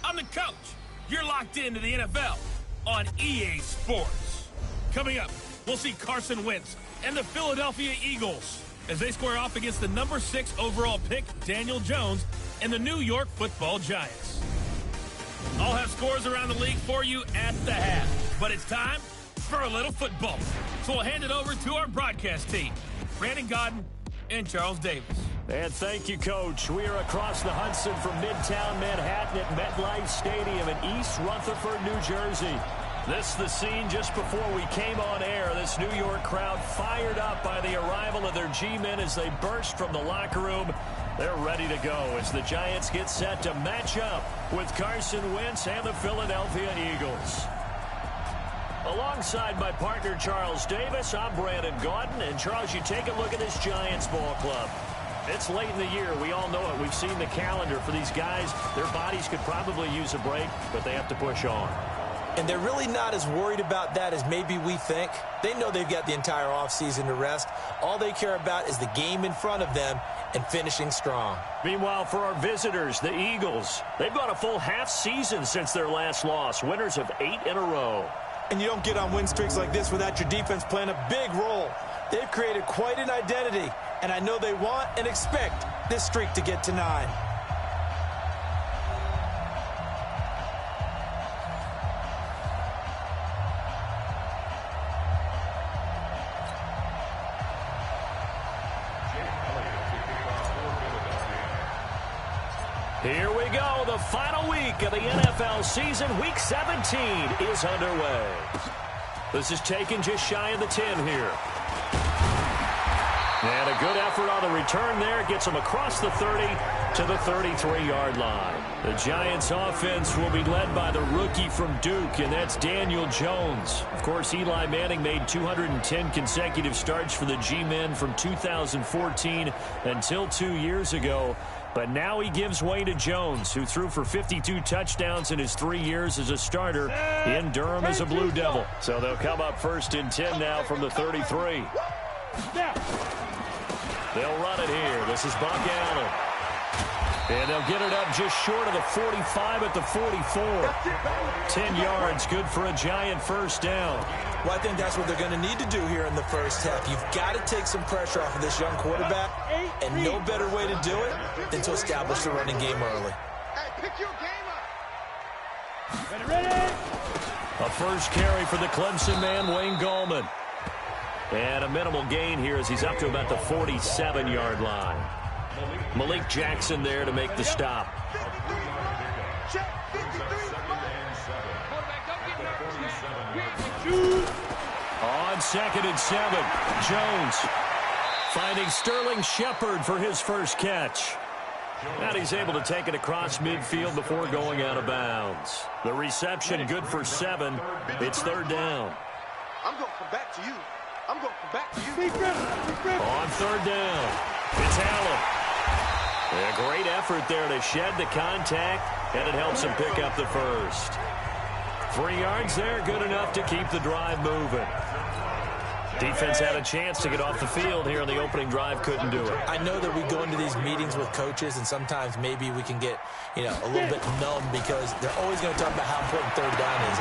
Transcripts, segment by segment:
I'm the coach. You're locked into the NFL on EA Sports. Coming up, we'll see Carson Wentz and the Philadelphia Eagles as they square off against the number 6 overall pick, Daniel Jones, and the New York Football Giants. I'll have scores around the league for you at the half, but it's time for a little football. So we'll hand it over to our broadcast team, Brandon Godden and Charles Davis. And thank you, Coach. We are across the Hudson from Midtown Manhattan at MetLife Stadium in East Rutherford, New Jersey. This is the scene just before we came on air. This New York crowd fired up by the arrival of their G-men as they burst from the locker room. They're ready to go as the Giants get set to match up with Carson Wentz and the Philadelphia Eagles. Alongside my partner, Charles Davis, I'm Brandon Godden. And, Charles, you take a look at this Giants ball club. It's late in the year. We all know it. We've seen the calendar for these guys. Their bodies could probably use a break, but they have to push on. And they're really not as worried about that as maybe we think. They know they've got the entire offseason to rest. All they care about is the game in front of them and finishing strong. Meanwhile, for our visitors, the Eagles, they've gone a full half season since their last loss, winners of 8 in a row. And you don't get on win streaks like this without your defense playing a big role. They've created quite an identity, and I know they want and expect this streak to get to 9. Here we go. The final week of the NFL season. Week 17 is underway. This is taken just shy of the 10 here. And a good effort on the return there. Gets them across the 30 to the 33-yard line. The Giants offense will be led by the rookie from Duke, and that's Daniel Jones. Of course, Eli Manning made 210 consecutive starts for the G-men from 2014 until 2 years ago. But now he gives way to Jones, who threw for 52 touchdowns in his 3 years as a starter in Durham as a Blue Devil. So they'll come up first and 10 now from the 33. They'll run it here. This is Buck Allen. And they'll get it up just short of the 45 at the 44. 10 yards, good for a Giant first down. Well, I think that's what they're going to need to do here in the first half. You've got to take some pressure off of this young quarterback, and no better way to do it than to establish the running game early. Hey, pick your game up. Ready? A first carry for the Clemson man, Wayne Gallman. And a minimal gain here as he's up to about the 47-yard line. Malik Jackson there to make the stop. On 2nd and 7, Jones finding Sterling Shepard for his first catch. And he's able to take it across midfield before going out of bounds. The reception good for 7. It's 3rd down. I'm going to come back to you. I'm going to come back to you. On 3rd down, it's Allen. A great effort there to shed the contact, and it helps him pick up the first. 3 yards there, good enough to keep the drive moving. Defense had a chance to get off the field here on the opening drive, couldn't do it. I know that we go into these meetings with coaches, and sometimes maybe we can get, a little bit numb because they're always going to talk about how important 3rd down is.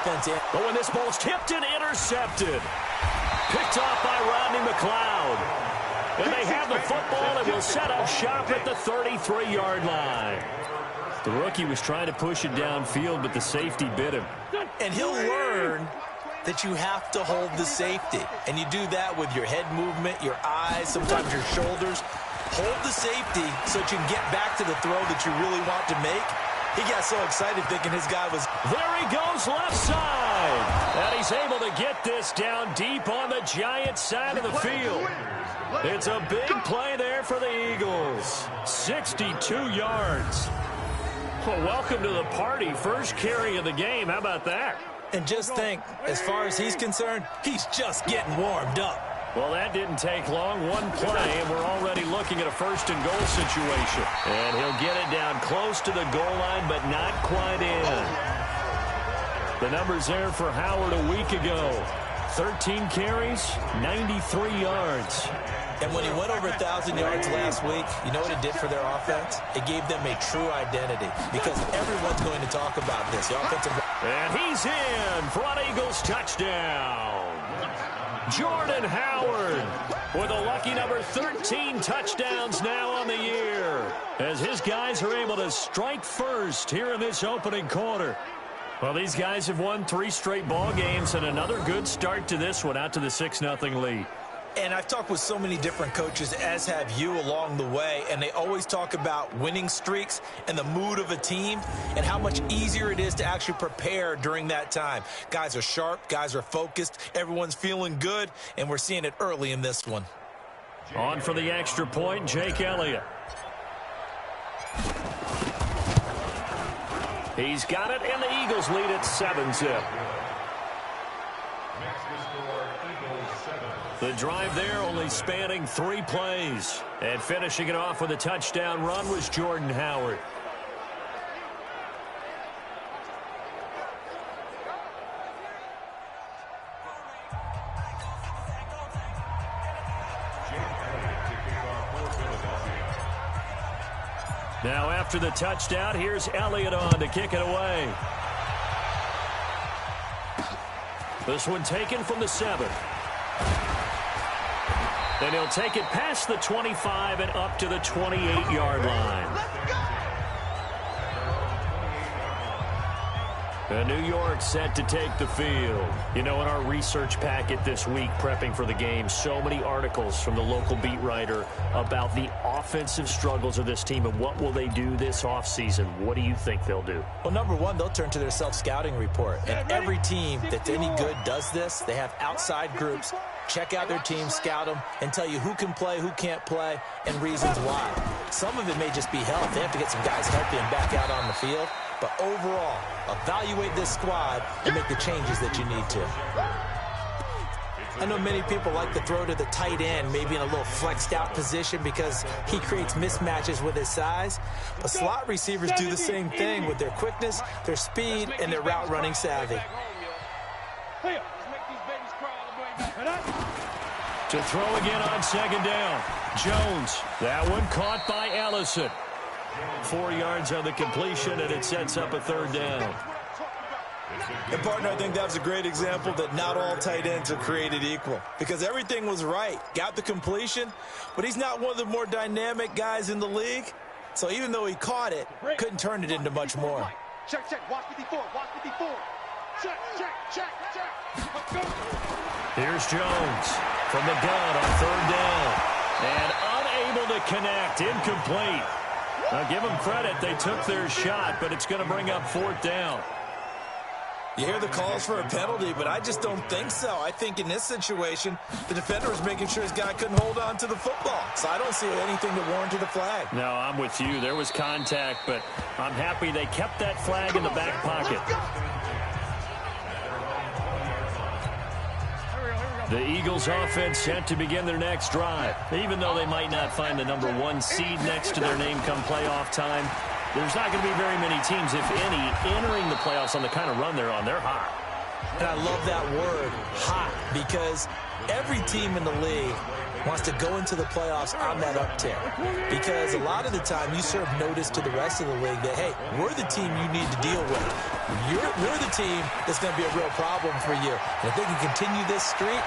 Offense in. But when this ball's tipped and intercepted, picked off by Rodney McLeod. And they have the football and will set up shop at the 33-yard line. The rookie was trying to push it downfield, but the safety bit him. And he'll learn that you have to hold the safety. And you do that with your head movement, your eyes, sometimes your shoulders. Hold the safety so that you can get back to the throw that you really want to make. He got so excited thinking his guy was... There he goes left side. And he's able to get this down deep on the Giants side of the field. It's a big play there for the Eagles. 62 yards. Well, welcome to the party. First carry of the game. How about that? And just think, as far as he's concerned, he's just getting warmed up. Well, that didn't take long. One play, and we're already looking at a 1st and goal situation. And he'll get it down close to the goal line, but not quite in. The numbers there for Howard a week ago. 13 carries, 93 yards. And when he went over 1,000 yards last week, you know what it did for their offense? It gave them a true identity because everyone's going to talk about this. The offensive... And he's in for an Eagles touchdown. Jordan Howard with a lucky number 13 touchdowns now on the year as his guys are able to strike first here in this opening quarter. Well, these guys have won 3 straight ball games and another good start to this one out to the 6-0 lead. And I've talked with so many different coaches, as have you, along the way, and they always talk about winning streaks and the mood of a team and how much easier it is to actually prepare during that time. Guys are sharp, guys are focused, everyone's feeling good, and we're seeing it early in this one. On for the extra point, Jake Elliott. He's got it, and the Eagles lead at 7-zip. The drive there only spanning 3 plays. And finishing it off with a touchdown run was Jordan Howard. Now after the touchdown, here's Elliott on to kick it away. This one taken from the 7. Then he'll take it past the 25 and up to the 28-yard line. And New York set to take the field. You know, in our research packet this week, prepping for the game, so many articles from the local beat writer about the offensive struggles of this team and what will they do this offseason. What do you think they'll do? Well, number one, they'll turn to their self-scouting report. And every team that's any good does this. They have outside groups. Check out their team, scout them, and tell you who can play, who can't play, and reasons why. Some of it may just be health. They have to get some guys healthy and back out on the field. But overall, evaluate this squad and make the changes that you need to. I know many people like to throw to the tight end, maybe in a little flexed out position because he creates mismatches with his size. But slot receivers do the same thing with their quickness, their speed, and their route running savvy. To throw again on second down. Jones. That one caught by Ellison. 4 yards on the completion, and it sets up a third down. And, partner, I think that was a great example that not all tight ends are created equal because everything was right. Got the completion, but he's not one of the more dynamic guys in the league. So even though he caught it, couldn't turn it into much more. Check, watch 54, watch 54. Check. Here's Jones from the gun on third down. And unable to connect, incomplete. Now, give them credit. They took their shot, but it's going to bring up fourth down. You hear the calls for a penalty, but I just don't think so. I think in this situation, the defender was making sure his guy couldn't hold on to the football. So I don't see anything that warranted a flag. No, I'm with you. There was contact, but I'm happy they kept that flag in the back pocket. The Eagles offense set to begin their next drive. Even though they might not find the number 1 seed next to their name come playoff time, there's not going to be very many teams, if any, entering the playoffs on the kind of run they're on. They're hot. And I love that word, hot, because every team in the league wants to go into the playoffs on that uptick. Because a lot of the time you serve notice to the rest of the league that, hey, we're the team you need to deal with. We're the team that's going to be a real problem for you. And if they can continue this streak,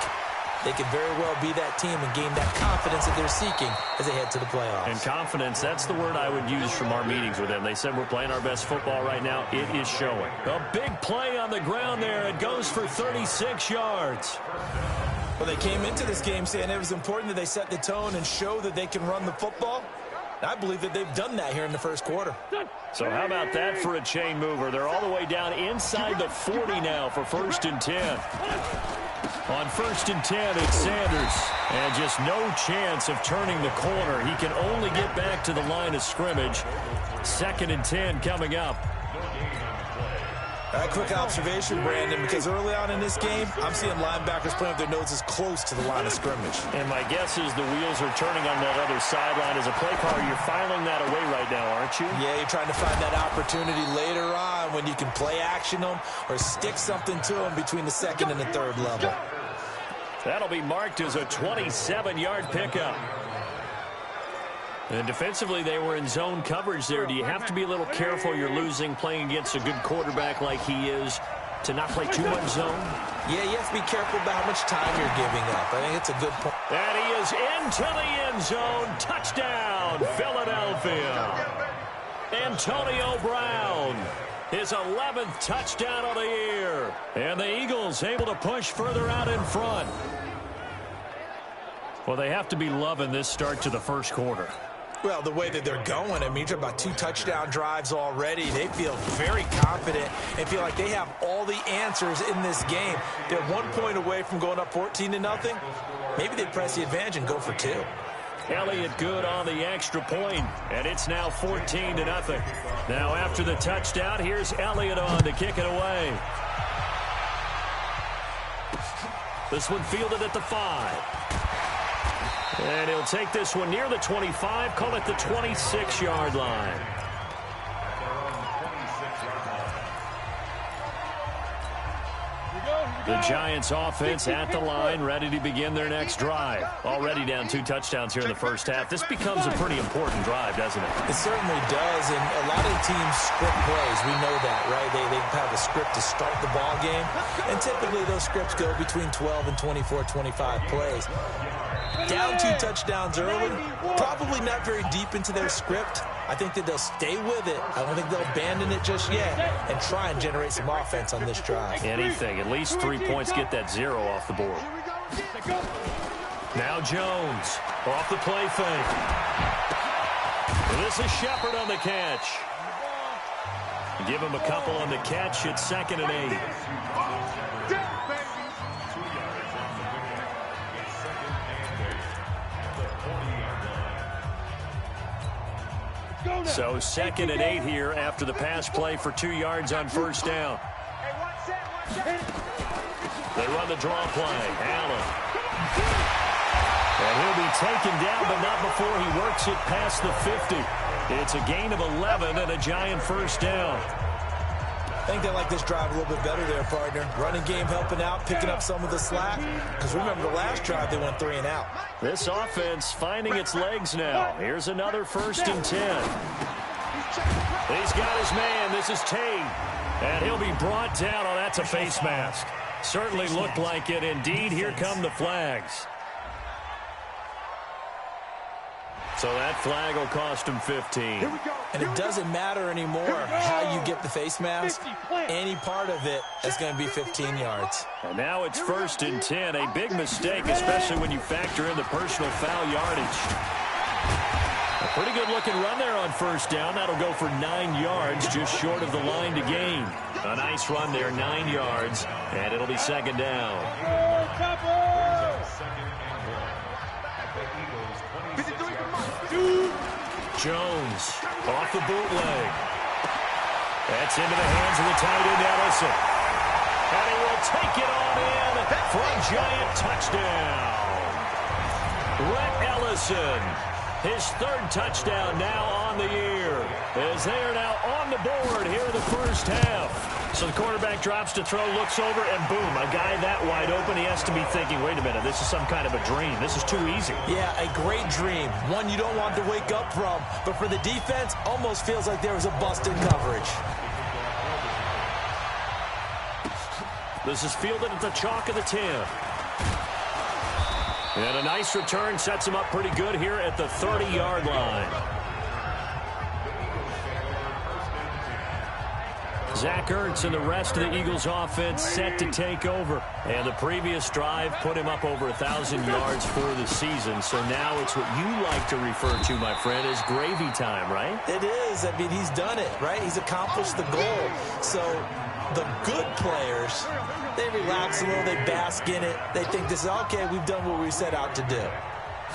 they could very well be that team and gain that confidence that they're seeking as they head to the playoffs. And confidence, that's the word I would use from our meetings with them. They said we're playing our best football right now. It is showing. A big play on the ground there. It goes for 36 yards. Well, they came into this game saying it was important that they set the tone and show that they can run the football. I believe that they've done that here in the first quarter. So how about that for a chain mover? They're all the way down inside the 40 now for 1st and 10. On 1st and 10, it's Sanders. And just no chance of turning the corner. He can only get back to the line of scrimmage. 2nd and 10 coming up. A quick observation, Brandon, because early on in this game, I'm seeing linebackers playing with their noses close to the line of scrimmage. And my guess is the wheels are turning on that other sideline. As a play caller, you're filing that away right now, aren't you? Yeah, you're trying to find that opportunity later on when you can play action them or stick something to them between the 2nd and the 3rd level. That'll be marked as a 27-yard pickup. And defensively, they were in zone coverage there. Do you have to be a little careful? You're losing playing against a good quarterback like he is to not play too much zone? Yeah, you have to be careful about how much time you're giving up. I think it's a good point. And he is into the end zone. Touchdown, Philadelphia. Antonio Brown, his 11th touchdown of the year. And the Eagles able to push further out in front. Well, they have to be loving this start to the first quarter. Well, the way that they're going, I mean, you're about 2 touchdown drives already. They feel very confident and feel like they have all the answers in this game. They're 1 point away from going up 14-0. Maybe they press the advantage and go for 2. Elliott good on the extra point, and it's now 14-0. Now after the touchdown, here's Elliott on to kick it away. This one fielded at the 5. And he'll take this one near the 25, call it the 26-yard line. The Giants offense at the line, ready to begin their next drive. Already down 2 touchdowns here in the first half. This becomes a pretty important drive, doesn't it? It certainly does, and a lot of teams script plays. We know that, right? They have a script to start the ball game, and typically those scripts go between 12 and 24, 25 plays. Down 2 touchdowns early, probably not very deep into their script. I think that they'll stay with it. I don't think they'll abandon it just yet and try and generate some offense on this drive. Anything, at least 3 points, get that 0 off the board. Now Jones off the play fake. This is Shepard on the catch. Give him a couple on the catch. It's 2nd and 8. So 2nd and 8 here after the pass play for 2 yards on first down. They run the draw play. Allen. And he'll be taken down, but not before he works it past the 50. It's a gain of 11 and a Giant first down. I think they like this drive a little bit better there, partner. Running game helping out, picking up some of the slack. Because remember, the last drive, they went 3 and out. This offense finding its legs now. Here's another 1st and 10. He's got his man. This is Tate. And he'll be brought down. Oh, that's a face mask. Certainly looked like it. Indeed, here come the flags. So that flag will cost him 15. And it doesn't matter anymore how you get the face mask. Any part of it is going to be 15 yards. And now it's 1st and 10. A big mistake, especially when you factor in the personal foul yardage. A pretty good-looking run there on first down. That'll go for 9 yards, just short of the line to gain. A nice run there, 9 yards, and it'll be 2nd down. Jones off the bootleg. That's into the hands of the tight end, Ellison. And he will take it on in for a Giant touchdown. Rhett Ellison, his 3rd touchdown now on the year, as they are now on the board here in the first half. So the quarterback drops to throw, looks over, and boom, a guy that wide open. He has to be thinking, wait a minute, this is some kind of a dream. This is too easy. Yeah, a great dream. One you don't want to wake up from. But for the defense, almost feels like there was a bust in coverage. This is fielded at the chalk of the 10. And a nice return sets him up pretty good here at the 30-yard line. Zach Ertz and the rest of the Eagles offense set to take over. And the previous drive put him up over 1,000 yards for the season. So now it's what you like to refer to, my friend, as gravy time, right? It is. I mean, he's done it, right? He's accomplished the goal. So the good players, they relax a little, they bask in it. They think this is, okay, we've done what we set out to do.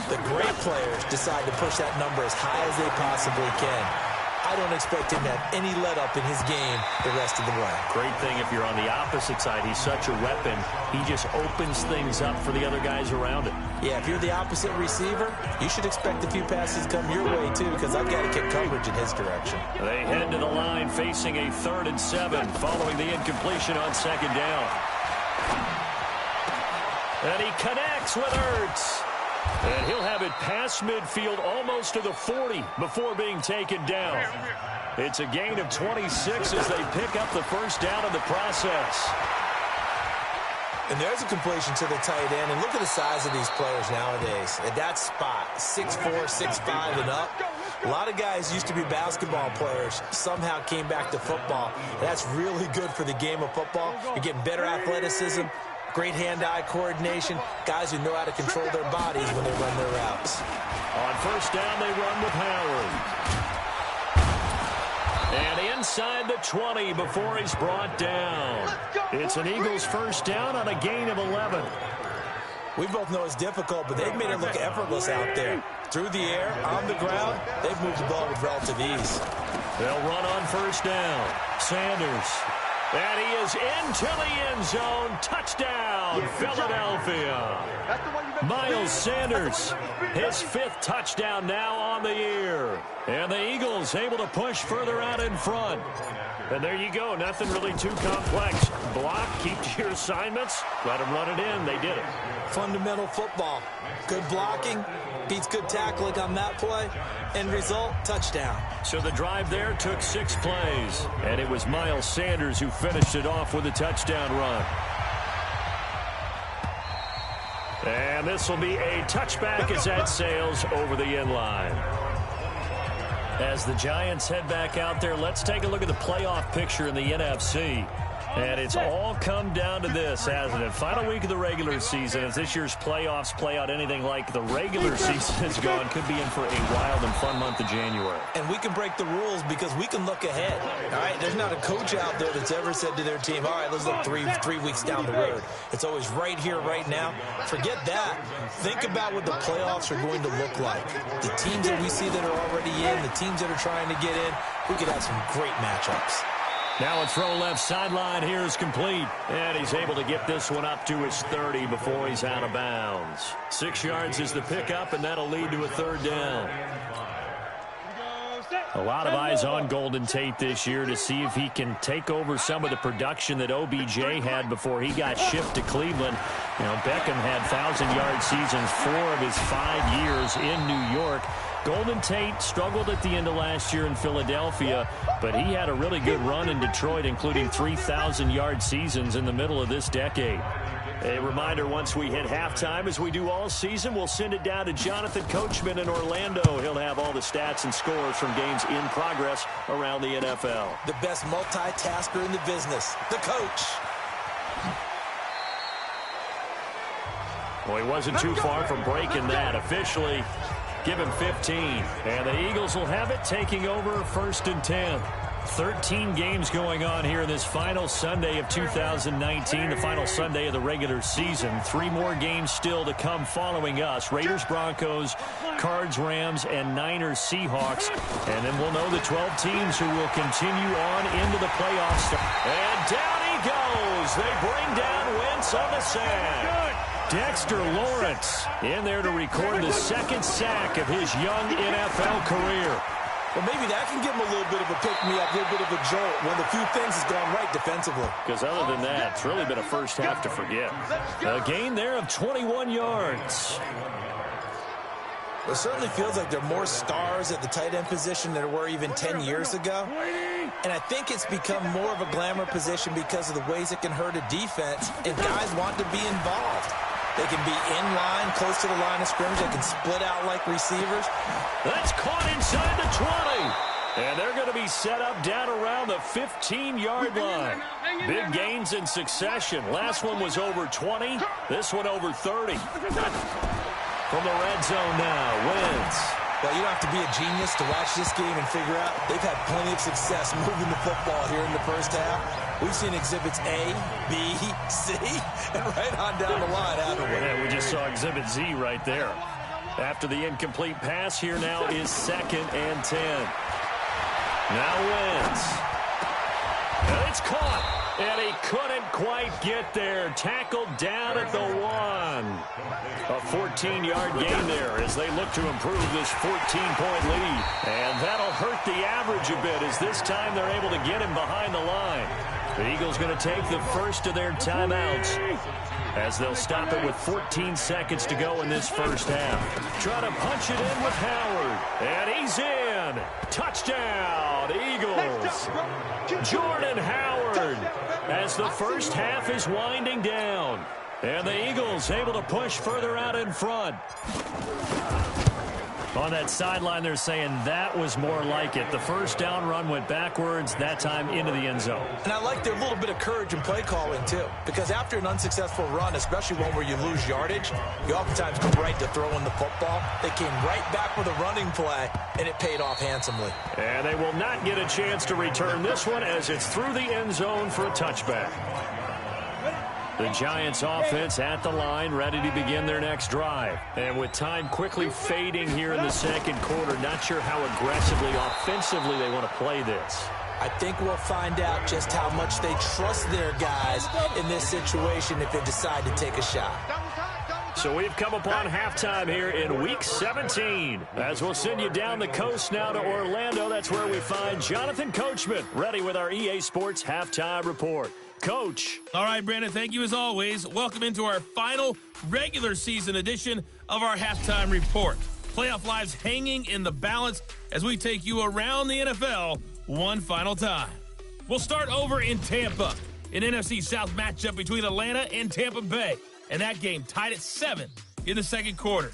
The great players decide to push that number as high as they possibly can. I don't expect him to have any let-up in his game the rest of the way. Great thing if you're on the opposite side. He's such a weapon. He just opens things up for the other guys around him. Yeah, if you're the opposite receiver, you should expect a few passes come your way, too, because I've got to kick coverage in his direction. They head to the line facing a 3rd and 7 following the incompletion on 2nd down. And he connects with Ertz. And he'll have it past midfield almost to the 40 before being taken down. It's a gain of 26 as they pick up the first down in the process. And there's a completion to the tight end. And look at the size of these players nowadays. At that spot, 6'4", 6'5", and up. A lot of guys used to be basketball players, somehow came back to football. And that's really good for the game of football. You're getting better athleticism, great hand-eye coordination, guys who know how to control their bodies when they run their routes. On first down, they run with Howard. And inside the 20 before he's brought down. It's an Eagles first down on a gain of 11. We both know it's difficult, but they've made it look effortless out there. Through the air, on the ground, they've moved the ball with relative ease. They'll run on first down. Sanders. And he is into the end zone. Touchdown, Philadelphia. Miles Sanders, his 5th touchdown now on the year. And the Eagles able to push further out in front. And there you go. Nothing really too complex. Block, keep to your assignments. Let them run it in. They did it. Fundamental football. Good blocking. Beats good tackling on that play. End result, touchdown. So the drive there took 6 plays. And it was Miles Sanders who finished it off with a touchdown run. And this will be a touchback as that sails over the end line. As the Giants head back out there, let's take a look at the playoff picture in the NFC. And it's all come down to this, hasn't it? Final week of the regular season, as this year's playoffs play out anything like the regular season has gone, could be in for a wild and fun month of January. And we can break the rules because we can look ahead. All right, there's not a coach out there that's ever said to their team, all right, let's look three weeks down the road. It's always right here, right now. Forget that. Think about what the playoffs are going to look like. The teams that we see that are already in, the teams that are trying to get in, we could have some great matchups. Now a throw left sideline here is complete. And he's able to get this one up to his 30 before he's out of bounds. 6 yards is the pickup, and that'll lead to a third down. A lot of eyes on Golden Tate this year to see if he can take over some of the production that OBJ had before he got shipped to Cleveland. You know, Beckham had 1,000-yard seasons 4 of his 5 years in New York. Golden Tate struggled at the end of last year in Philadelphia, but he had a really good run in Detroit, including 3,000-yard seasons in the middle of this decade. A reminder, once we hit halftime, as we do all season, we'll send it down to Jonathan Coachman in Orlando. He'll have all the stats and scores from games in progress around the NFL. The best multitasker in the business, the coach. Well, he wasn't too far from breaking that. Officially, give him 15. And the Eagles will have it, taking over 1st and 10. 13 games going on here in this final Sunday of 2019, the final Sunday of the regular season. 3 more games still to come following us. Raiders, Broncos, Cards, Rams, and Niners, Seahawks. And then we'll know the 12 teams who will continue on into the playoffs. And down he goes. They bring down Wentz on the sack. Dexter Lawrence in there to record the 2nd sack of his young NFL career. Well, maybe that can give him a little bit of a pick-me-up, a little bit of a jolt. One of the few things has gone right defensively. Because other than that, it's really been a first half to forget. A gain there of 21 yards. It certainly feels like there are more stars at the tight end position than there were even 10 years ago. And I think it's become more of a glamour position because of the ways it can hurt a defense, and guys want to be involved. They can be in line, close to the line of scrimmage. They can split out like receivers. That's caught inside the 20. And they're going to be set up down around the 15-yard line. Big gains in succession. Last one was over 20. This one over 30. From the red zone now, Wentz. Well, you don't have to be a genius to watch this game and figure out they've had plenty of success moving the football here in the first half. We've seen exhibits A, B, C, and right on down the line, haven't we? Yeah, we just saw exhibit Z right there. After the incomplete pass, here now is 2nd and 10. Now Wentz. And it's caught. And he couldn't quite get there. Tackled down at the 1. A 14-yard gain there as they look to improve this 14-point lead. And that'll hurt the average a bit as this time they're able to get him behind the line. The Eagles going to take the first of their timeouts as they'll stop it with 14 seconds to go in this first half. Try to punch it in with Howard, and he's in. Touchdown, Eagles. Jordan Howard, as the first half is winding down. And the Eagles able to push further out in front. On that sideline, they're saying that was more like it. The first down run went backwards, that time into the end zone. And I like their little bit of courage in play calling, too. Because after an unsuccessful run, especially one where you lose yardage, you oftentimes go right to throwing the football. They came right back with a running play, and it paid off handsomely. And they will not get a chance to return this one as it's through the end zone for a touchback. The Giants offense at the line, ready to begin their next drive. And with time quickly fading here in the second quarter, not sure how aggressively, offensively they want to play this. I think we'll find out just how much they trust their guys in this situation if they decide to take a shot. So we've come upon halftime here in Week 17. As we'll send you down the coast now to Orlando, that's where we find Jonathan Coachman, ready with our EA Sports Halftime Report. Coach. All right, Brandon, thank you as always. Welcome into our final regular season edition of our Halftime Report. Playoff lives hanging in the balance as we take you around the NFL one final time. We'll start over in Tampa, an NFC South matchup between Atlanta and Tampa Bay. And that game tied at 7 in the second quarter.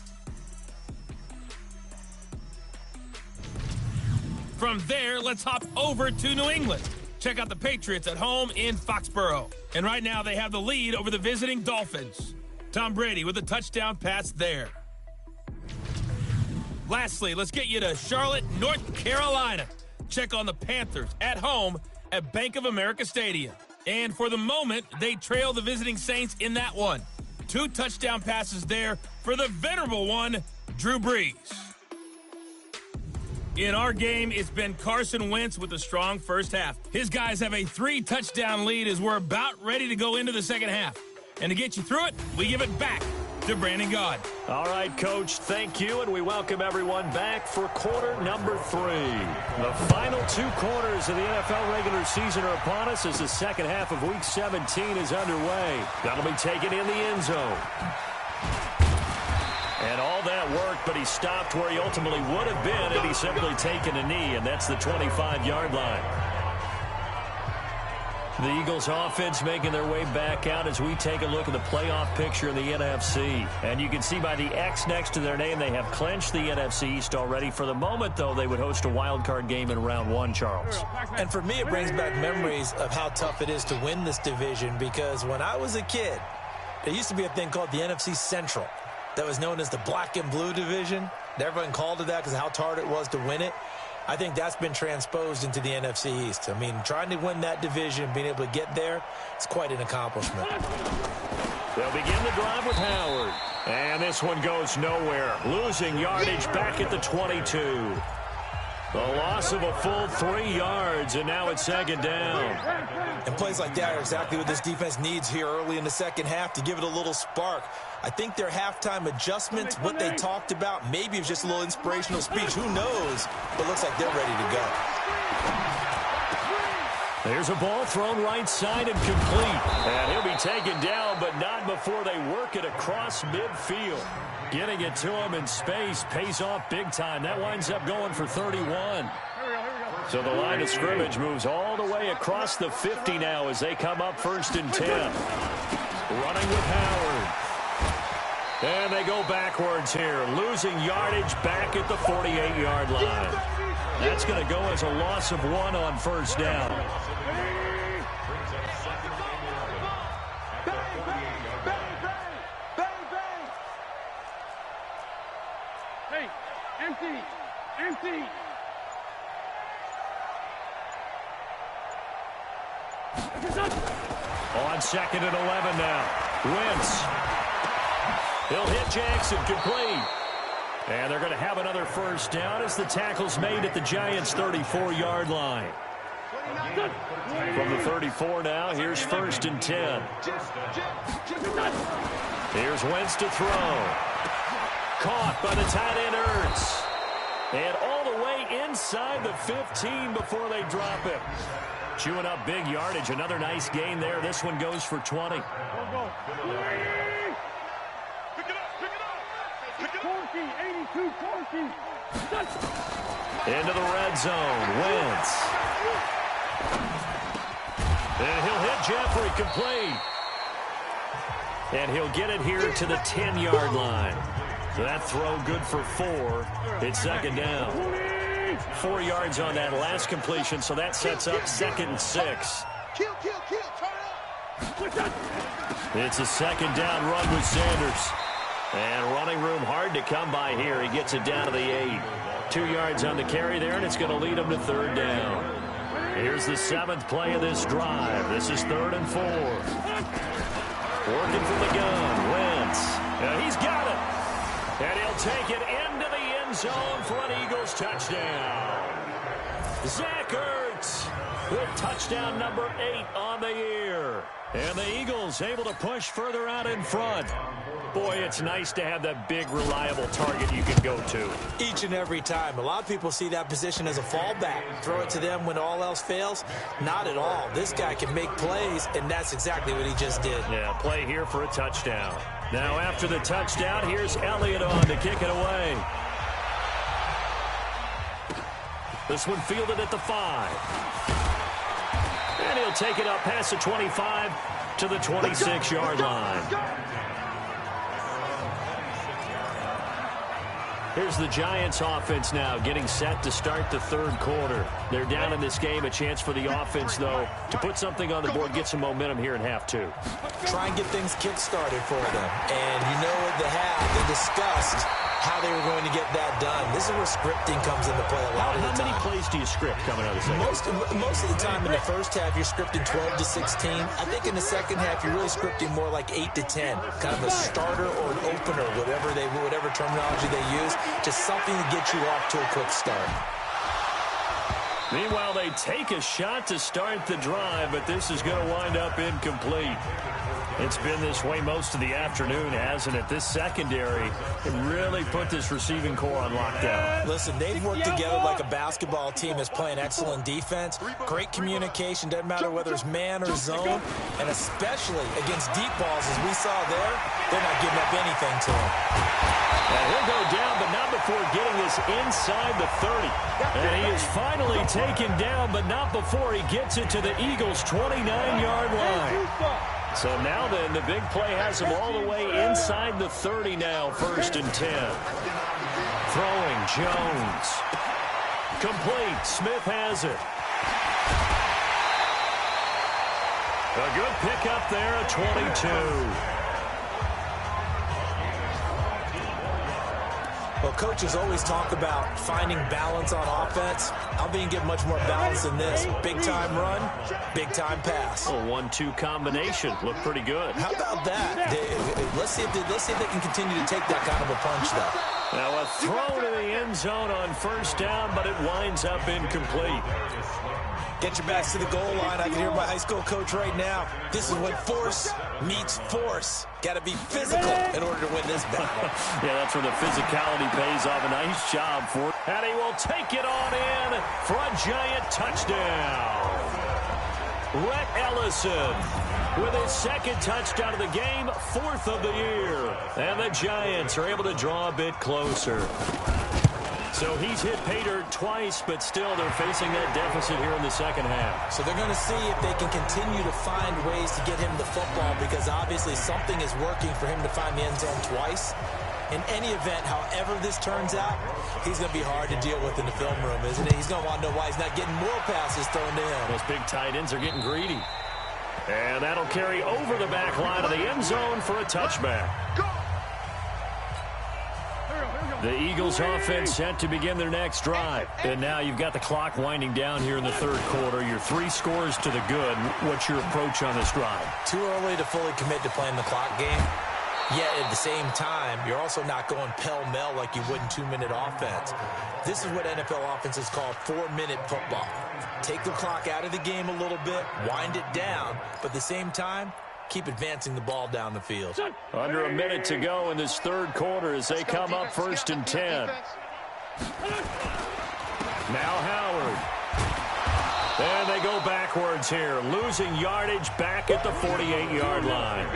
From there, let's hop over to New England. Check out the Patriots at home in Foxborough. And right now they have the lead over the visiting Dolphins. Tom Brady with a touchdown pass there. Lastly, let's get you to Charlotte, North Carolina. Check on the Panthers at home at Bank of America Stadium. And for the moment, they trail the visiting Saints in that one. 2 touchdown passes there for the venerable one, Drew Brees. In our game, it's been Carson Wentz with a strong first half. His guys have a 3-touchdown lead as we're about ready to go into the second half. And to get you through it, we give it back to Brandon Gaud. All right, Coach, thank you, and we welcome everyone back for quarter number 3. The final 2 quarters of the NFL regular season are upon us as the second half of Week 17 is underway. That'll be taken in the end zone. And all that worked, but he stopped where he ultimately would have been had he simply taken a knee, and that's the 25-yard line. The Eagles offense making their way back out as we take a look at the playoff picture in the NFC. And you can see by the X next to their name, they have clinched the NFC East already. For the moment, though, they would host a wild card game in round 1, Charles. And for me, it brings back memories of how tough it is to win this division, because when I was a kid, there used to be a thing called the NFC Central that was known as the black and blue division. Everyone called it that because of how hard it was to win it. I think that's been transposed into the NFC East. I mean, trying to win that division, being able to get there, it's quite an accomplishment. They'll begin the drive with Howard. And this one goes nowhere. Losing yardage back at the 22. The loss of a full 3 yards, and now it's second down. And plays like that are exactly what this defense needs here early in the second half to give it a little spark. I think their halftime adjustments, what they talked about, maybe it was just a little inspirational speech. Who knows? But it looks like they're ready to go. There's a ball thrown right side and complete. And he'll be taken down, but not before they work it across midfield. Getting it to him in space pays off big time. That winds up going for 31. So the line of scrimmage moves all the way across the 50 now as they come up 1st and 10. Running with Howard. And they go backwards here, losing yardage back at the 48-yard line. That's going to go as a loss of 1 on first down. Hey, empty. On 2nd and 11 now. Wentz. He'll hit Jackson, complete. And they're going to have another first down as the tackle's made at the Giants' 34-yard line. From the 34 now, here's 1st and 10. Here's Wentz to throw. Caught by the tight end Ertz. And all the way inside the 15 before they drop him. Chewing up big yardage. Another nice gain there. This one goes for 20. Pick it up. 14, 82, 14. Into the red zone. Wentz. And he'll hit Jeffrey complete. And he'll get it here to the 10-yard line. So that throw good for 4. It's second down. 4 yards on that last completion, so that sets up 2nd and 6. Kill, turn up. It's a second down run with Sanders. And running room hard to come by here. He gets it down to the 8. 2 yards on the carry there, and it's going to lead him to 3rd down. Here's the 7th play of this drive. This is 3rd and 4. Working from the gun, Wentz. He's got it. And he'll take it into the end zone for an Eagles touchdown. Zach Ertz with touchdown number 8 on the year. And the Eagles able to push further out in front. Boy, it's nice to have that big, reliable target you can go to. Each and every time. A lot of people see that position as a fallback. Throw it to them when all else fails. Not at all. This guy can make plays, and that's exactly what he just did. Yeah, play here for a touchdown. Now, after the touchdown, here's Elliott on to kick it away. This one fielded at the 5. And he'll take it up past the 25 to the 26-yard line. Here's the Giants offense now getting set to start the 3rd quarter. They're down in this game. A chance for the offense, though, to put something on the board, get some momentum here in half 2. Try and get things kick-started for them. And you know what they have. They discussed how they were going to get that done. This is where scripting comes into play a lot of the time. How many plays do you script coming out of the second? Most of the time in the first half, you're scripting 12 to 16. I think in the second half, you're really scripting more like 8 to 10. Kind of a starter or an opener, whatever terminology they use. Just something to get you off to a quick start. Meanwhile, they take a shot to start the drive, but this is going to wind up incomplete. It's been this way most of the afternoon, hasn't it? This secondary really put this receiving core on lockdown. Listen, they've worked together like a basketball team that's playing excellent defense. Great communication, doesn't matter whether it's man or zone. And especially against deep balls, as we saw there, they're not giving up anything to him. And he'll go down, but not before getting this inside the 30. And he is finally taken down, but not before he gets it to the Eagles' 29-yard line. So now then, the big play has him all the way inside the 30 now, 1st and 10. Throwing, Jones. Complete, Smith has it. A good pickup there at 22. Well, coaches always talk about finding balance on offense. I think you get much more balance than this. Big-time run, big-time pass. A 1-2 combination. Looked pretty good. How about that? Let's see if they can continue to take that kind of a punch, though. Now a throw to the end zone on 1st down, but it winds up incomplete. Get your backs to the goal line. I can hear my high school coach right now. This is when force meets force. Got to be physical in order to win this battle. Yeah, that's where the physicality pays off. A nice job for it. And he will take it on in for a giant touchdown. Rhett Ellison with his 2nd touchdown of the game, 4th of the year. And the Giants are able to draw a bit closer. So he's hit pay dirt twice, but still they're facing that deficit here in the second half. So they're going to see if they can continue to find ways to get him the football, because obviously something is working for him to find the end zone twice. In any event, however this turns out, he's going to be hard to deal with in the film room, isn't he? He's going to want to know why he's not getting more passes thrown to him. Those big tight ends are getting greedy. And that'll carry over the back line of the end zone for a touchback. The Eagles offense set to begin their next drive. And now you've got the clock winding down here in the 3rd quarter. Your 3 scores to the good. What's your approach on this drive? Too early to fully commit to playing the clock game. Yet at the same time, you're also not going pell-mell like you would in 2-minute offense. This is what NFL offenses call 4-minute football. Take the clock out of the game a little bit, wind it down, but at the same time, keep advancing the ball down the field. Under a minute to go in this 3rd quarter as they come up 1st and 10. Now Howard. And they go backwards here, losing yardage back at the 48-yard line.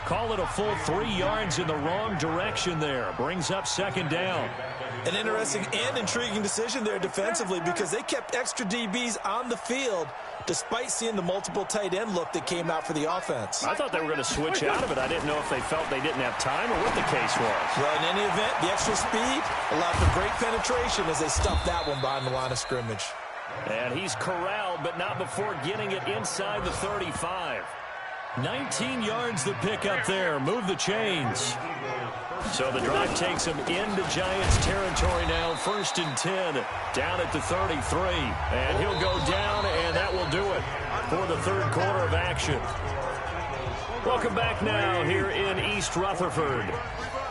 Call it a full 3 yards in the wrong direction there. Brings up second down. An interesting and intriguing decision there defensively because they kept extra DBs on the field despite seeing the multiple tight end look that came out for the offense. I thought they were going to switch out of it. I didn't know if they felt they didn't have time or what the case was. Well, in any event, the extra speed allowed for great penetration as they stuffed that one behind the line of scrimmage. And he's corralled, but not before getting it inside the 35. 19 yards the pick up there. Move the chains. So the drive takes him into Giants territory now. 1st and 10 down at the 33. And he'll go down, and that will do it for the third quarter of action. Welcome back now here in East Rutherford.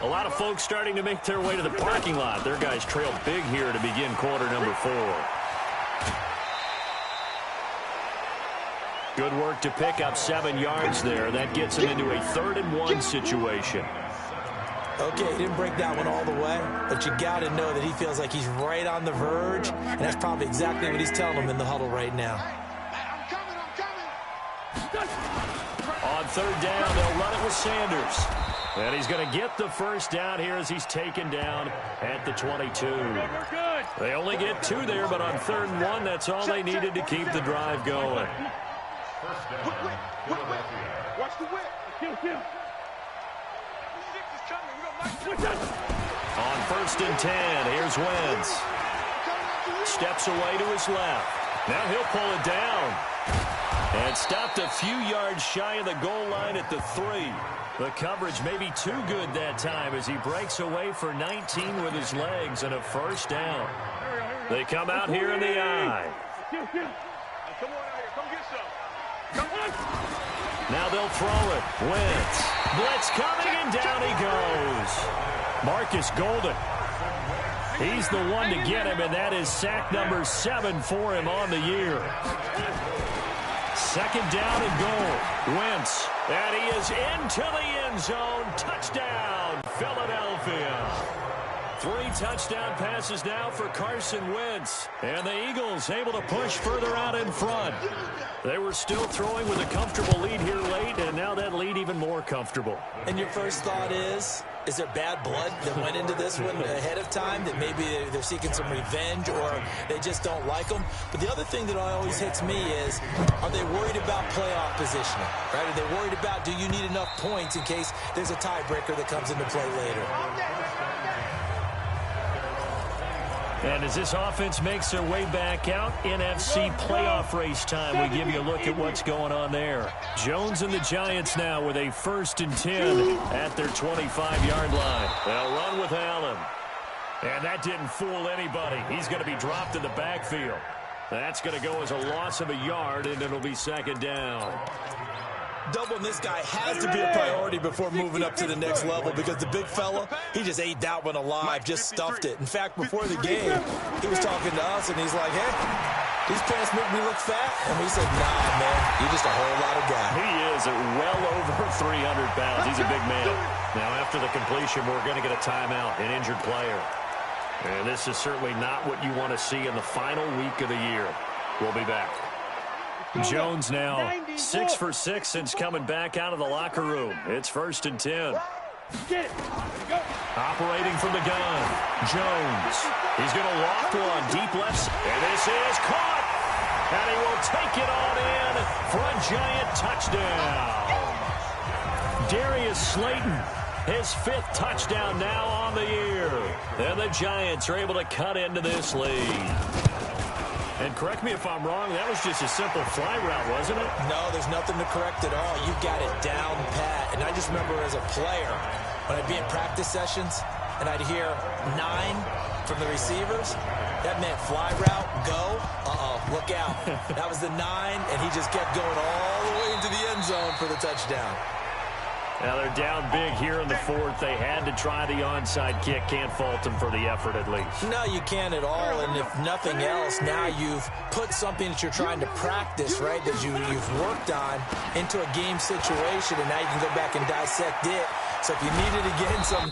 A lot of folks starting to make their way to the parking lot. Their guys trail big here to begin quarter number 4. Good work to pick up 7 yards there. That gets him into a 3rd and 1 situation. Okay, he didn't break that one all the way, but you got to know that he feels like he's right on the verge, and that's probably exactly what he's telling him in the huddle right now. On 3rd down, they'll run it with Sanders. And he's going to get the first down here as he's taken down at the 22. They only get 2 there, but on 3rd and 1, that's all they needed to keep the drive going. Watch the whip. On 1st and 10, here's Wentz. Steps away to his left. Now he'll pull it down. And stopped a few yards shy of the goal line at the 3. The coverage may be too good that time as he breaks away for 19 with his legs and a first down. They come out here in the eye. Come on out here. Come get some. Come on. Now they'll throw it. Wentz. Blitz coming, and down he goes. Marcus Golden. He's the one to get him, and that is sack number 7 for him on the year. 2nd down and goal. Wentz. And he is into the end zone. Touchdown, Philadelphia. 3 touchdown passes now for Carson Wentz. And the Eagles able to push further out in front. They were still throwing with a comfortable lead here late, and now that lead even more comfortable. And your first thought is there bad blood that went into this one ahead of time, that maybe they're seeking some revenge or they just don't like them? But the other thing that always hits me is, are they worried about playoff positioning? Right? Are they worried about, do you need enough points in case there's a tiebreaker that comes into play later? And as this offense makes their way back out, NFC playoff race time, we give you a look at what's going on there. Jones and the Giants now with a 1st and 10 at their 25-yard line. They'll run with Allen. And that didn't fool anybody. He's going to be dropped in the backfield. That's going to go as a loss of a yard, and it'll be 2nd down. Doubling this guy has to be a priority before moving up to the next level because the big fella, he just ate that one alive, just stuffed it. In fact, before the game, he was talking to us, and he's like, hey, these pants make me look fat? And we said, nah, man, you're just a whole lot of guy. He is at well over 300 pounds. He's a big man. Now, after the completion, we're going to get a timeout, an injured player. And this is certainly not what you want to see in the final week of the year. We'll be back. Jones now 6 for 6 since coming back out of the locker room. It's 1st and 10. Operating from the gun, Jones. He's going to loft one deep left, and this is caught. And he will take it on in for a Giant touchdown. Darius Slayton, his 5th touchdown now on the year. And the Giants are able to cut into this lead. And correct me if I'm wrong, that was just a simple fly route, wasn't it? No, there's nothing to correct at all. You got it down pat. And I just remember as a player, when I'd be in practice sessions, and I'd hear 9 from the receivers, that meant fly route, go, look out. That was the 9, and he just kept going all the way into the end zone for the touchdown. Now they're down big here in the 4th. They had to try the onside kick. Can't fault them for the effort at least. No, you can't at all. And if nothing else, now you've put something that you're trying to practice, right, that you've worked on into a game situation, and now you can go back and dissect it. So if you need it again, some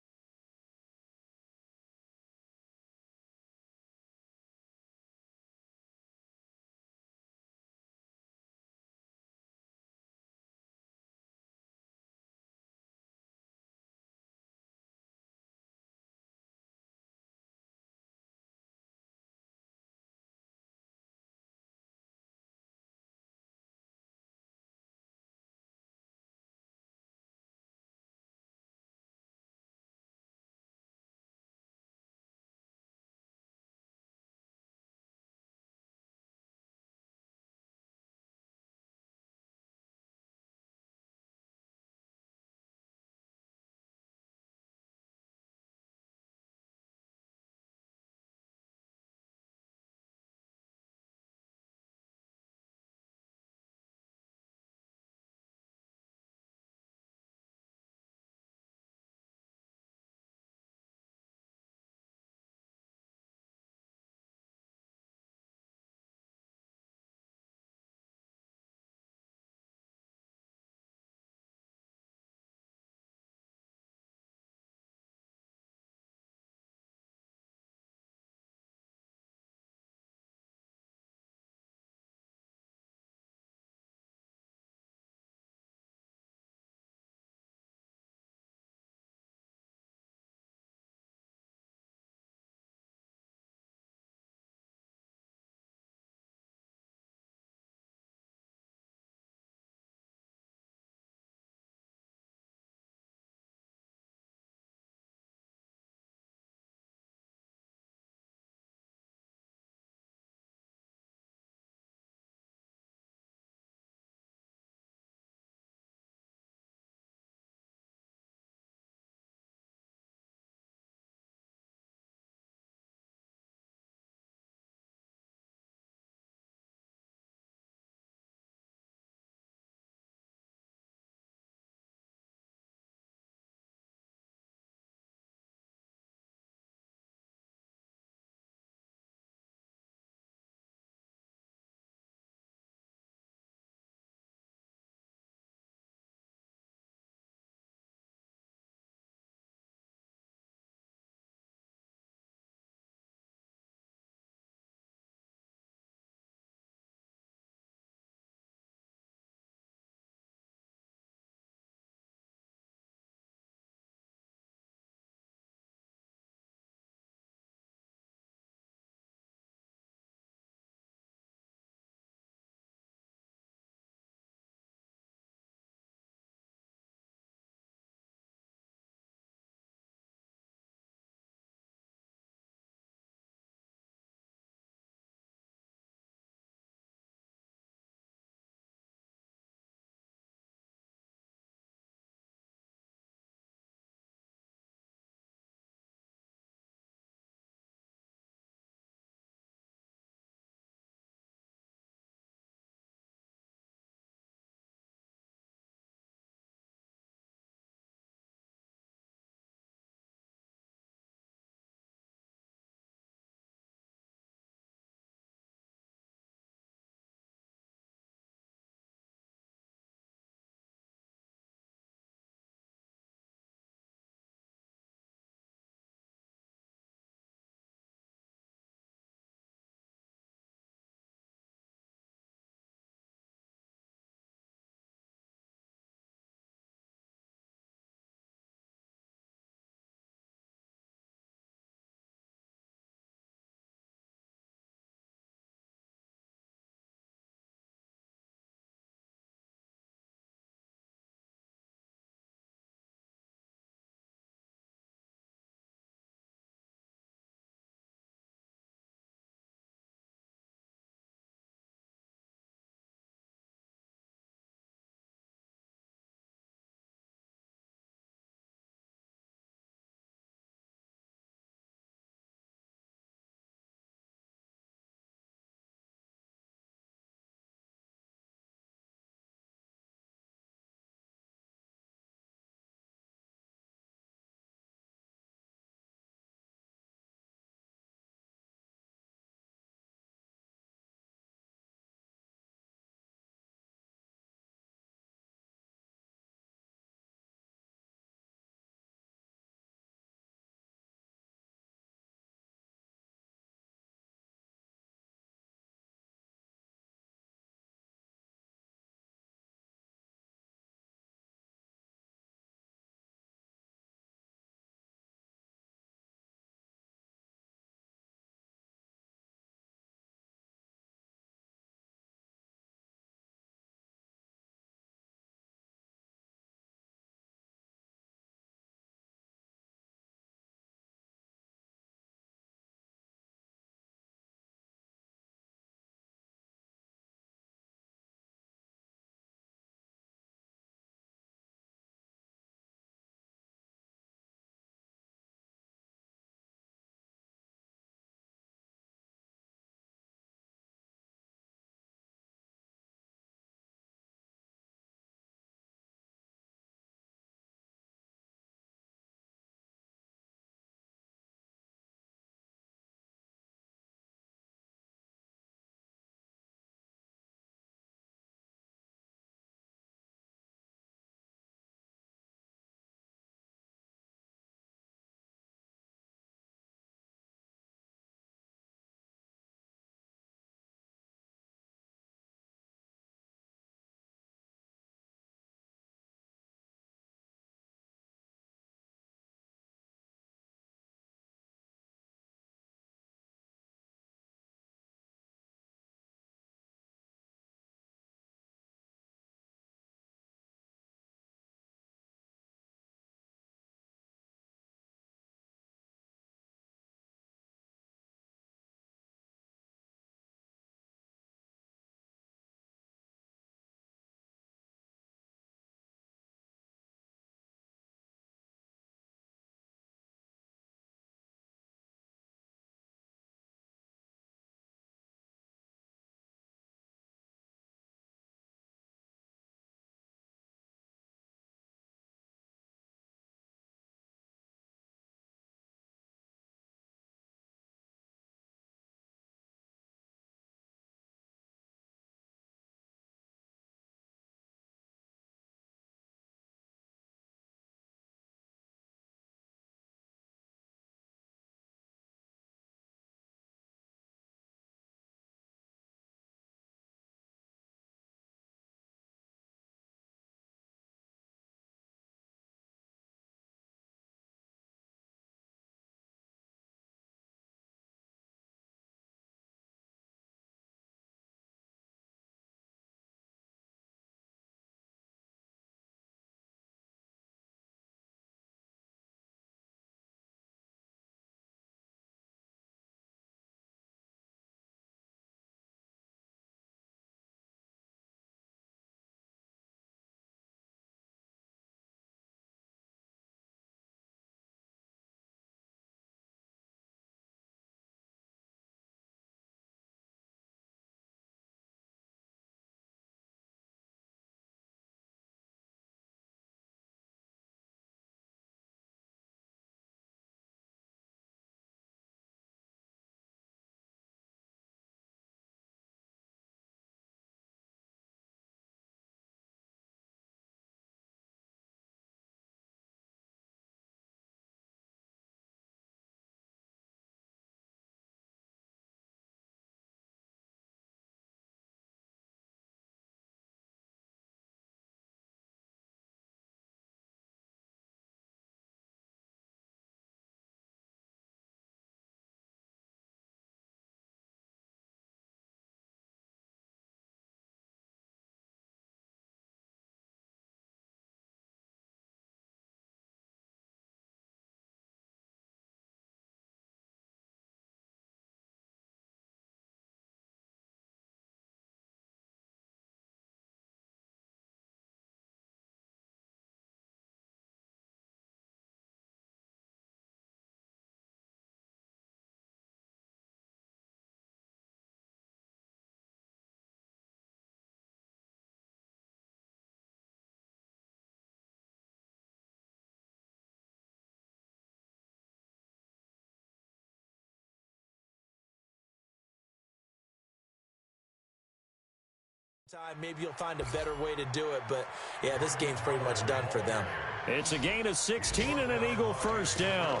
Time, maybe you'll find a better way to do it, but yeah, this game's pretty much done for them. It's a gain of 16 and an Eagle first down.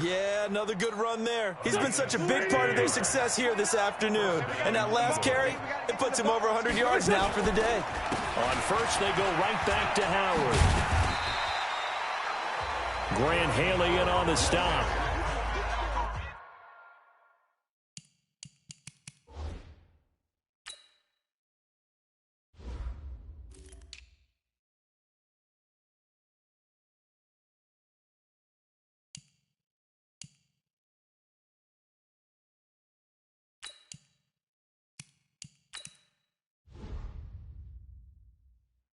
Yeah, another good run there. He's been such a big part of their success here this afternoon. And that last carry, it puts him over 100 yards now for the day. On first, they go right back to Howard. Grant Haley in on the stop.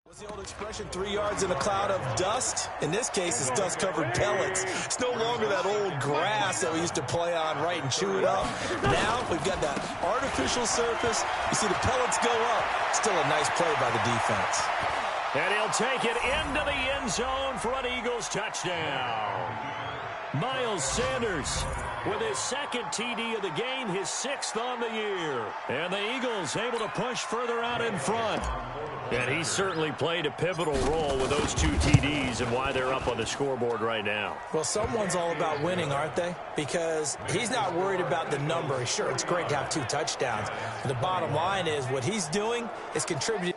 What's the old expression, 3 yards in a cloud of dust? In this case, it's dust-covered pellets. It's no longer that old grass that we used to play on, right, and chew it up. Now, we've got that artificial surface. You see the pellets go up. Still a nice play by the defense. And he'll take it into the end zone for an Eagles touchdown. Miles Sanders with his second TD of the game, his 6th on the year. And the Eagles able to push further out in front. And he certainly played a pivotal role with those 2 TDs and why they're up on the scoreboard right now. Well, someone's all about winning, aren't they? Because he's not worried about the number. Sure, it's great to have 2 touchdowns. But the bottom line is what he's doing is contributing.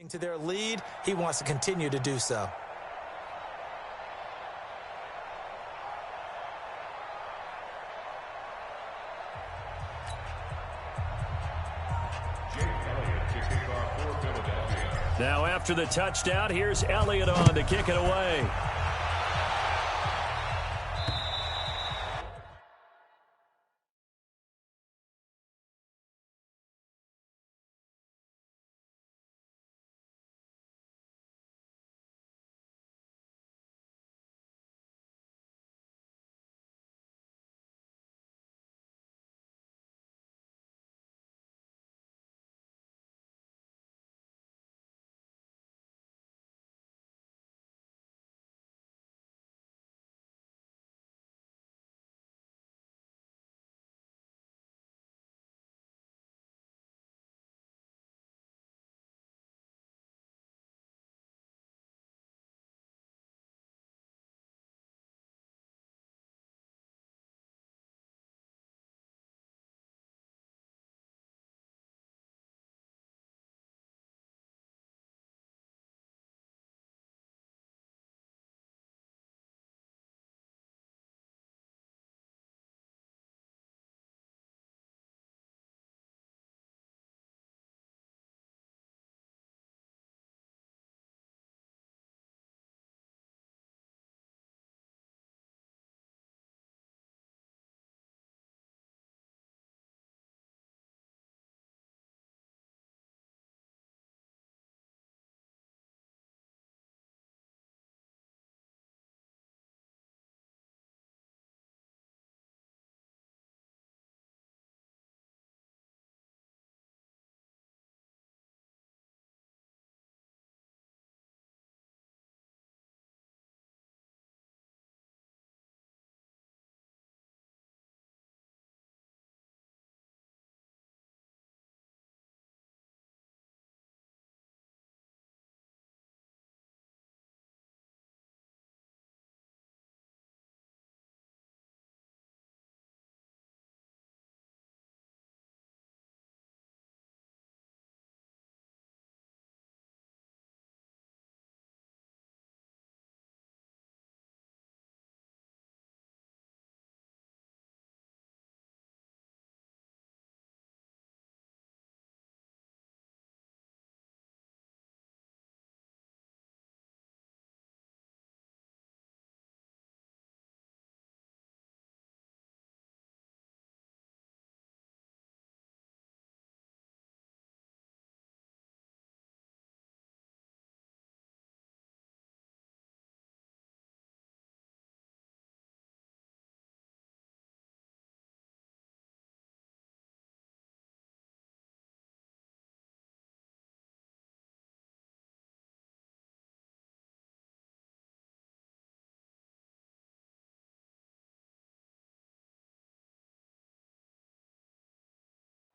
To their lead, he wants to continue to do so. Now after the touchdown, here's Elliott on to kick it away.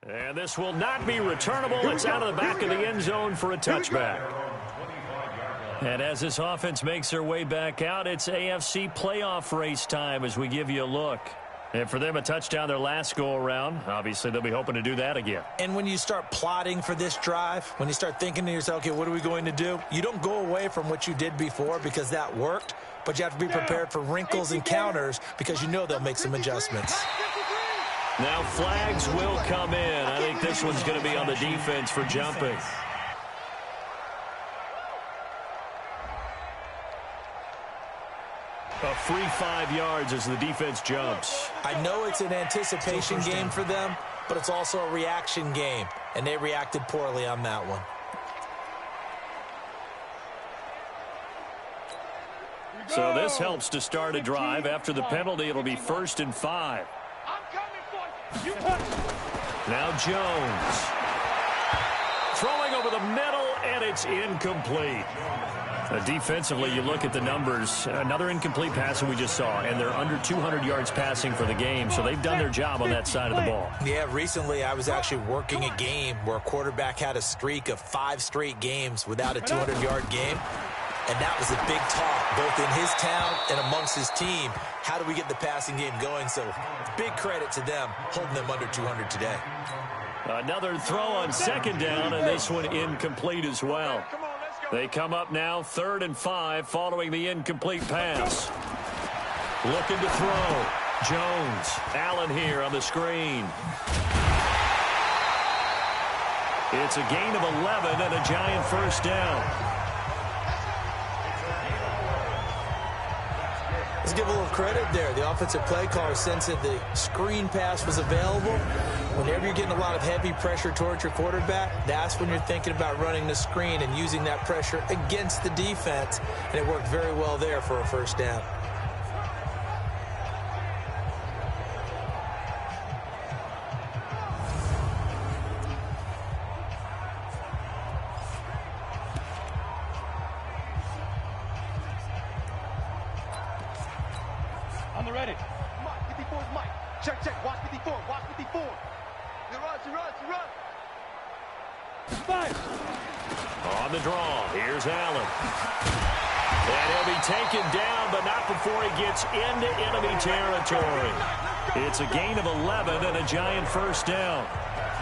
And this will not be returnable. It's out of the back of the end zone for a touchback. And as this offense makes their way back out, it's AFC playoff race time as we give you a look. And for them, a touchdown their last go-around. Obviously, they'll be hoping to do that again. And when you start plotting for this drive, when you start thinking to yourself, okay, what are we going to do? You don't go away from what you did before because that worked, but you have to be prepared for wrinkles and counters because you know they'll make some adjustments. Now flags will come in. I think this one's going to be on the defense for jumping. A free 5 yards as the defense jumps. I know it's an anticipation game for them, but it's also a reaction game, and they reacted poorly on that one. So this helps to start a drive. After the penalty, it'll be 1st and 5. Now Jones. Throwing over the middle, and it's incomplete. Defensively, you look at the numbers. Another incomplete pass that we just saw, and they're under 200 yards passing for the game, so they've done their job on that side of the ball. Yeah, recently I was actually working a game where a quarterback had a streak of 5 straight games without a 200-yard game, and that was a big talk, both in his town and amongst his team. How do we get the passing game going? So big credit to them, holding them under 200 today. Another throw on 2nd down, and this one incomplete as well. They come up now 3rd and 5 following the incomplete pass. Looking to throw. Jones. Allen here on the screen. It's a gain of 11 and a giant 1st down. Let's give a little credit there. The offensive play caller sensed that the screen pass was available. Whenever you're getting a lot of heavy pressure towards your quarterback, that's when you're thinking about running the screen and using that pressure against the defense. And it worked very well there for a 1st down. On the ready. Mike, 54 is Mike. Check, check. Watch 54. Watch 54. You run. Fire. On the draw. Here's Allen. And he'll be taken down, but not before he gets into enemy territory. It's a gain of 11 and a giant 1st down.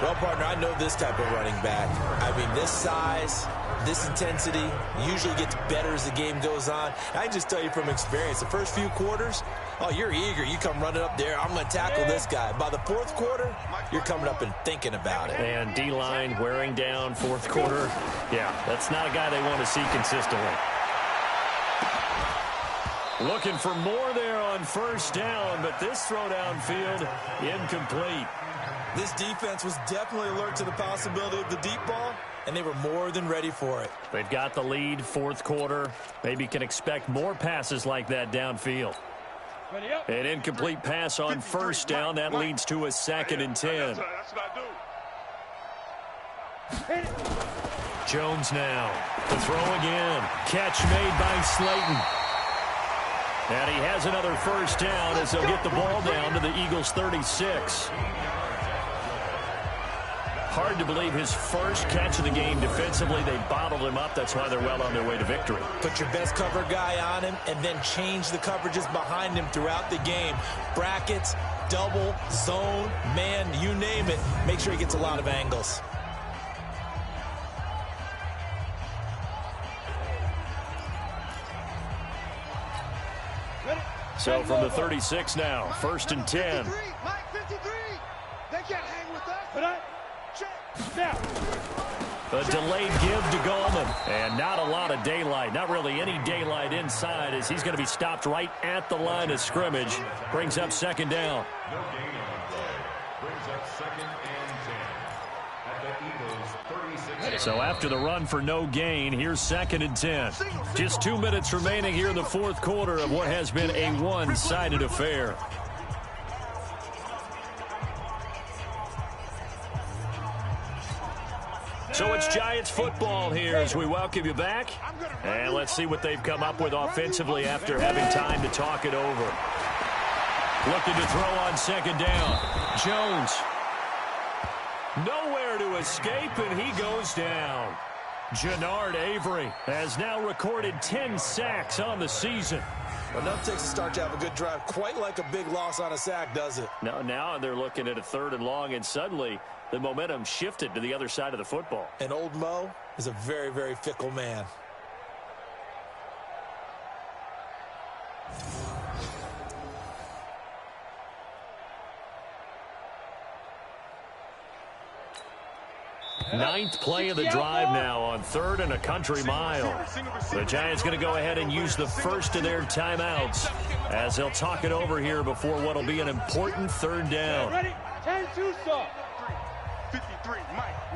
Well, partner, I know this type of running back. I mean, this size, this intensity usually gets better as the game goes on. I can just tell you from experience, the first few quarters, oh, you're eager. You come running up there. I'm going to tackle this guy. By the 4th quarter, you're coming up and thinking about it. And D-line wearing down 4th quarter. Yeah, that's not a guy they want to see consistently. Looking for more there on 1st down, but this throw downfield incomplete. This defense was definitely alert to the possibility of the deep ball, and they were more than ready for it. They've got the lead, 4th quarter. Maybe can expect more passes like that downfield. An incomplete pass on 1st down. That leads to a 2nd and 10. Jones now to throw again. Catch made by Slayton. And he has another 1st down as they'll get the ball down to the Eagles' 36. Hard to believe his first catch of the game defensively. They bottled him up. That's why they're well on their way to victory. Put your best cover guy on him and then change the coverages behind him throughout the game. Brackets, double, zone, man, you name it. Make sure he gets a lot of angles. So from the 36 now, 1st and 10. Mike 53. They can't hang with us. Check. Now. A delayed give to Gallman. And not a lot of daylight. Not really any daylight inside as he's going to be stopped right at the line of scrimmage. Brings up 2nd down. No gain on play. Brings up 2nd and 10 at the Eagles' 36. So after the run for no gain, here's 2nd and 10. Just 2 minutes remaining here in the 4th quarter of what has been a one-sided affair. So it's Giants football here as we welcome you back. And let's see what they've come up with offensively after having time to talk it over. Looking to throw on 2nd down. Jones. Nowhere to escape, and he goes down. Jannard Avery has now recorded 10 sacks on the season. Enough takes a start to have a good drive. Quite like a big loss on a sack, does it? Now they're looking at a 3rd and long, and suddenly the momentum shifted to the other side of the football. And old Mo is a very, very fickle man. Ninth play of the drive now on 3rd and a country mile. The Giants going to go ahead and use the first of their timeouts as they'll talk it over here before what will be an important 3rd down. Ready? 10-2 stop. 53,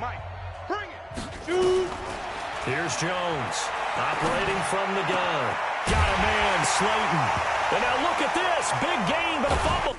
Mike, bring it. Shoot. Here's Jones operating from the gun. Got a man, Slayton. And now look at this. Big gain, but a fumble.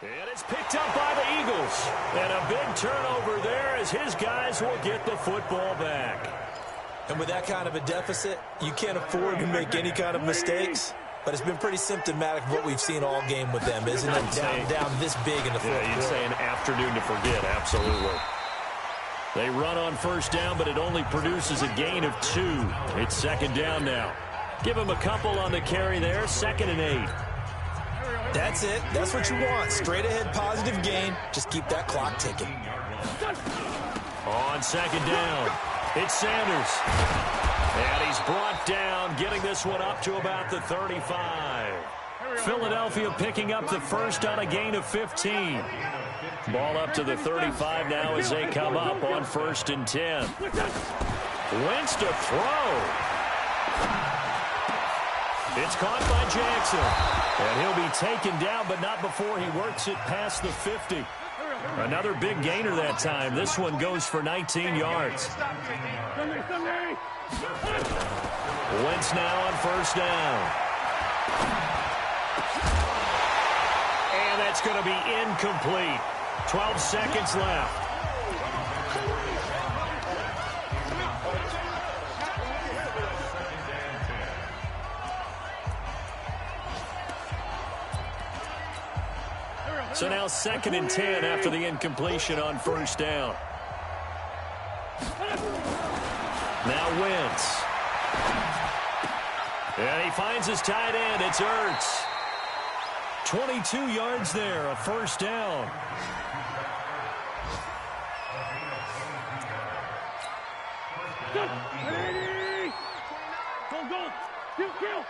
And it's picked up by the Eagles. And a big turnover there as his guys will get the football back. And with that kind of a deficit, you can't afford to make any kind of mistakes. But it's been pretty symptomatic of what we've seen all game with them, isn't it? Down this big in the fourth quarter. You'd say an afternoon to forget, absolutely. They run on 1st down, but it only produces a gain of 2. It's 2nd down now. Give him a couple on the carry there, 2nd and 8. That's it. That's what you want. Straight ahead positive gain. Just keep that clock ticking. On 2nd down, it's Sanders. And he's brought down, getting this one up to about the 35. Philadelphia picking up the first on a gain of 15. Ball up to the 35 now as they come up on 1st and 10. Wentz to throw. It's caught by Jackson. And he'll be taken down, but not before he works it past the 50. Another big gainer that time. This one goes for 19 yards. Wentz now on 1st down. And that's going to be incomplete. 12 seconds left. So now 2nd and 10 after the incompletion on 1st down. Now Wentz. And he finds his tight end. It's Ertz. 22 yards there, a 1st down. Eagles. Go. Kill.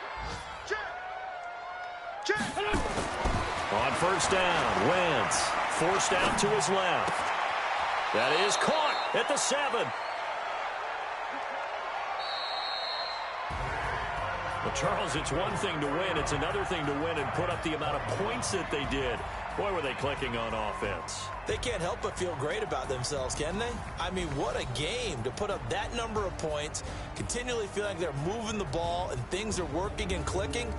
Check. On first down, Wentz forced out to his left. That is caught at the 7. Well, Charles, it's one thing to win. It's another thing to win and put up the amount of points that they did. Boy, were they clicking on offense. They can't help but feel great about themselves, can they? I mean, what a game to put up that number of points, continually feel like they're moving the ball and things are working and clicking.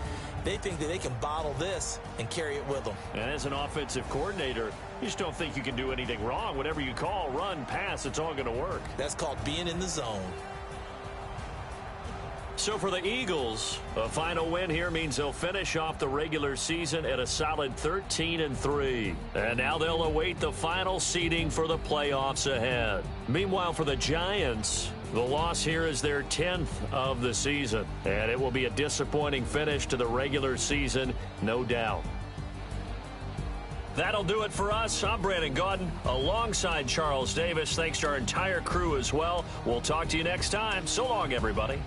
They think that they can bottle this and carry it with them. And as an offensive coordinator, you just don't think you can do anything wrong. Whatever you call, run, pass, it's all going to work. That's called being in the zone. So for the Eagles, a final win here means they'll finish off the regular season at a solid 13-3. And now they'll await the final seeding for the playoffs ahead. Meanwhile, for the Giants, the loss here is their 10th of the season. And it will be a disappointing finish to the regular season, no doubt. That'll do it for us. I'm Brandon Gaudin alongside Charles Davis. Thanks to our entire crew as well. We'll talk to you next time. So long, everybody.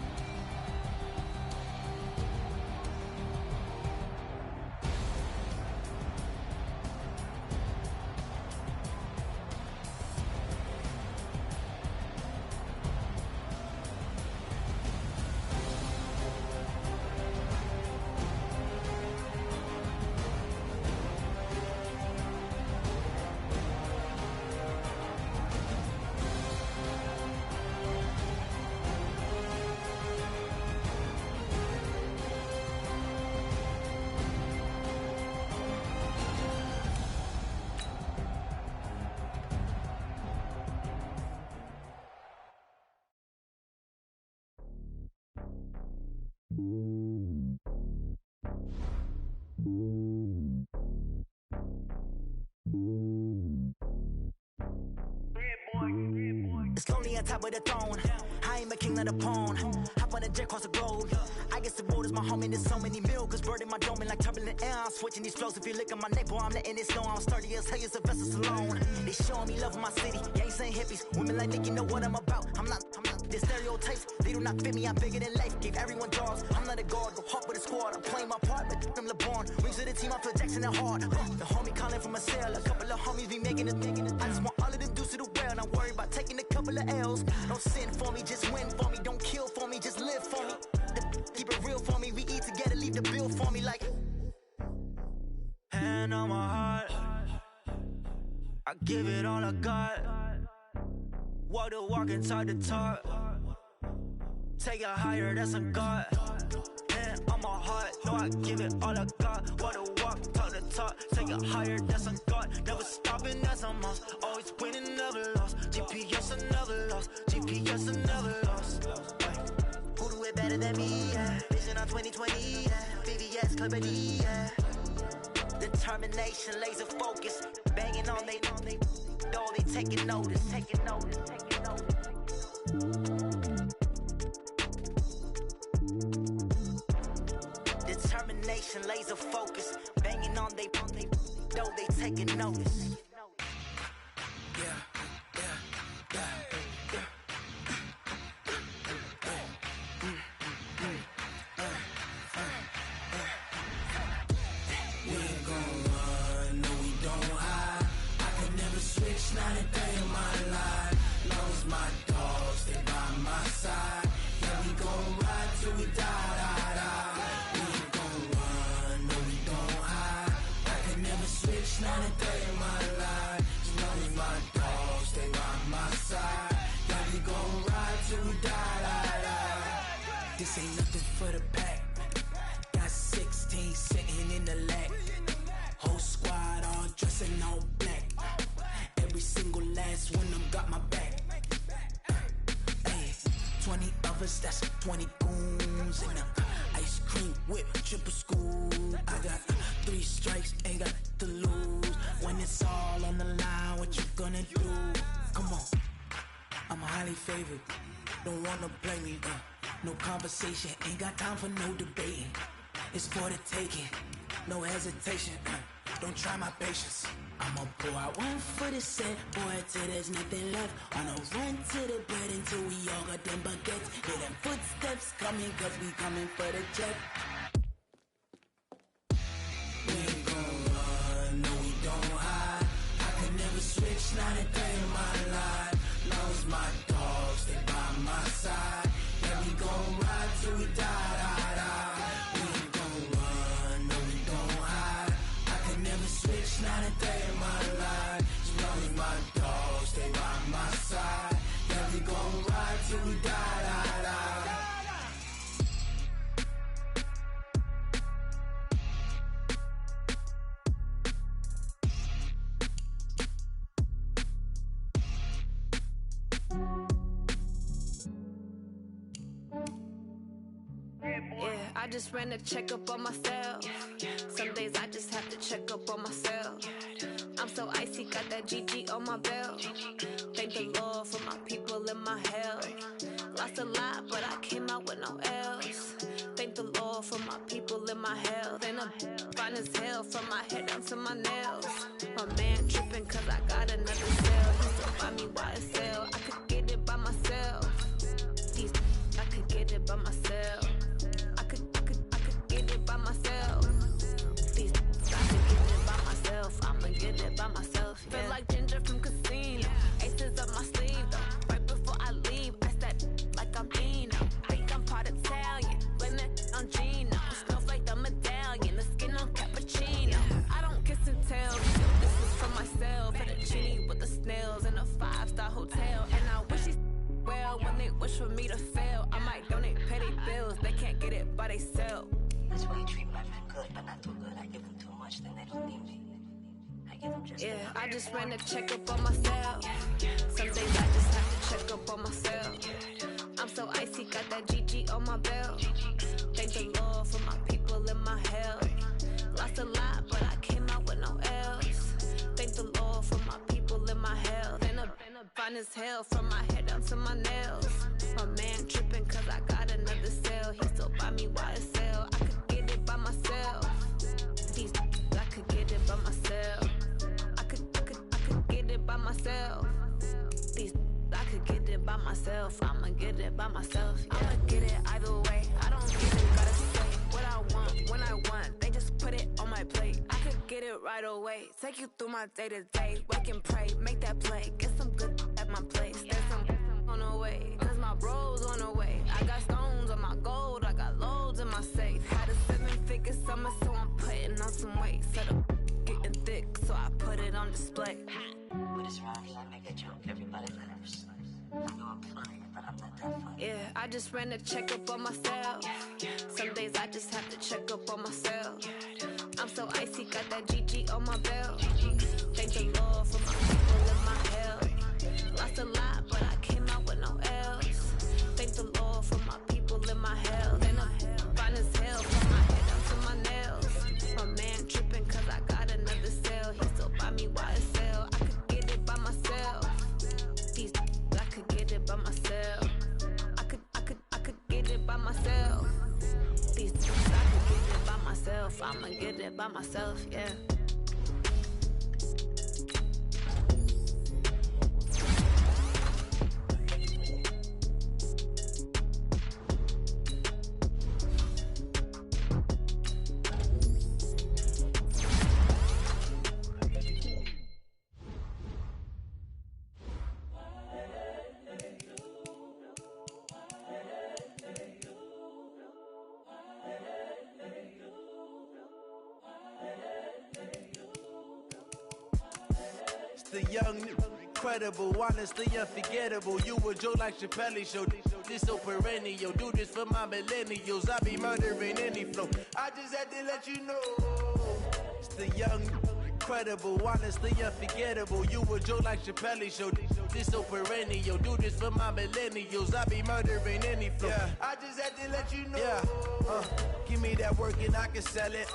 It's lonely on top of the throne. I ain't a king of the pawn. Hop on a jet across the globe. I guess the road is my home and there's so many milkers birding my dome like turbulent air. I'm switching these flows. If you look at my neck, boy, I'm letting it snow. I'm sturdy as hell, a vessel alone. They showing me love in my city. Gangs ain't hippies. Women like Nick, you know what I'm about. I'm not. The stereotypes, they do not fit me. I'm bigger than life. Gave everyone jobs. I'm not a guard. Go hard with a squad. I'm playing my part, but them LeBron. Rings to the team. I feel Jackson and hard. The homie calling from a cell. A couple of homies be making it. I just want all of them dudes to the well. Not worry about taking a couple of L's. Don't sin for me, just win for me. Don't kill for me, just live for me. Keep it real for me. We eat together, leave the bill for me like. Hand on my heart, I give it all I got. Walk the walk and talk the talk. Take it higher, that's a God. Hand on my heart, no, I give it all I got. Walk the walk, talk the talk. Take it higher, that's a God. Never stopping, that's a must. Always winning, never lost. GPS, I never lost. GPS, I never lost. Who do it better than me? Yeah. Vision on 2020, yeah. VVS, Clippity, yeah. Determination, laser focus. Banging on they though they taking notice. Determination, laser focus. Banging on they though they taking notice. Not a day in my life. Lost my dogs, they by my side. Yeah, we gon' ride till we die. We ain't gon' run, no, we don't hide. I can never switch, not a day in my life. As long as my dogs, they by my side. Yeah, we gon' ride till we die. This ain't nothing for the pack. Got 16 sitting in the lap. Whole squad all dressing all black. Every single last one of them got my back. Hey, 20 of us, that's 20 goons. And ice cream whip, triple school. I got 3 strikes, ain't got to lose. When it's all on the line, what you gonna do? Come on, I'm highly favored. Don't wanna blame me, no conversation, ain't got time for no debating. It's for the taking, no hesitation. don't try my patience. I'ma pour out one for the set, boy, till there's nothing left. On a run to the bed until we all got them baguettes. Hear them footsteps coming, cause we coming for the check. We ain't gon' run, no we don't hide. I could never switch, not a day in my life. Long as my dogs, they by my side. Yeah, we gon' ride till we die, die, die. We ain't gon' run, no we don't hide. I could never switch, not a day in my life. As long as my dogs, they by my side. Yeah, we gon' ride till we die, die, die. Yeah, I just ran a checkup on myself. Some days I just have to check up on myself. I'm so icy, got that GG on my belt. Thank the Lord for my people in my health. Lost a lot, but I came out with no else. Thank the Lord for my people in my health. And I'm fine as hell from my head down to my nails. My man tripping cause I got another cell. He still buy me YSL. I could get it by myself. These I could get it by myself. I could get it by myself. These I could get it by myself. I'ma get it by myself. Yeah. Feel like Ginger from Casino. Aces up my sleeve though. Right before I leave, I said like I'm Dino. Think I'm part Italian. Blame that on Gino. Smells like the medallion. The skin on cappuccino. I don't kiss and tell. This is for myself. Fettuccine with the snails in a 5-star hotel. And I wish he's well when they wish for me to fail. I might donate petty bills. They can't get it by themselves. That's why you treat my friend good, but not too good. I give them too much, then they don't need me. I give them just yeah, I just ran a checkup on myself. Some days I just have to check up on myself. I'm so icy, got that GG on my belt. Thank the Lord for my people in my health. Lost a lot, but I came out with no else. Thank the Lord for my people in my health. And I'm fine as hell from my head down to my nails. My man tripping cause I got another cell. He still buy me YSL. I could get it by myself. These I could get it by myself. I could get it by myself. These I could get it by myself. I'ma get it by myself. Yeah. I'ma get it either way. I don't even gotta say what I want when I want. They just put it on my plate. I could get it right away. Take you through my day to day. Wake and pray, make that play. Get some good at my place. There's some on the way. Cause my bro's on the way. I got stones on my gold. I got loads in my safe. Had a 7-figure summer, so I'm putting on some weight. Set up getting thick, so I put it on display. With this round here, I make a joke. Everybody laughs. I know I'm funny, but I'm not that funny. Yeah, I just ran a checkup on myself. Some days I just have to check up on myself. I'm so icy, got that GG on my belt. Thank the Lord for my people in my health. Lost a lot, but I came out with no else. Thank the Lord for my people in my health. And I'm fine as hell from my head down to my nails. My man tripping cause I got another cell. He still buy me YSL. I could get it by myself. These I could get it by myself. I could get it by myself. These I could get it by myself. I'ma get it by myself, yeah. The young, incredible, honestly unforgettable. You a Joe like Chappelle show. This so perennial. Do this for my millennials. I be murdering any flow. I just had to let you know. It's the young, incredible, honestly unforgettable. You a Joe like Chappelle show. This so perennial. Do this for my millennials. I be murdering any flow. Yeah. I just had to let you know. Yeah. Give me that work and I can sell it.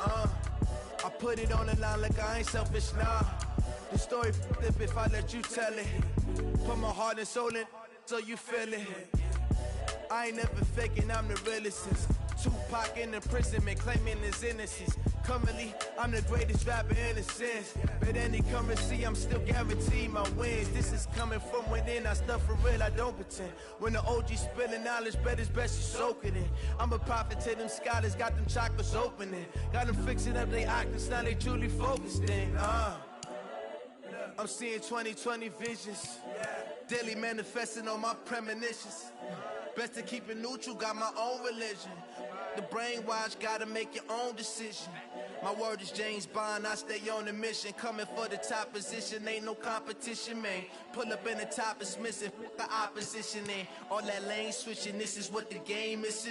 I put it on the line like I ain't selfish, nah. The story flip if I let you tell it. Put my heart and soul in so you feel it. I ain't never faking, I'm the realest since Pac in imprisonment, claiming his innocence. Currently, I'm the greatest rapper in a sense. But any currency, I'm still guaranteed my wins. This is coming from within, I stuff for real, I don't pretend. When the OG spilling knowledge, bet it's best you soak it in. I'm a prophet to them scholars, got them chakras opening. Got them fixing up they octaves, now they truly focused in. I'm seeing 2020 visions. Daily manifesting on my premonitions. Best to keep it neutral, got my own religion. The brainwash, gotta make your own decision. My word is James Bond, I stay on a mission. Coming for the top position, ain't no competition, man. Pull up in the top, it's missing, the opposition, and all that lane switching, this is what the game is.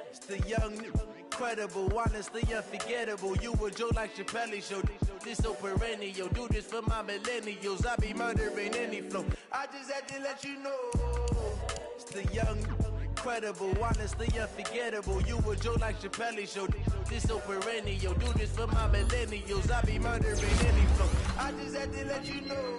It's the young, incredible, honestly unforgettable. You a Joe like Chappelle show, this so perennial. Do this for my millennials, I be murdering any flow. I just had to let you know. It's the young, incredible, honestly unforgettable. You a Joe like Chappelle show, this so perennial. Do this for my millennials, I be murdering any flow. I just had to let you know.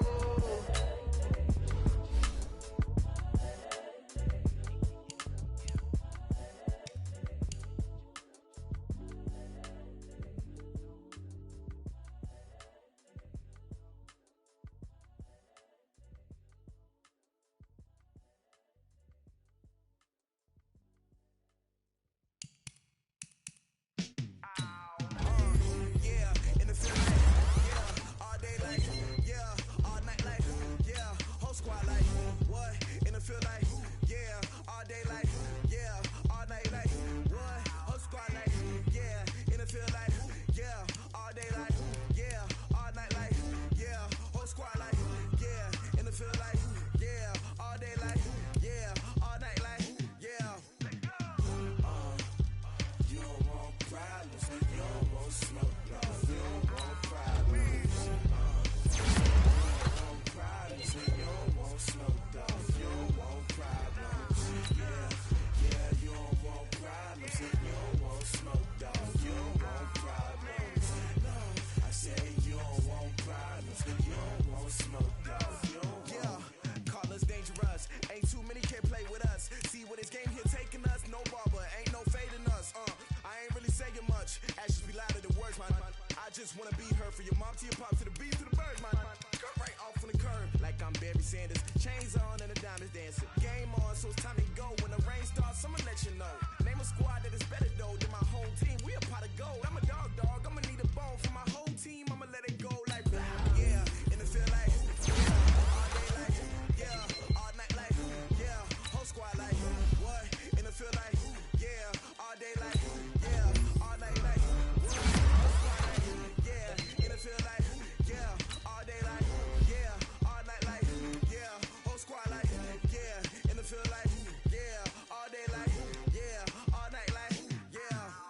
Feel like, yeah, all day like, yeah, all night like, yeah.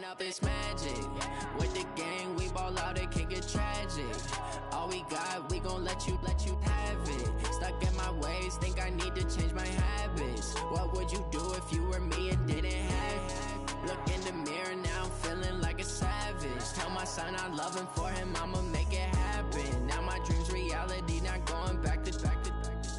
Up this magic. With the gang, we ball out, it can get tragic. All we got, we gon' let you have it. Stuck in my ways, think I need to change my habits. What would you do if you were me and didn't have it? Look in the mirror, now I'm feeling like a savage. Tell my son I love him, for him I'ma make it happen. Now my dream's reality, not going back to.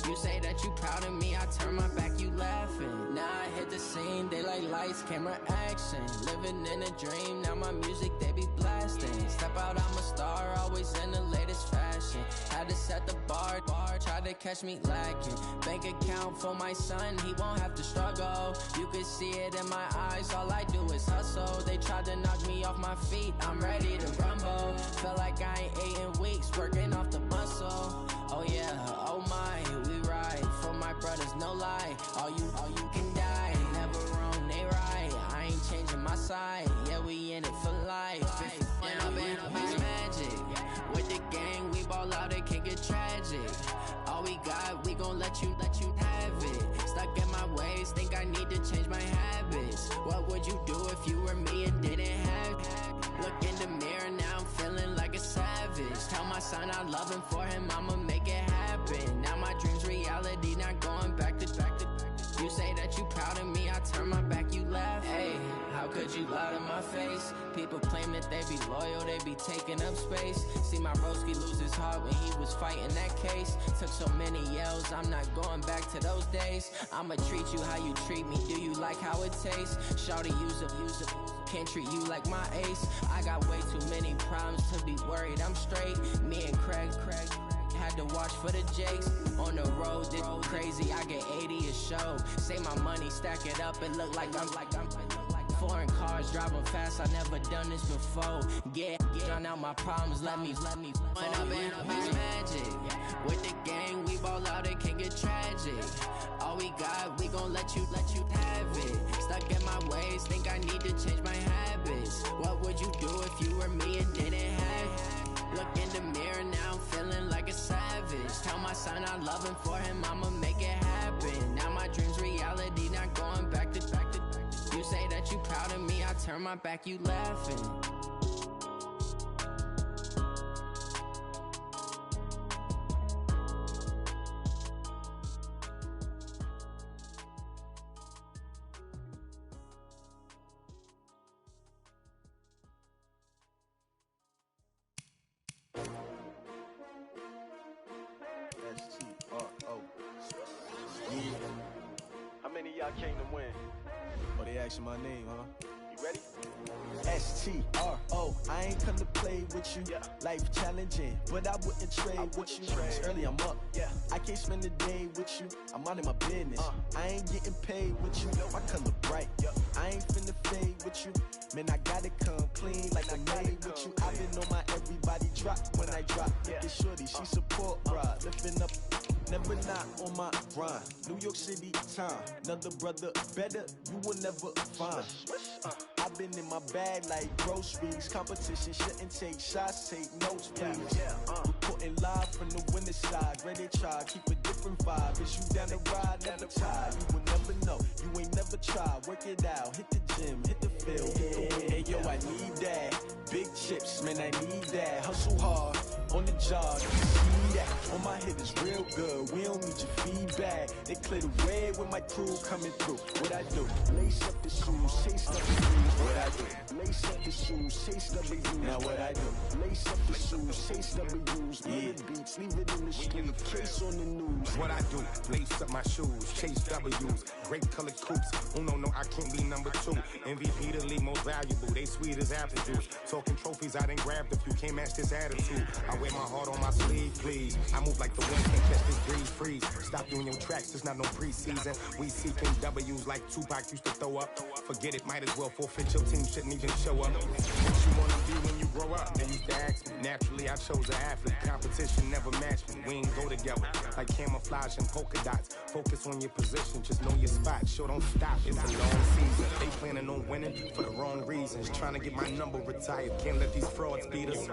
You say that you proud of me, I turn my back, you laughing. Now I hit the scene, they like lights, camera, action. Living in a dream, now my music, they be blasting. Step out, I'm a star, always in the latest fashion. Had to set the bar, try to catch me lacking. Bank account for my son, he won't have to struggle. You can see it in my eyes, all I do is hustle. They tried to knock me off my feet, I'm ready to rumble. Felt like I ain't ate in weeks, working off the muscle. Oh yeah, oh my, we ride for my brothers, no lie. All you can die, never wrong, they right. I ain't changing my side, yeah, we in it for life. When up it's magic. With the gang, we ball out, it can get tragic. All we got, we gon' let you have it. Stuck in my ways, think I need to change my habits. What would you do if you were me and didn't have it? Look in the mirror, now I'm feeling like a savage. Tell my son I love him, for him I'ma make it happen. Now my dream's reality, not going back to. You say that you proud of me, I turn my back, you laugh. Hey, how could you lie to my face? People claim that they be loyal, they be taking up space. See my broski lose his heart when he was fighting that case. Took so many yells, I'm not going back to those days. I'ma treat you how you treat me, do you like how it tastes? Shawty, use it. Can't treat you like my ace. I got way too many problems to be worried, I'm straight. Me and Craig had to watch for the Jakes. On the road, this crazy, I get 80 a show. Say my money, stack it up, it look like I'm foreign cars, driving fast, I never done this before. Get drown out my problems, let me When up it's magic. With the gang, we ball out, it can get tragic. All we got, we gon' let you have it. Stuck in my ways, think I need to change my habits. What would you do if you were me and didn't have it? Look in the mirror, now I'm feeling like a savage. Tell my son I love him, for him I'ma make it happen. Now my dream's reality, not going back to. You say that you proud of me, I turn my back, you laughing. S-T-R-O. How many of y'all came to win? Oh, they asking my name, huh? You STRO, I ain't come to play with you. Life challenging, but I wouldn't trade with you. It's early, I'm up. I can't spend the day with you. I'm out of my business. I ain't getting paid with you. My color bright. I ain't finna fade with you. Man, I gotta come clean like I'm made with you. I've been on my everybody drop when I drop. Look at shorty, she support ride. Lifting up, never not on my grind. New York City time, another brother better, you will never find. I've been in my bag like groceries. Competition shouldn't take shots, take notes, please. Reporting live from the winning side. Ready to try, keep a different vibe. Is you down the ride, never tired. You will never know, you ain't never tried. Work it out, hit the gym, hit the field, hit the wind. Hey yo, I need that. Big chips, man, I need that. Hustle hard, on the job, you see that. On my hit is real good, we don't need your feedback. They clear the way with my crew coming through. What I do? Lace up the shoes, chase up the blues. What I do? Lace up the shoes, chase up the blues. Now what I do? Lace up the shoes, chase up the blues. Good beats, leave it in the street, case on the news. What I do? Lace up my shoes, chase W's. Great colored coops. Oh no, I can't be number 2. MVP the league most valuable. They sweet as apple juice. Talking trophies, I done grabbed a few. Can't match this attitude. I wear my heart on my sleeve, please. I move like the wind, can't catch this breeze, freeze. Stop doing your tracks, it's not no preseason. We seeking W's like Tupac used to throw up. Forget it, might as well forfeit. Your team shouldn't even show up. What you wanna be when you grow up? They used to ask me. Naturally, I chose an athlete. Competition never matched me. We ain't go together like camouflage and polka dots. Focus on your position, just know your spot. Sure, don't stop. It's a long season. They planning on winning for the wrong reasons. Trying to get my number retired. Can't let these frauds beat us.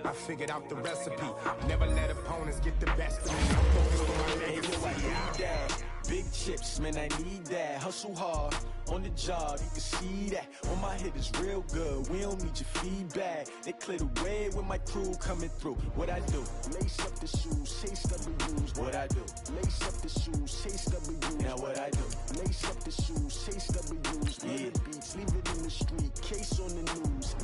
I figured out the recipe. Never let opponents get the best of me. I'm focused on my legacy. Big chips, man, I need that. Hustle hard, on the job, you can see that. On my hit is real good, we don't need your feedback. They clear the way with my crew coming through. What I do? Lace up the shoes, chase W's. What I do? Lace up the shoes, chase W's. Now what I do? Lace up the shoes, chase W's. Good beats, leave it in the street, case on the news.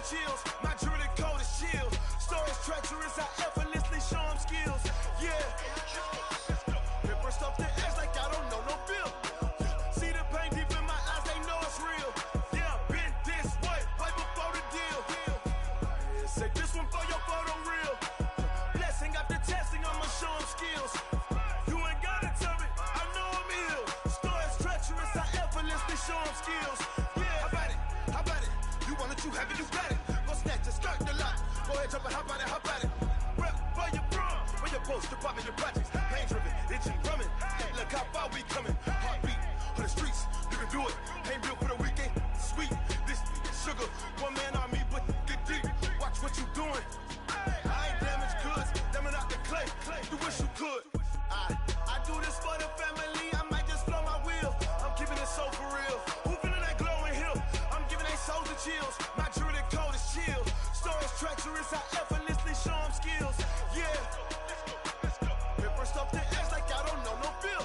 Chills. My jewelry code is chill. Stories treacherous, I effortlessly show them skills. Yeah. Paper stuff the edge like I don't know no bill. See the pain deep in my eyes, they know it's real. Yeah, been this way, right before the deal. Say this one for your photo real. Blessing after testing, I'ma show them skills. You ain't gotta tell me, I know I'm ill. Stories treacherous, I effortlessly show them skills. Yeah, how about it? How about it? You want it, you have it, you got it. Go snatch it, skirt the lot. Go ahead, jump it, how about it, how about it? Rep for your bro, for your post, your pop and your projects. Pain driven, itching, drumming. Look how far we coming. Heartbeat on the streets, you can do it. Ain't built for the weekend, sweet. This sugar, one man army, but get deep. Watch what you doing. I ain't damaged goods, damn it out the clay. You wish you could. I do this for the family, I might just blow my wheel. I'm keeping it so for real. Who feeling that glowing hill? I'm giving they souls the chills. My jewelry code is chill. Stories treacherous, I effortlessly show them skills. Yeah. Paper stuff the edge like I don't know no feel.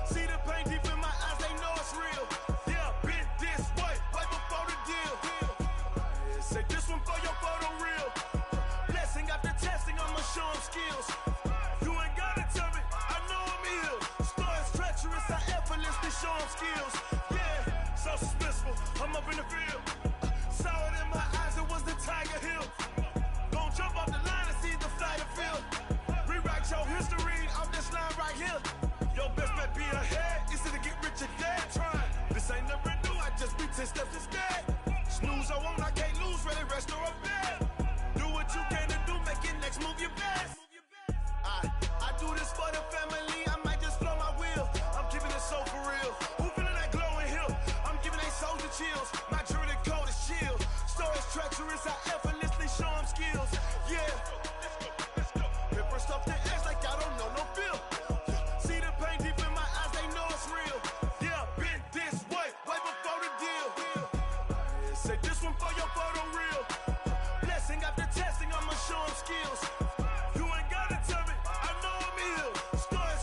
See the pain deep in my eyes, they know it's real. Yeah, been this way, right before the deal. Say this one for your photo real. Blessing after testing, I'ma show them skills. You ain't gotta tell me, I know I'm ill. Stories treacherous, I effortlessly show them skills. Yeah, so suspenseful, I'm up in the field. Saw it in my eyes, it was the Tiger Hill. Gon' jump off the line and see the flight of field. Rewrite your history off this line right here. Your best bet be ahead, easy to get rich or dead trying. This ain't never new, I just be 10 steps instead. Snooze I won't, I can't lose, ready, rest or a bed. Do what you can to do, make your next move your best. I do this for the family, I might just blow my wheel. I'm keeping it so for real. Who feeling that glowing hill? I'm giving they souls the chills. My jewelry code is chill. Stories treacherous, I effortlessly show them skills. Yeah. Paper stuff the edge like I don't know no feel. See the pain deep in my eyes, they know it's real. Yeah, been this way, right before the deal. Say this one for your photo real. Blessing after testing, I'ma show them skills. You ain't gotta tell me, I know I'm ill. Stories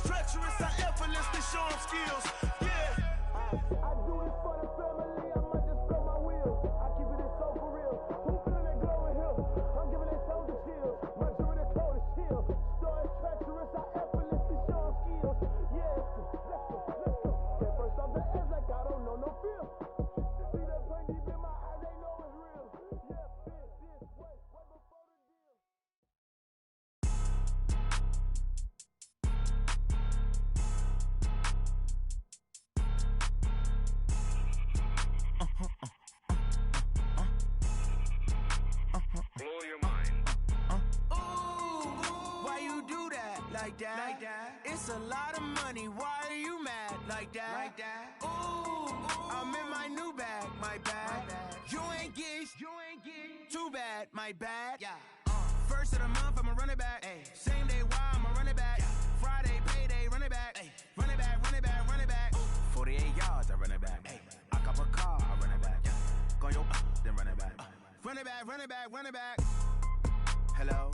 feel? See that pain deep in my eyes, they know it's real. Yeah, been this way before the deal. Blow your mind. Why you do that like that? It's a lot of money. Why are you mad like that? Ooh, I'm in my new bag, my bad. You ain't get too bad, my bad. First of the month, I'ma run it back. Same day, why I'ma run it back. Friday, payday, run it back. Run it back, run it back, run it back. 48 yards, I run it back. I cop a car, I run it back. Go your then run it back. Run it back, run it back, run it back. Hello,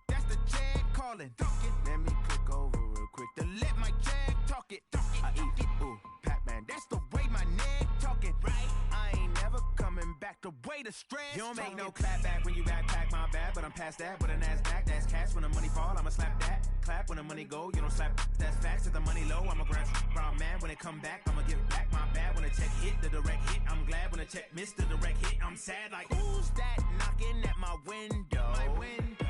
that's the jag calling. Let me click over real quick to let my jag talk it. I eat it, ooh, Pac-Man. That's the way my neck talking. Right, I ain't never coming back. The way the stress. You don't make no clap back when you backpack, my bad. But I'm past that. With a NASDAQ, that's cash. When the money fall, I'ma slap that. Clap when the money go, you don't slap. That's facts. If the money low, I'ma grab. Brown man, when it come back, I'ma give back. My bad when the check hit, the direct hit. I'm glad when the check missed the direct hit. I'm sad like, who's that knocking at my window?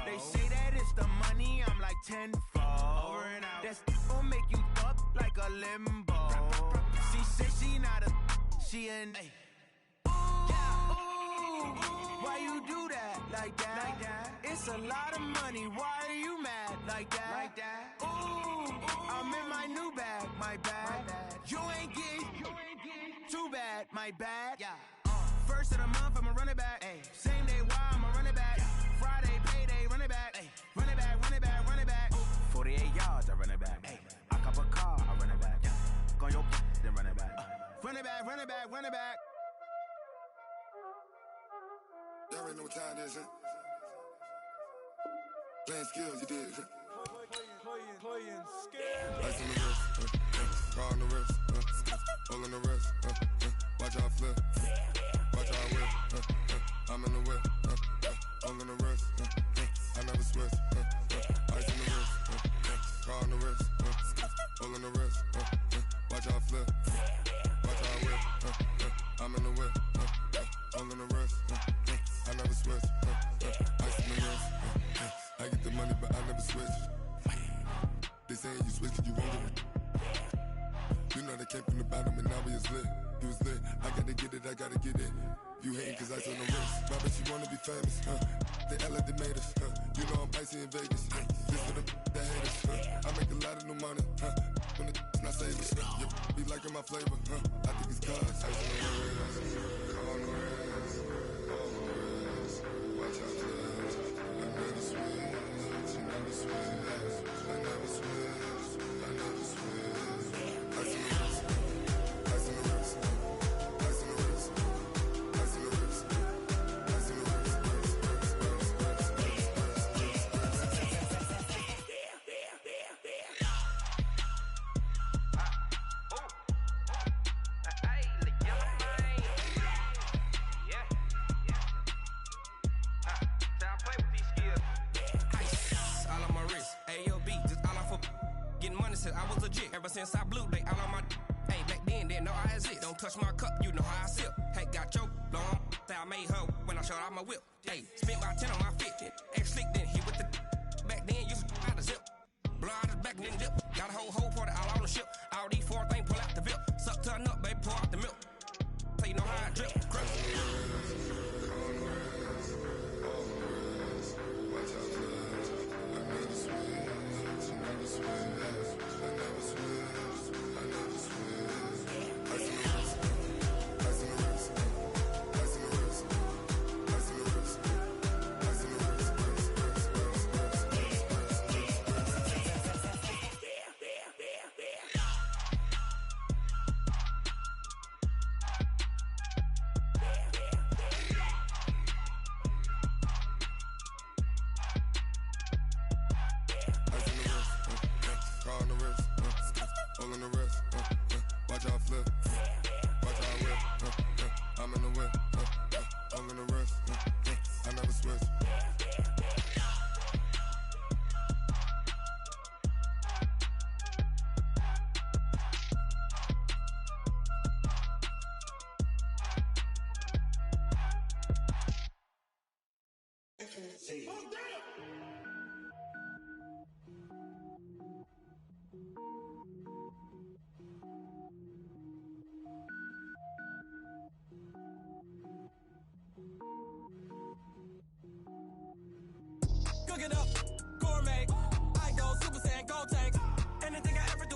They say that it's the money, I'm like tenfold. Over and out. That's gon' make you up like a limbo. She said she not a, she an. Why you do that like that? It's a lot of money. Why are you mad like that? Ooh, I'm in my new bag, my bad. You ain't get too bad, my bad. First of the month, I'ma run it back. Same day, why I'ma run it back. Friday, payday, run it back. Run it back, run it back, run it back. 48 yards, I run it back. I cop a car, I run it back. Go your then run it back. Run it back, run it back, run it back. Y'all already know what time it is, huh? Playing skills, you did. Playing skills. Ice on the wrist, car on the wrist, hole in the wrist, watch out flip, watch out whip, I'm in the whip, hole in the wrist, I never switch, ice on the wrist, car on the wrist, hole in the wrist, watch out flip, watch out whip, I'm in the whip, hole in the wrist, I never switch, ice on the wrist, I get the money but I never switch. They saying you switch cause you won't get it. You know they came from the bottom and now we is lit. You was lit, I gotta get it, I gotta get it. You hating cause ice on the wrist. Why bet you wanna be famous, They act like they made us, You know I'm icy in Vegas, This for the that hate us, I make a lot of new money, When the not savers, You be liking my flavor, I think it's cause ice on the wrist, on the wrist, on the wrist. Watch out for this, I never switch, you never switch. I never switch, I never switch. Ice in the wrist, ice in the wrist, ice in the wrist, ice in the wrist, ice in the wrist, I was legit. Ever since I blew, they all on my hey, back then, didn't know I exist. Don't touch my cup, you know how I sip. Hey, got your long, say I made her when I showed out my whip. Hey, spent about 10 on my 50. Ex slick, then he with the back then, used to out the zip. Blow out his back, then dip. Got a whole party all on the ship. All these four things, pull out the VIP. Suck, turn up, baby, pour out the milk. So you know how I drip. Crush.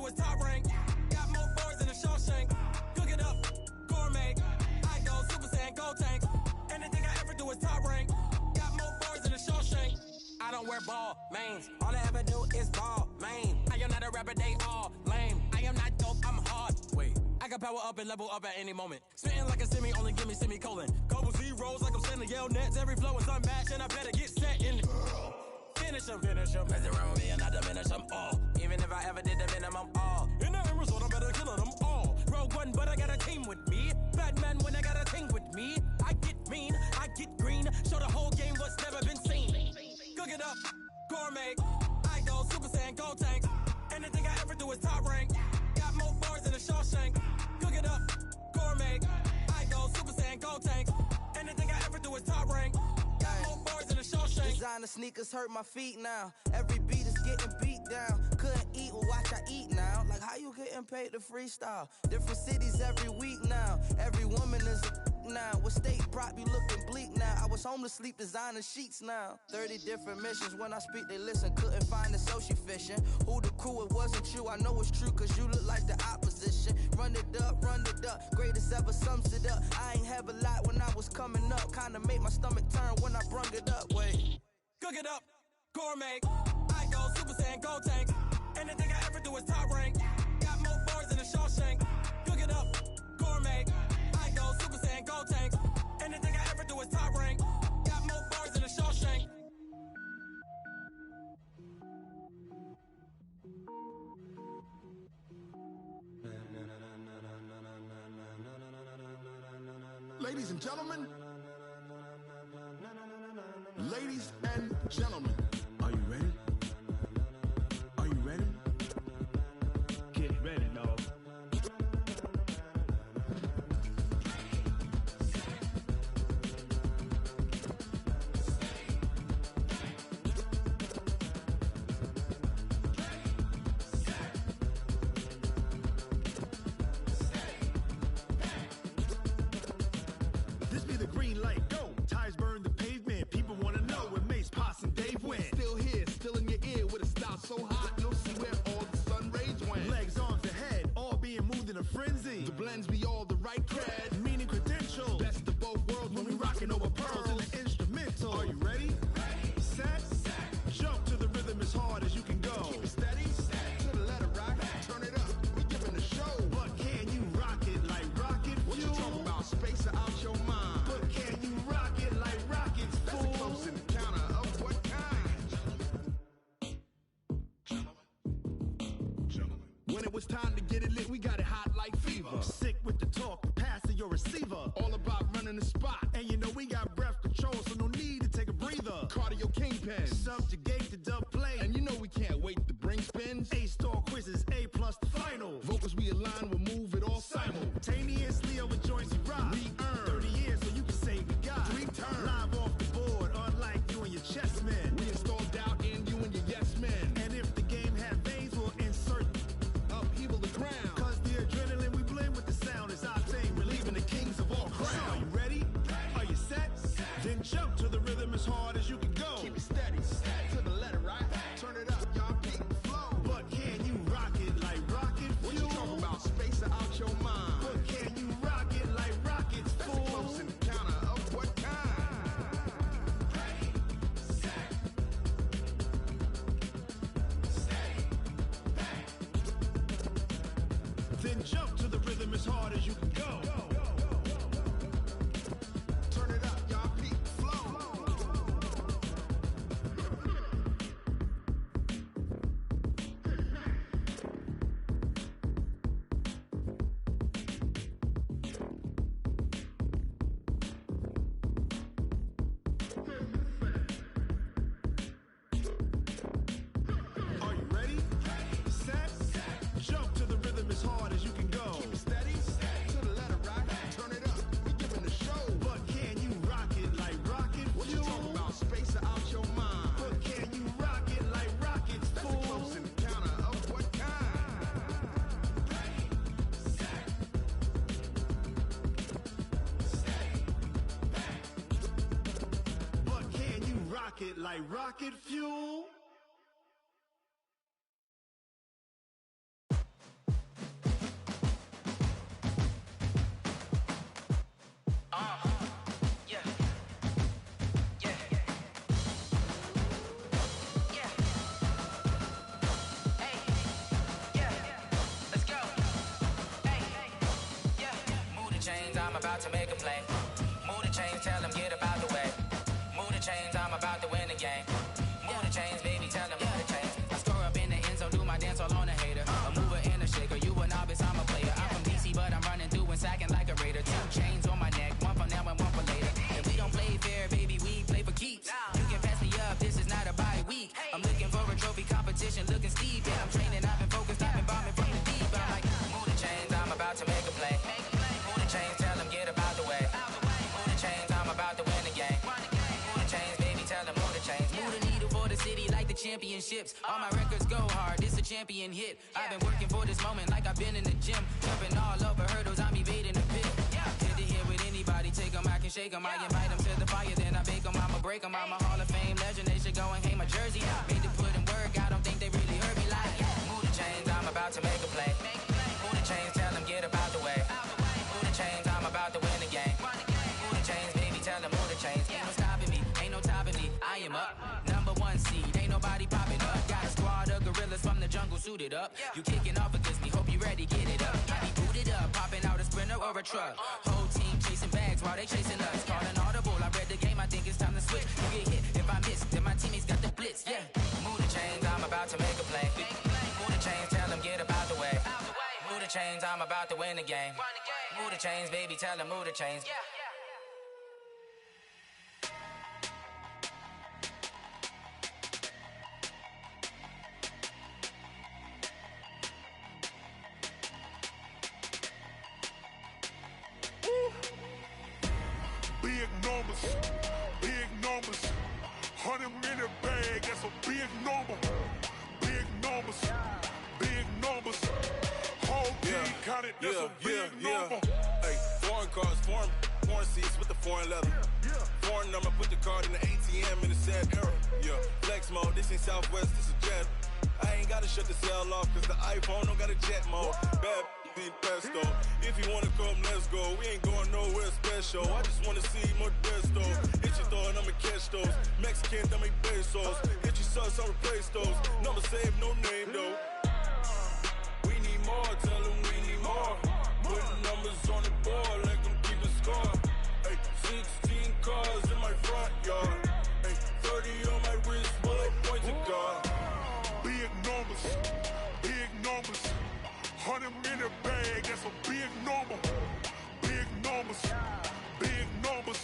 is top rank. Got more boys than a Shawshank. Cook it up, gourmet. I go Super Saiyan, gold tank. Anything I ever do is top rank. Got more boys than a Shawshank. I don't wear ball mains. All I ever do is ball main. I am not a rapper, they all lame. I am not dope, I'm hard. Wait, I can power up and level up at any moment. Spitting like a semi, only give me semicolon. Couple zeros like I'm sending yell nets. Every flow is unmatched and I better get set in. Finish them. Mess around with me and I diminish them all. Even if I ever did the minimum all. In the end result, I better kill them all. Rogue One, but I got a team with me. Batman when I got a thing with me. I get mean, I get green. Show the whole game what's never been seen. Cook it up, gourmet. I go Super Saiyan, gold tank. Anything I ever do is top rank. Got more bars than a Shawshank. Cook it up, gourmet. I go Super Saiyan, gold tank. Anything I ever do is top rank. Got more bars than a Shawshank. Designer sneakers hurt my feet now. Every beat is getting beat down. Couldn't eat, well watch I eat now. Like how you getting paid to freestyle? Different cities every week now. Every woman is a now. With state prop, you looking bleak now. I was home to sleep, designer sheets now. 30 different missions. When I speak, they listen. Couldn't find it, so she fishing. Who the crew? It wasn't you. I know it's true, cause you look like the opposition. Run it up, greatest ever sums it up. I ain't have a lot when I was coming up. Kinda made my stomach turn when I brung it up. Wait. Cook it up, gourmet. I go Super Saiyan, gold tank. Anything I ever do is top rank. Got more bars than a Shawshank. Cook it up, gourmet. I go Super Saiyan, gold tank. Anything I ever do is top rank. Got more bars than a Shawshank. Ladies and gentlemen, ladies and gentlemen, are you ready? Are you ready? Get ready, dog. This be the green light, go. Tires burn the pavement. People want to know where Mace, Poss, and Dave went. Still here, still in your ear with a style so hot, you'll see where all the sun rays went. Legs, arms, and head, all being moved in a frenzy. The blends be all the right cred, meaning credentials. Best of both worlds when we rocking over pearls in the instrumental. Are you ready? Set, jump to the rhythm as hard as you can go. Keep it steady, to the letter rock. Turn it up, we giving the show. But can you rock it like rocket fuel? What you talking about? Space out your mind. But can you rock it like rockets, fool? That's a close encounter of what kind? When it was time to get it lit, we got it hot like fever. Sick with the talk, pass to your receiver. All about running the spot. And you know we got breath control, so no need to take a breather. Cardio kingpin, subjugate the dub play. And you know we can't wait to bring spins. A-star quizzes, A+ the final. Vocals we align, we'll move it all simultaneously over joints we rock. We earn 30 years, so you can say we got 3 turns. Live off the board, unlike you and your chess men. We install doubt in you and your yes men. And if the game had veins, we'll insert upheaval the ground. Cause the adrenaline we blend with the sound is our thing, relieving the kings of all crowns. So are you ready? Are you set? Then jump to the rhythm as hard as you can go. Keep it steady, to the letter right. Turn it up, y'all keep the flow. But can you rock it like rocket fuel? What you talking about? Space out your mind. But can you rock it like rockets, fool? That's a close encounter of what kind? Then jump to the rhythm as hard as you can go. Turn it up, y'all keep the flow. Are you ready? Set, jump to the rhythm as hard as you can go. Keep it steady, to the letter right. Turn it up, we giving the show. But can you rock it like rocket fuel? What you talking about? Space out your mind. But can you rock it like rockets, fool? That's a close encounter of what kind? But can you rock it like rocket fuel? about to make a play. Move the chains, tell them get about the way. Move the chains, I'm about to win the game. Move the chains, baby, tell them move the chains. I score up in the end zone, do my dance all on a hater. A mover and a shaker, you a novice, I'm a player. I'm from DC, but I'm running through and sacking like a raider. 2 chains on my neck, one for now and one for later. If we don't play fair, baby, we play for keeps. You can pass me up, this is not a bye week. I'm looking for a trophy competition, looking steep. Yeah, I'm training, I've been focused, I've been bombing from the deep. I'm like, move the chains, I'm about to make a play. Move the chains, tell them get about the way. Move the chains, I'm about to win the game. Move the chains, baby, tell them move the chains. Move the needle for the city like the championships. All my records go hard, this a champion hit. I've been working for this moment like I've been in the gym. Jumping all over hurdles, I'm evading the pit. Head to head with anybody, take them, I can shake them. I invite them to the fire, then I bake them, I'ma break them. I'm a Hall of Fame legend, they should go and hang my jersey. Made to put in work, I don't think they really heard me like. Move the chains, I'm about to make a play. Move the chains, tell them get about the way. Move the chains, I'm about to win the game. Move the chains, baby, tell them move the chains. Ain't no stopping me, ain't no topping me. I am up, #1 seed, ain't nobody popping up. Got a squad of gorillas from the jungle suited up. You kicking off against me, hope you ready, get it up. I be booted up, popping out a sprinter or a truck. Whole team chasing bags while they chasing us. Calling audible, I read the game, I think it's time to switch. You get hit, if I miss, then my teammates got the blitz, yeah. Move the chains, I'm about to make a play. Move the chains, tell them get about the way. Move the chains, I'm about to win the game. Move the chains, baby, tell them move the chains. Big numbers, big numbers. 100 in the bag, that's a big number. Big numbers, big numbers. Whole team counted, that's a big number. Hey, foreign cars, foreign seats with the foreign leather. Foreign number, put the card in the ATM in the sad era. Yeah, flex mode, this ain't Southwest, this is jet. I ain't gotta shut the cell off, cause the iPhone don't got a jet mode. Bad be pesto. If you wanna come, let's go. We ain't going nowhere special. I just wanna see more desto. Hit your thought, I'ma catch those. Mexican, dummy pesos. Hit your sus, I'll replace those. Number save, no name though. We need more, tell them we need more. Putting numbers on the board, let them keep the score. Hey, 16 cars in my front yard. Hey, 30 on my wrist, bullet point to God. Big numbers, big numbers. 100 in the bag, that's a big number. Big numbers, big numbers.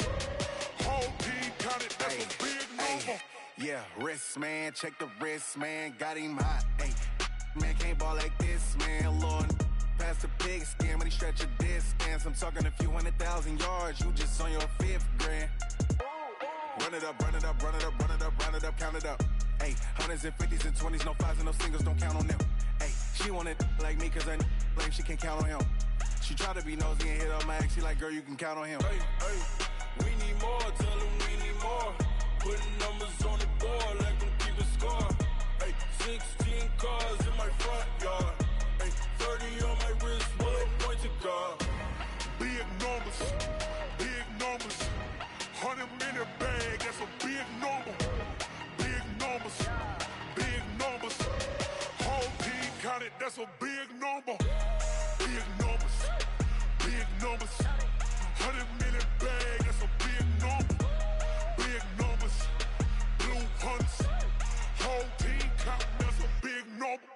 Whole team counted, that's a big number. Yeah, wrist man, check the wrist man, got him hot. Ay, man can't ball like this, man. Lord, past the pig skin, but he stretch a distance. I'm talking a few 100,000 yards, you just on your 5th grand. Run it up, run it up, run it up, run it up, run it up, count it up. Ay, 100s and 50s and 20s, no 5s and no singles, don't count on them. Ay, she wanted like me cause I like she can't count on him. She tried to be nosy and hit up my ex, she like, girl, you can count on him. Hey, hey, we need more, tell them we need more. Putting numbers on the board, let them keep a score. Hey, 16 cars in my front yard. Hey, 30 on my wrist, bullet point to God. Big numbers, big numbers. 100 in the bag, that's a big number. Big numbers, big numbers. Whole team counted, that's a big number. Big numbers, big numbers. 100 in the bag, that's a big number. Big numbers, blue hunts. Whole team counted, that's a big number.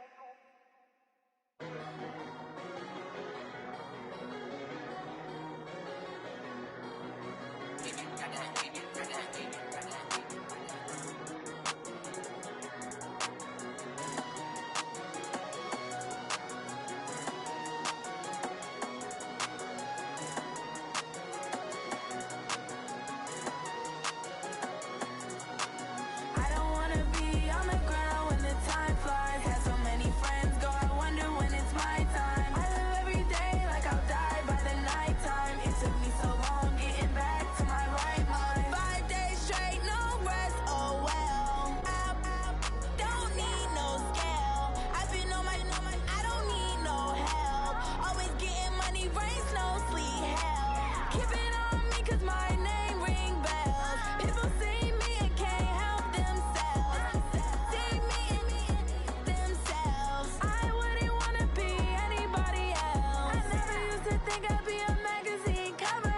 Think I'd be a magazine cover.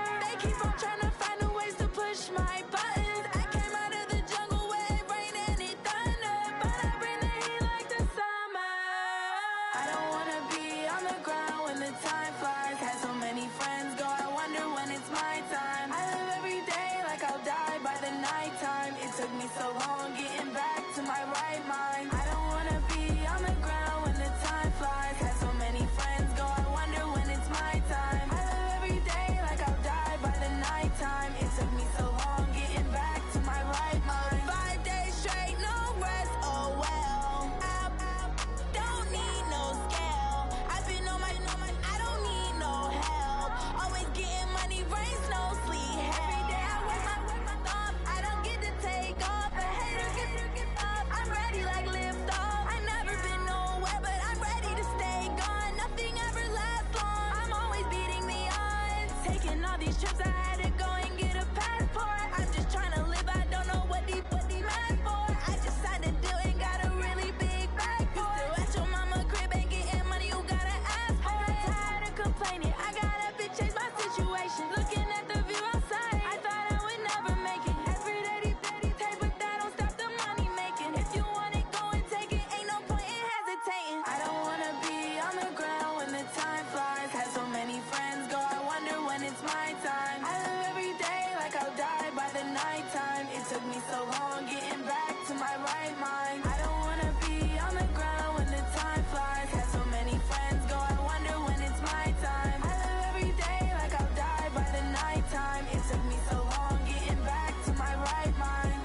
taking all these trips, I had to go and get a passport. I'm just trying to live, I don't know what they mad for. I just signed a deal and got a really big bag for it. You still at your mama crib and getting money, you gotta ask for it. I'm tired of complaining, I got up and changed my situation. Looking at the view outside, I thought I would never make it. Every day they take, but that don't stop the money making. If you want it, go and take it, ain't no point in hesitating. I don't wanna be on the ground when the time flies. Had so many friends go, I wonder when it's my time. I live every day like I'll die by the nighttime. It took me so long getting back to my right mind. I don't wanna be on the ground when the time flies. Had so many friends go, I wonder when it's my time. I live every day like I'll die by the nighttime. It took me so long getting back to my right mind.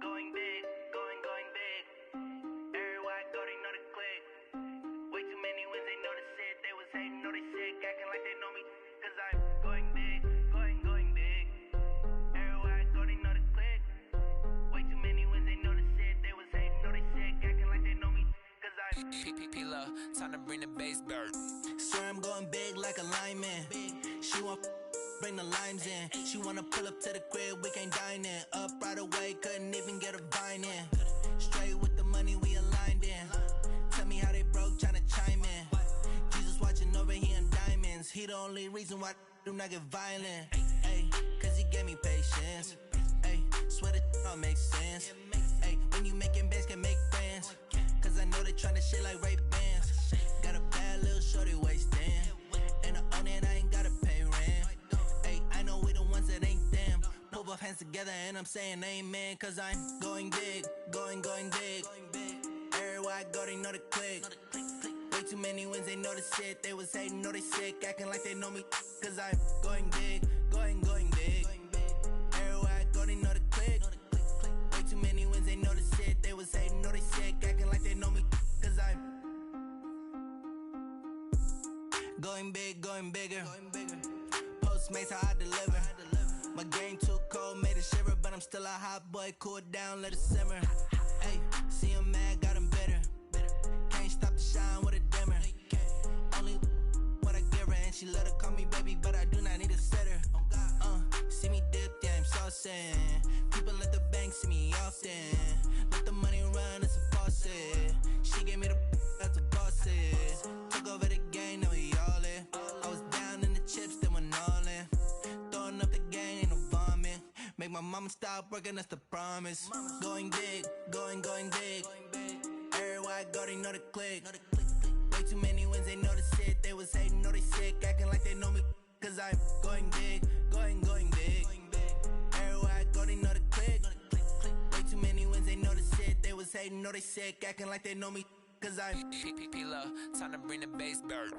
Going big, going big. Everywhere I go, they know the click. Way too many wins, they know the shit. They was hating, know they sick, acting like they know me. Cause I'm going big, going big. Everywhere I go, they know the click. Way too many wins, they know the shit. They was hating, know they sick, acting like they know me. Cause I'm P-P-P-Lo, time to bring the bass bird. Swear I'm going big like a lineman. She want bring the limes in. She wanna pull up to the crib, we can't dine in. Up right away, couldn't even get a vine in. Straight with the money we aligned in. Tell me how they broke, tryna chime in. Jesus watching over here in diamonds. He the only reason why I do not get violent. Ay, cause he gave me patience. Ay, swear that all makes sense. Ay, when you making bands, can make friends. Cause I know they tryna shit like Ray-Bans. Got a bad little shorty wasting. And I own it, I ain't gotta pay rent. Ay, I know we the ones that ain't them. Pull both hands together and I'm saying amen. Cause I'm going big, going big. Everywhere I go, they know the click. Way too many wins, they know the shit. They was hating, know they sick, acting like they know me. Cause I'm going big, going big. Everywhere I go, they know the click. Way too many wins, they know the shit. They was hating, know they sick, acting like they know me. Cause I'm going big, going bigger. Postmates, how I deliver. My game too cold, made it shiver. But I'm still a hot boy, cool it down, let it simmer. Hey, see him mad, got him bitter. Can't stop the shine with a dimmer. Only what I give her, and she let her call me baby, but I do not need a sitter. See me dip, yeah, I'm saucing. People at the bank see me often. Let the money run, it's a faucet. She gave me the that's a boss is. Took over the game, now we all in. I was down in the chips, then went all in. Throwing up the gang, ain't no vomit. Make my mama stop working, that's the promise. Going big, going big. Everywhere I go, they know the click. Way too many wins, they know the shit. They was hating, know they sick, acting like they know me. Cause I'm going big, going big. Everywhere I go, they know the click. Way too many wins, they know the shit. They was hating, know they sick, acting like they know me. Cause I'm P-P-P-Lo, time to bring the bass bird.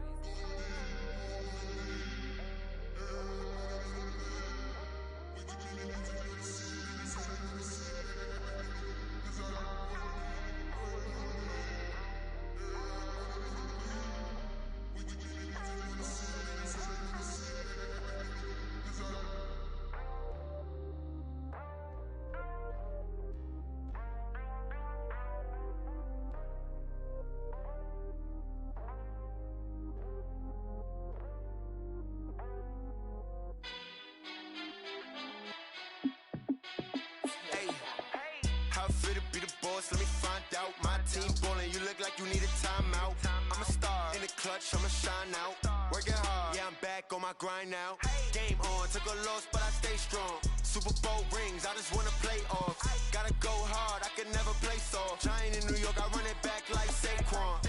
Let me find out. My team ballin', you look like you need a timeout. I'm a star in the clutch, I'ma shine out. Working hard, yeah, I'm back on my grind now. Game on, took a loss, but I stay strong. Super Bowl rings, I just wanna play off. Gotta go hard, I can never play soft. Giant in New York, I run it back like Saquon.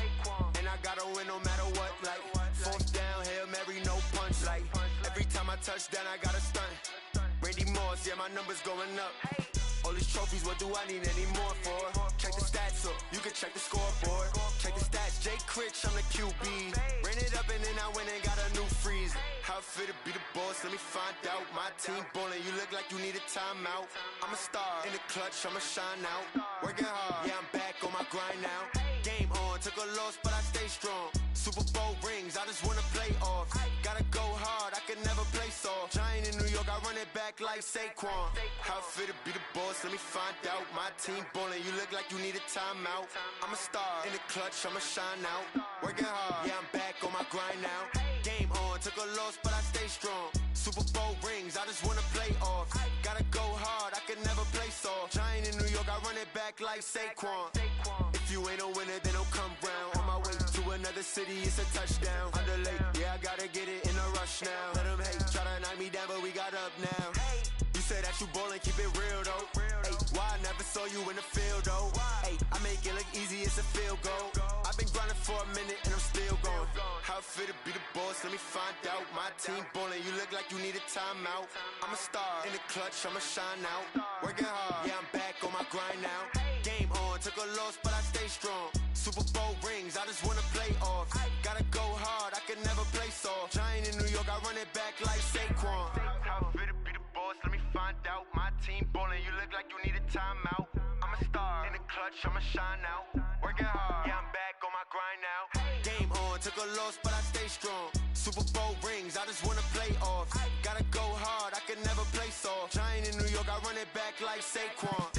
And I gotta win no matter what, like fourth down, Hail Mary, no punch. Like every time I touch down, I gotta stunt. Randy Moss, yeah, my numbers going up. All these trophies, what do I need any more for? Check the stats up, you can check the scoreboard. Check the stats, Jay Critch, I'm the QB. Ran it up and then I went and got a new freeze. How it feel to be the boss, let me find out. My team ballin', you look like you need a timeout. I'm a star, in the clutch, I'ma shine out. Working hard, yeah, I'm back on my grind now. Game on, took a loss, but I stay strong. Super Bowl rings, I just wanna play off. Gotta go hard, I can never play soft. Giant in New York, I run it back like Saquon. How it feel to be the boss, let me find out. My team ballin', you look like you need a timeout. I'm a star, in the clutch, I'ma shine out. Working hard, yeah, I'm back on my grind now. Game on, took a loss, but I stay strong. Super Bowl rings, I just wanna play off. Gotta go hard, I can never play soft. Giant in New York, I run it back like Saquon. If you ain't a winner, then don't come round. On my way to another city, it's a touchdown. Underlay, yeah, I gotta get it in a rush now. Let them hate, try to knock me down, but we got up now. You say that you ballin', keep it real though. Hey, why I never saw you in the field though? Hey, I make it look easy, it's a field goal. I've been grinding for a minute and I'm still going. How it feel to be the boss, let me find out. My team ballin', you look like you need a timeout. I'm a star, in the clutch, I'ma shine out. Working hard, yeah, I'm back on my grind now. Game on, took a loss, but I stay strong. Super Bowl rings, I just wanna play off. Gotta go hard, I can never play soft. Giant in New York, I run it back like Saquon. How it feel to be the boss, let me find out. My team ballin', you look like you need a timeout. I'm a star, in the clutch, I'ma shine out. Working hard, yeah, I'm back on my grind now. Game on, took a loss, but I stay strong. Super Bowl rings, I just wanna play off. Gotta go hard, I can never play soft. Giant in New York, I run it back like Saquon.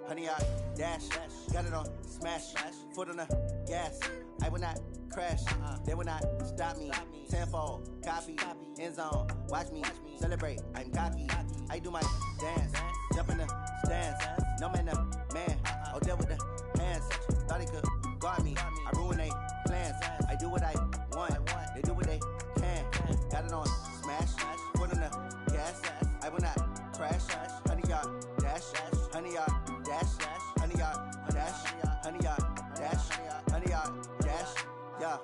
Honey, I dash, got it on smash, foot on the gas. I will not crash, they will not stop me. Tenfold, copy, end zone, watch me celebrate. I'm cocky, I do my dance, jump in the stands. No man, the man, oh, deal with the hands. Thought he could guard me, I ruin they plans. I do what I want, they do what they can. Got it on smash, foot on the gas. I will not crash, honey, y'all dash, honey, y'all dash, honey, y'all dash, honey, y'all dash, honey, y'all dash, yeah.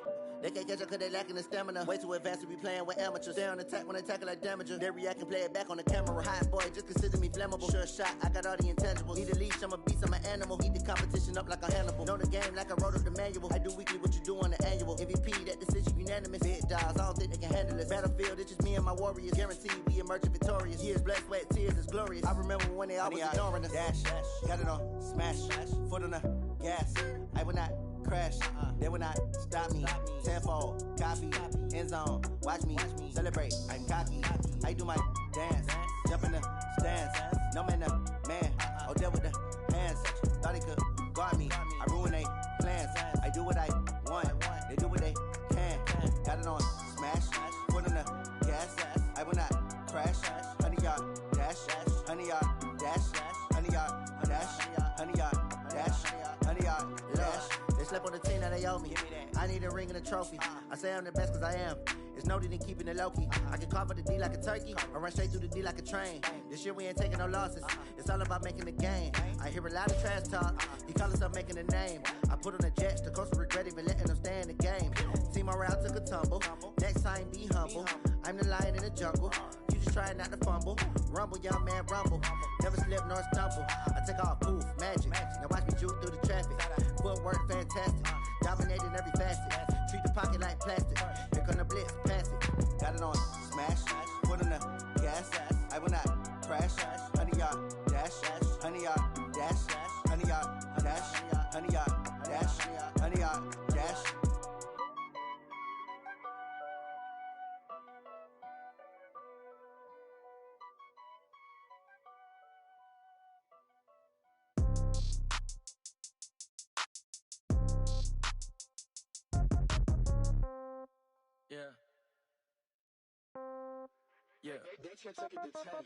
They can't catch up cause they lacking the stamina. Way too advanced to be playing with amateurs. Stay on attack when they tackle like damager. They react and play it back on the camera. Hot boy, just consider me flammable. Sure shot, I got all the intangibles. Need a leash, I'm a beast, I'm an animal. Eat the competition up like a Hannibal. Know the game like I wrote up the manual. I do weekly what you do on the annual. MVP, that decision unanimous. Big dogs, I don't think they can handle this. Battlefield, it's just me and my warriors. Guaranteed we emerge victorious. Years, blood, sweat, tears, it's glorious. I remember when they always ignoring us. Dash, got it on smash, foot on the gas. I will not crash, they will not stop me. Tenfold, copy, end zone, watch me celebrate. I'm cocky, I do my dance, jump in the stands. No man, the man, oh, deal with the hands. Thought he could guard me, I ruin they plans. I do what I want, they do what they can. Got it on smash, foot on the gas. I will not crash, honey, y'all dash, honey, y'all dash, honey, y'all dash, honey, y'all dash, honey, y'all dash. They slept on the team that they owe me. I need a ring and a trophy. I say I'm the best cause I am. It's no need in keeping it low-key. I can carve up the D like a turkey or run straight through the D like a train. This year we ain't taking no losses. It's all about making the game. I hear a lot of trash talk. He call himself making a name. I put on the jets. The coach will regret even letting them stay in the game. Team morale took a tumble. Next time be humble. I'm the lion in the jungle. You just try not to fumble. Rumble, young man, rumble. Never slip nor stumble. I take off, poof, magic. Now watch me juke through the traffic. Footwork fantastic. Dominating every facet. Treat the pocket like plastic. Here come the blitz, pass it. Got it on smash, foot on the gas. I will not crash. Honey, y'all dash, honey, y'all dash, honey, y'all dash, honey, y'all dash, honey, y'all dash. Yeah. Yeah.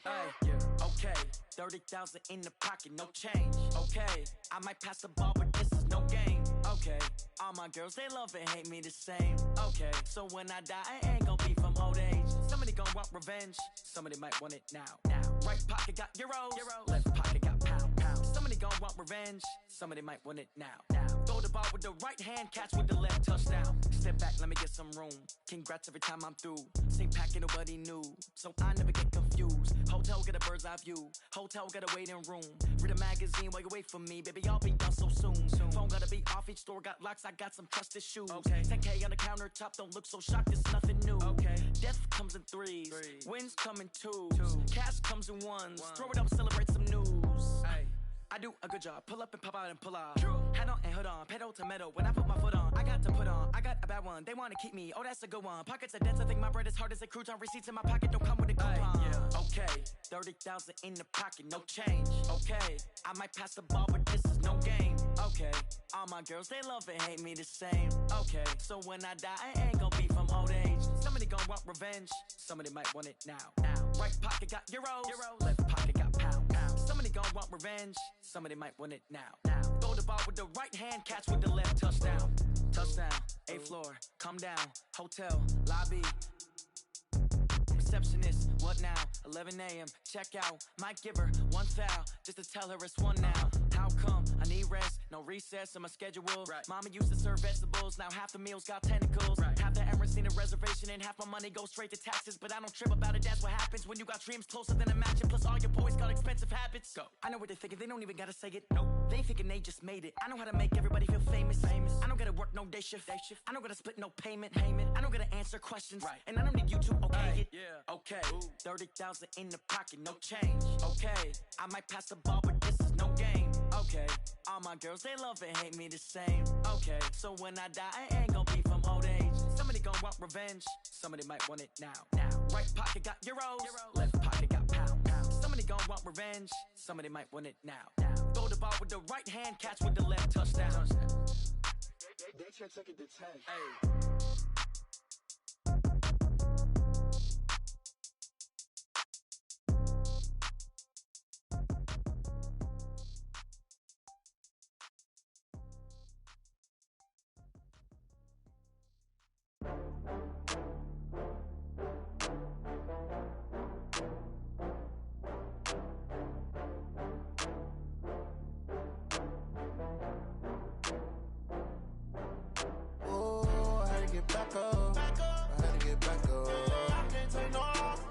Hey, yeah. Okay. 30,000 in the pocket, no change. Okay. I might pass the ball, but this is no game. Okay, all my girls, they love and hate me the same. Okay, so when I die, I ain't gon' be from old age. Somebody gon' want revenge, somebody might want it now. Right pocket got euros, left pocket got pounds. Somebody gon' want revenge, somebody might want it now. Throw the ball with the right hand, catch with the left, touchdown. Step back, let me get some room. Congrats every time I'm through. Same packing, nobody new, so I never get confused. Hotel get a bird's eye view, hotel get a waiting room. Read a magazine while you wait for me, baby, I'll be done so soon. Phone gotta be off, each store got locks, I got some trusted shoes. Okay. 10K on the countertop, don't look so shocked, it's nothing new. Okay. Death comes in threes, wins come in twos, cash comes in ones. Throw it up, celebrate some news. Ay. I do a good job, pull up and pop out and pull off. Head on and hood on, pedal to metal. When I put my foot on, I got to put on. I got a bad one, they wanna keep me, oh that's a good one. Pockets are dense, I think my bread is hard as a crouton. Receipts in my pocket don't come with a coupon. Okay, 30,000 in the pocket, no change. Okay, I might pass the ball, but this is no game. Okay, all my girls, they love and hate me the same. Okay, so when I die, I ain't gon' be from old age. Somebody gon' want revenge, somebody might want it now. Right pocket got euros, left pocket got pounds. Somebody gon' want revenge, somebody might want it now. Throw the ball with the right hand, catch with the left, touchdown. Touchdown, 8th floor, come down, hotel, lobby. Receptionist, what now? 11 a.m., check out. Might give her one foul, just to tell her it's one now. How come? I need rest, no recess in my schedule. Mama used to serve vegetables, now half the meals got tentacles. Half the Emirates need a reservation and half my money goes straight to taxes. But I don't trip about it, that's what happens when you got dreams closer than a match. And plus all your boys got expensive habits. Go. I know what they're thinking, they don't even gotta say it. Nope. They ain't thinking they just made it. I know how to make everybody feel famous. I don't gotta work no day shift. I don't gotta split no payment. I don't gotta answer questions. And I don't need you to okay it. Okay, 30,000 in the pocket, no change. Okay, I might pass the ball, but this is no game. Okay, all my girls, they love and hate me the same. Okay, so when I die, I ain't gon' be from old age. Somebody gon' want revenge, somebody might want it now. Right pocket got euros, left pocket got pounds. Somebody gon' want revenge, somebody might want it now. Throw the ball with the right hand, catch with the left, touchdown. They took it to 10. Hey. Back up, I had to get back up. I can't take no off.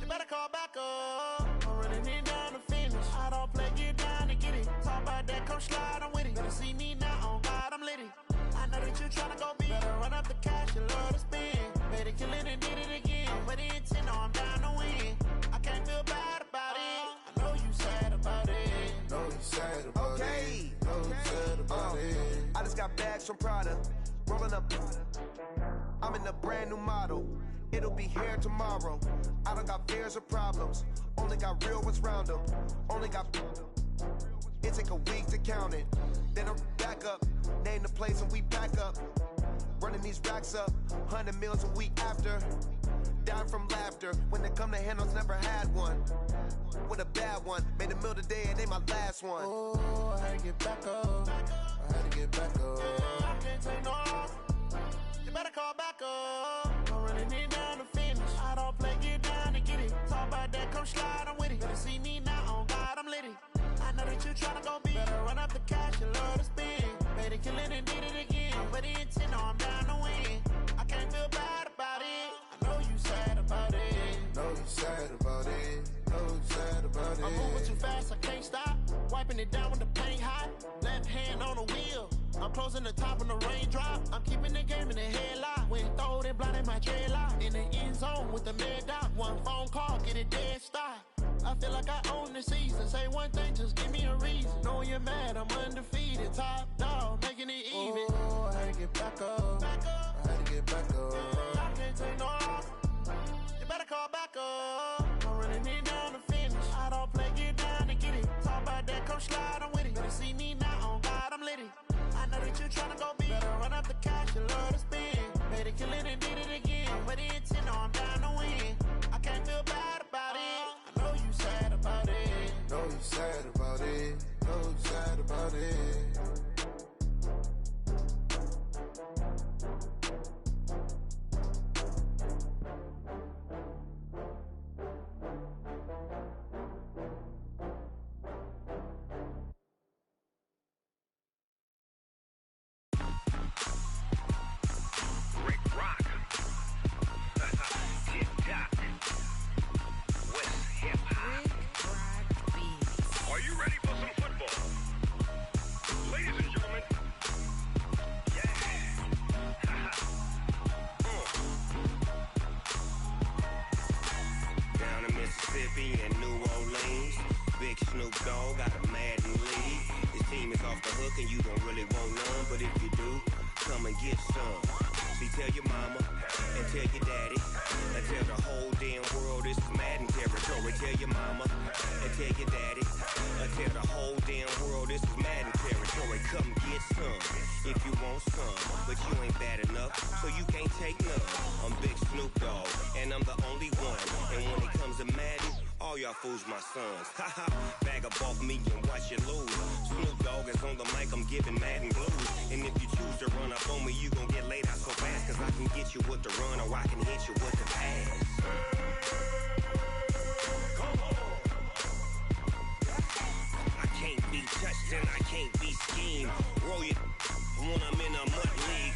You better call back up. I'm running it down to finish. I don't play, get down to get it. Talk about that, come slide, I'm with it. Better see me now, on God, I'm litty. I know that you tryna go big. Better run up the cash, you love to spend. Made it, kill it, and did it again. But the intent, no, I'm down to win. I can't feel bad about it. I know you sad about it. Know you sad about it. Know you sad about it. I just got bags from Prada. Rolling up, I'm in a brand new model. It'll be here tomorrow. I don't got fears or problems. Only got real ones round them. Only got. It take a week to count it. Then I'm back up. Name the place and we pack up. Running these racks up. 100 meals a week after. Down from laughter. When they come to handles, never had one. With a bad one. Made a meal today and they my last one. Oh, I had to get back up. I had to get back up. I can't take no off. You better call back up. I'm running it down to finish. I don't play, get down to get it. Talk about that, come slide, I'm with it. Better see me now, on God, I'm litty. I know that you tryna go big. Better run up the cash, you love to spend. Made it, kill it, and did it again. But the intent, no, I'm down to win. I can't feel bad about it. I know you sad about it. Know you sad about it. Know you sad about it. I'm moving too fast, I can't stop. Wiping it down when the paint hot. Left hand on the wheel. I'm closing the top when the raindrop. I'm keeping the game in the headlock. When throwed and blinded my dreadlock. In the end zone with the mad dot. One phone call, get a dead stop. I feel like I own the season. Say one thing, just give me a reason. Knowing you're mad, I'm undefeated. Top dog, making it even. Oh, I had to get back up. I had to get back up. I can't take no off. You better call back up. I'm running it down to finish. I don't play, get down to get it. Talk about that, come slide, I'm with it. Better see me now, on God, I'm litty. I know that you tryna go big. Better run up the cash, you love to spend. Made it, kill it, and did it again. But the intent, no, I'm down to win. I can't feel bad about it. I know you sad about it. Know you sad about it. Know you sad about it. come and get some. See, tell your mama and tell your daddy and tell the whole damn world this is Madden territory. Tell your mama and tell your daddy and tell the whole damn world this is Madden territory. Come get some if you want some, but you ain't bad enough, so you can't take none. I'm Big Snoop Dogg, and I'm the only one. And when it comes to Madden, all y'all fools my sons. Haha, bag up off me and watch you lose. Snoop Dogg is on the mic, I'm giving Madden blues. And if you choose to run up on me, you gon' get laid out so fast, cause I can get you with the run or I can hit you with the pass. I can't be touched and I can't be schemed. Roll it when I'm in a mud league.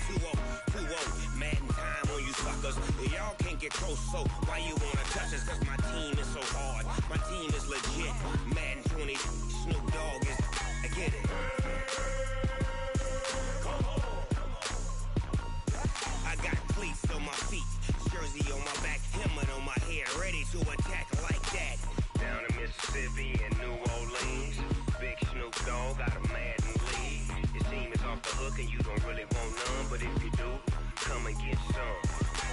2-0, Madden time on you suckers. Y'all can't get close, so why you wanna touch us? Cause my team is so hard, my team is legit. Madden 20, Snoop Dogg is, I get it. I got cleats on my feet, jersey on my back, helmet on my head, ready to attack like that. Down in Mississippi and New Orleans, Big Snoop Dogg got a Madden league. Your team is off the hook and you don't really want none, but if you do, come and get some.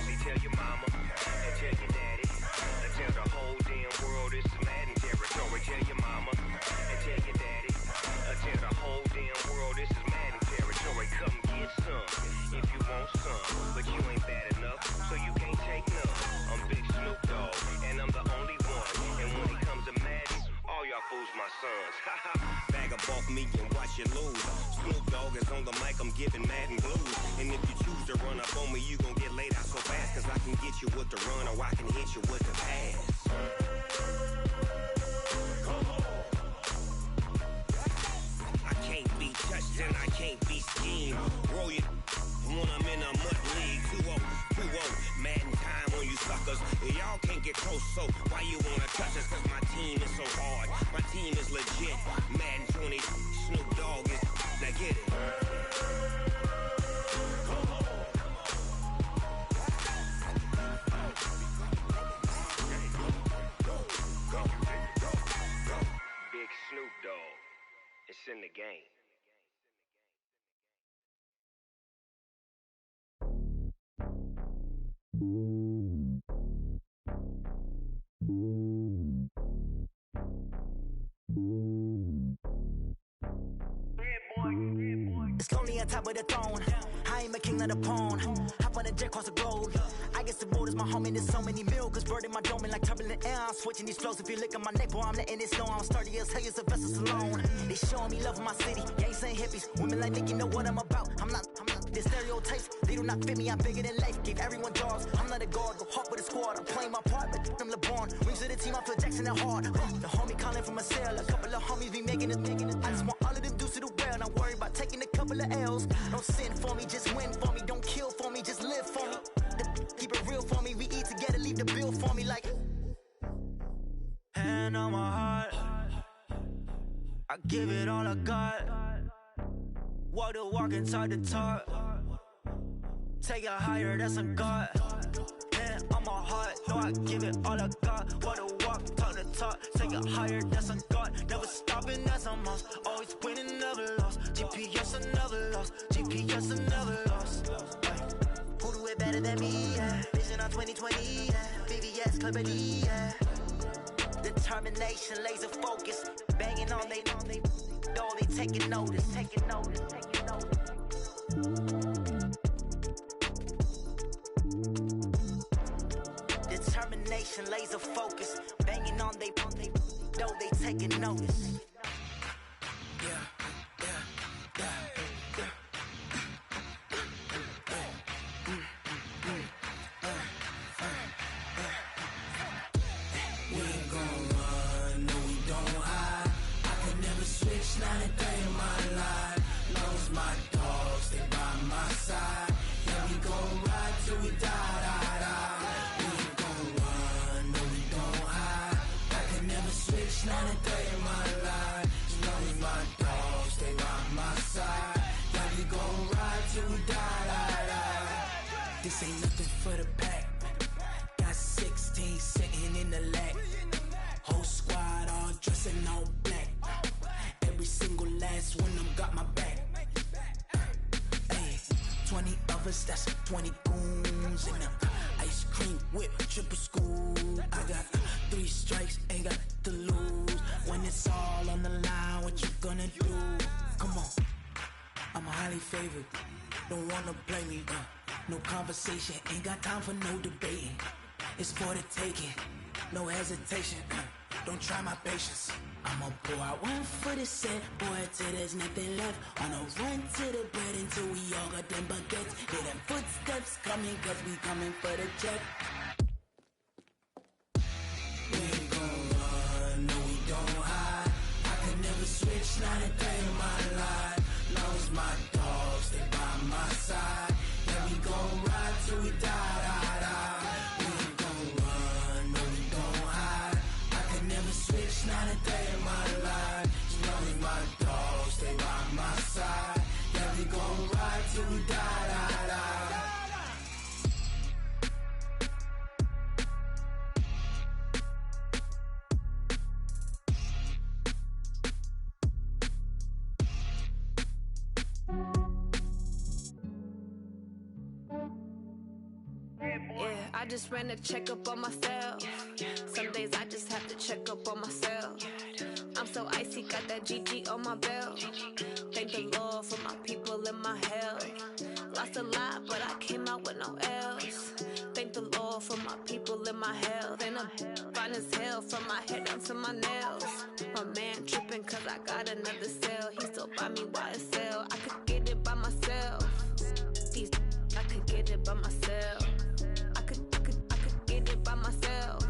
See, tell your mama and tell your daddy and tell the whole damn world this is Madden territory. Tell your mama and tell your daddy and tell the whole damn world this is Madden territory. Come get some if you want some, but you ain't bad enough, so you can't take none. I'm Big Snoop Dogg, and I'm the only one. And when it comes to Madden, all y'all fools my sons. Haha, bag up off me and watch you lose. Snoop Dogg is on the mic, I'm giving Madden blues. And if you choose to run up on me, you gon' get laid out so fast, cause I can get you with the run or I can hit you with the pass. I can't be touched and I can't be schemed. Roll it when I'm in a mud league. 2-0, Madden time on you suckers. Y'all can't get close, so why you wanna touch us? Cause my team is so hard, my team is legit. Madden 20, Snoop Dogg is, now get it. Big Snoop Dogg, it's in the game. It's lonely on top of the throne. I ain't a king of the pawn. Hop on a jet across the globe. I guess the road is my home and there's so many milkers burning my dome like turbulent air. I'm switching these flows. If you look at my neck, boy, I'm letting it slow. I'm sturdy as hell, it's a vessel alone. They showing me love in my city. Gangs ain't hippies. Women like Nick, you know what I'm about. I'm not the stereotypes. They do not fit me. I'm bigger than life. Give everyone jaws. I'm not a guard. Go hard with a squad. I'm playing my part, but I'm LeBron. Wings of the team, I feel Jackson and hard. The homie calling from a cell. A couple of homies be making it. I just want all of them dudes to do well. Not worry about taking a couple of L's. Don't sin for me, just win for me. Don't kill for me, just live for me. Keep it real for me. We eat together, leave the bill for me like. Hand on my heart, I give it all I got. Walk the walk and talk the talk. Take it higher, that's a God. Hand on my heart, no, I give it all I got. Walk the walk, talk the talk. Take it higher, that's a God. Never stopping, that's a must. Always winning, never lost. GPS, I never lost. GPS, I never lost. Who do it better than me? Yeah. Vision on 2020. Yeah. VVS, Clarity. Yeah. Determination, laser focus. Banging on they door, they taking notice. Taking notice. Taking notice. Determination, laser focus. Banging on they door, they taking notice. Not a day in my life. Lost my dogs, they by my side. Yeah, we gon' ride till we die. We ain't gon' run, no, we don't hide. I can never switch, not a day in my life. Lost my dogs, they by my side. Yeah, we gon' ride till we die. This ain't nothing for the pack. Got 16 sitting in the lag. Whole squad all dressing all black. Every single last one of them got my back. Ay, brothers, that's 20 goons. And ice cream whip, triple scoop. I got 3 strikes, ain't got to lose. When it's all on the line, what you gonna do? Come on, I'm highly favored. Don't wanna play me, no conversation, ain't got time for no debating. It's for the taking, no hesitation. Don't try my patience. I'ma pour out one for the set, boy, till there's nothing left. On a run to the bread until we all got them baguettes. Hear them footsteps coming, cause we coming for the check. We ain't gon' run, no we don't hide. I can never switch, not a day in my life. Long as my dogs stay by my side. Yeah, we gon' ride till we die, die, die. We ain't gon' run, no we don't hide. I can never switch, not a day in my life. As long as my dogs stay by my side. Yeah, we gon' ride till we die, die, die. Yeah, I just ran a checkup on myself. Some days I just have to check up on myself. I'm so icy, got that GG on my belt. Thank the Lord for my people in my hell. Lost a lot, but I came out with no L's. Thank the Lord for my people in my health. And I'm fine as hell from my head down to my nails. My man tripping cause I got another cell. He still buy me YSL. I could get it by myself. These I could get it by myself. I could get it by myself.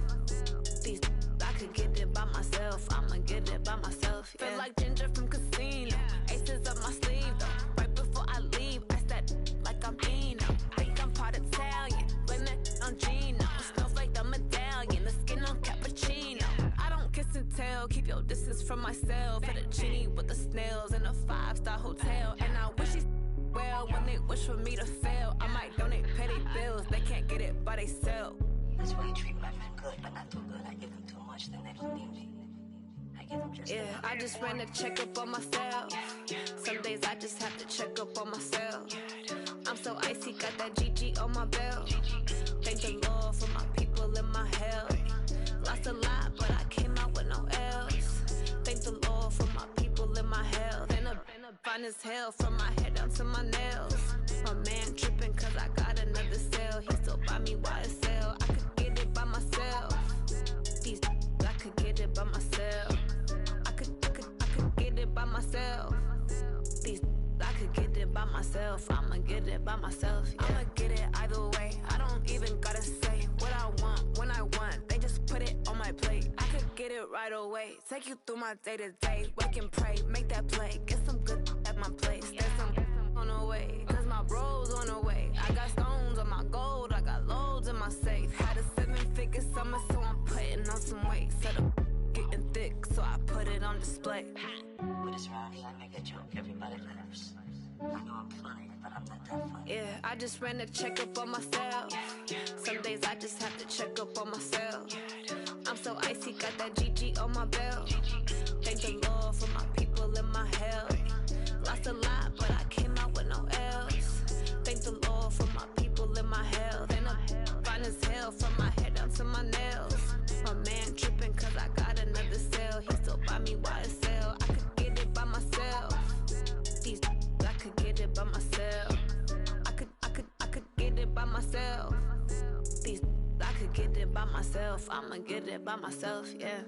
These I could get it by myself. I'ma get it by myself. Yeah. Feel like Ginger from Casino. Aces up my sleeve though. Right before I leave, I said like I'm Eno. Think I'm part Italian. Blame it on Gino. Smells like the medallion. The skin on cappuccino. I don't kiss and tell. Keep your distance from myself. For the genie with the snails in a 5-star hotel. And I wish he's well when they wish for me to fail. I might donate petty bills. They can't get it by they sell. That's why you treat my men good, but not too good. I give them too much, then they don't need me. I give them just yeah, I just ran a checkup on myself. Some days I just have to check up on myself. I'm so icy, got that GG on my belt. Thank the Lord for my people in my hell. Lost a lot, but I came out with no L's. Thank the Lord for my people in my hell. Then I'm fine as hell from my head down to my nails. My man tripping cause I got another cell. He still buy me YSL. I could get it by myself. These I could get it by myself. I could get it by myself. These I could get it by myself. I'ma get it by myself. Yeah. I'ma get it either way. I don't even gotta say what I want when I want. They just put it on my plate. I could get it right away. Take you through my day to day. Wake and pray, make that play. Get some good at my place. There's some on the way. Cause my bro's on the way. I got stones on my gold. I got loads in my safe. Had a 7-figure summer, so I'm putting on some weight. Set up getting thick, so I put it on display. With this round here, I make a joke. Everybody laughs. I know I'm funny, but I'm not that funny. Yeah, I just ran a checkup on myself. Some days I just have to check up on myself. I'm so icy, got that GG on my belt. Thank the Lord for my people in my hell. Lost a lot, but I came out with no L's. Thank the Lord for my people in my hell. Then I'm fine as hell from my head down to my nails. My man tripping cause I got another cell. He still buy me YSL. I could get it by myself. These I could get it by myself. I could get it by myself. These I could get it by myself. I'ma get it by myself, yeah.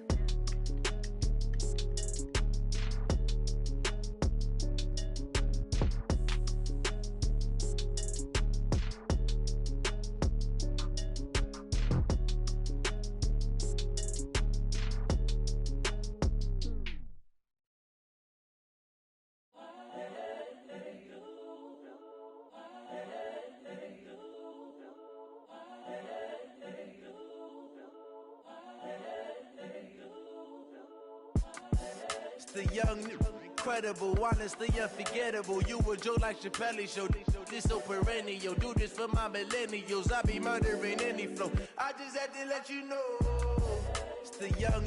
The young, incredible, honestly unforgettable. You a joke like Chappelle show. This so perennial. Do this for my millennials. I be murdering any flow. I just had to let you know. It's the young,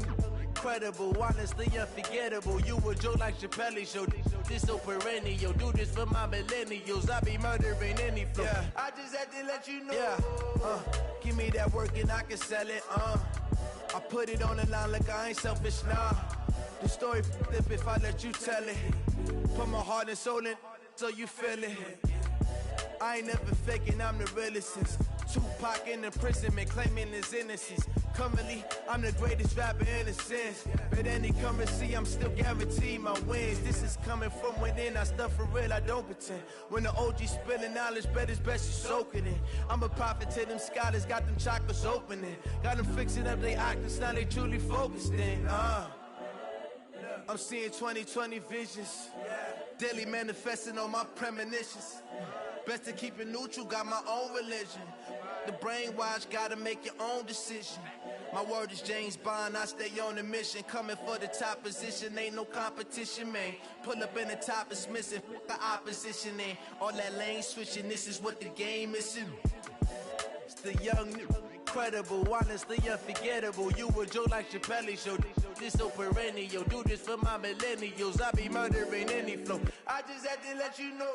incredible, honestly unforgettable. You a joke like Chappelle show. This so perennial. Do this for my millennials. I be murdering any flow. Yeah. I just had to let you know. Yeah. Give me that work and I can sell it. I put it on the line like I ain't selfish, nah. The story flip if I let you tell it. Put my heart and soul in so you feel it. I ain't never faking, I'm the realest since Tupac in imprisonment, claiming his innocence. Currently, I'm the greatest rapper in a sense. But any currency, I'm still guaranteed my wins. This is coming from within, I stuff for real, I don't pretend. When the OG spilling knowledge, bet it's best you soak it in. I'm a prophet to them scholars, got them chakras opening. Got them fixing up they octaves, now they truly focused in. I'm seeing 2020 visions. Daily manifesting on my premonitions. Best to keep it neutral, got my own religion. The brainwash, gotta make your own decision. My word is James Bond, I stay on a mission. Coming for the top position, ain't no competition, man. Pull up in the top, it's missing, fuck the opposition, ain't all that lane switching, this is what the game is. It's the young, incredible, honestly unforgettable. You a joke like Chappelle show. This so perennial, do this for my millennials. I be murdering any flow. I just had to let you know.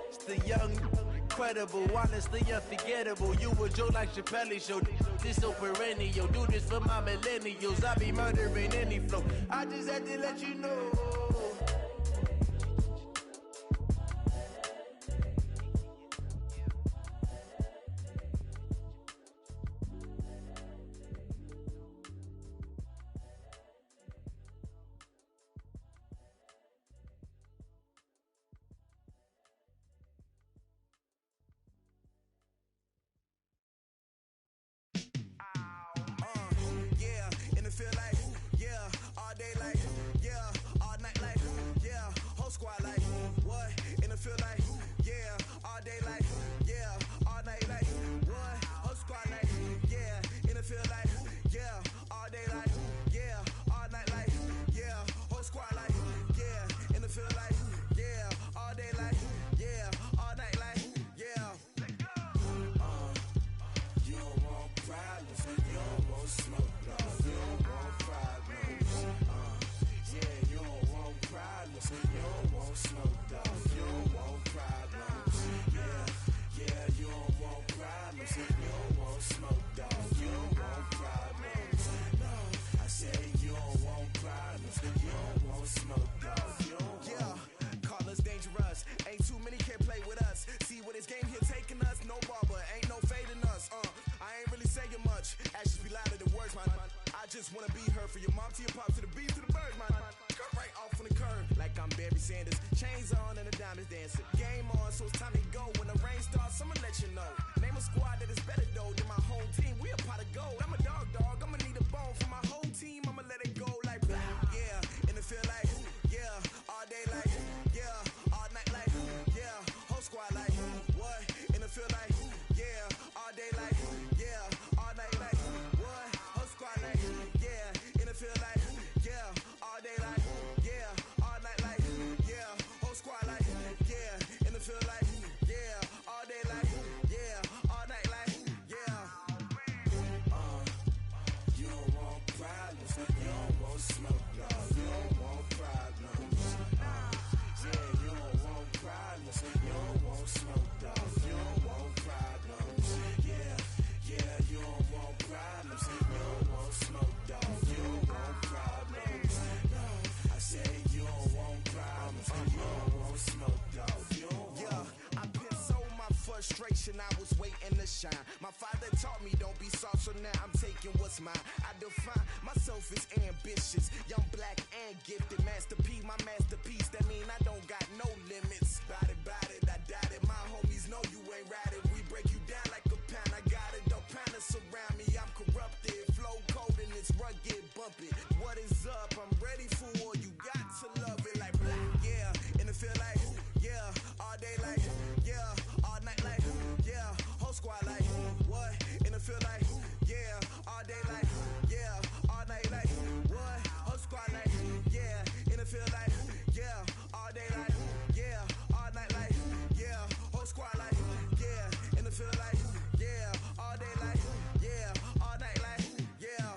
It's the young, incredible, honestly unforgettable. You a joke like Chappelle show. This so perennial, do this for my millennials. I be murdering any flow. I just had to let you know. I was waiting to shine. My father taught me don't be soft, so now I'm taking what's mine. I define myself as ambitious, young, black, and gifted. Masterpiece, my masterpiece. That mean I don't got no limits. Bout it, I doubt it. My homies know you ain't ride it. We break you down like a pound. I got it, don't pound to surround me. I'm corrupted, flow cold and it's rugged, bump it. What is up? I'm ready for war. You got to love it like black, yeah. And it feel like, yeah, all day like, yeah, all night like, yeah, whole squad like, what? And it feel like, yeah, all day like, yeah, all night like, what? Whole squad like, yeah, and it feel like, yeah, all day like, yeah, all night like, yeah, whole squad like, yeah, and it feel like, yeah, all day like, yeah, all night like, yeah.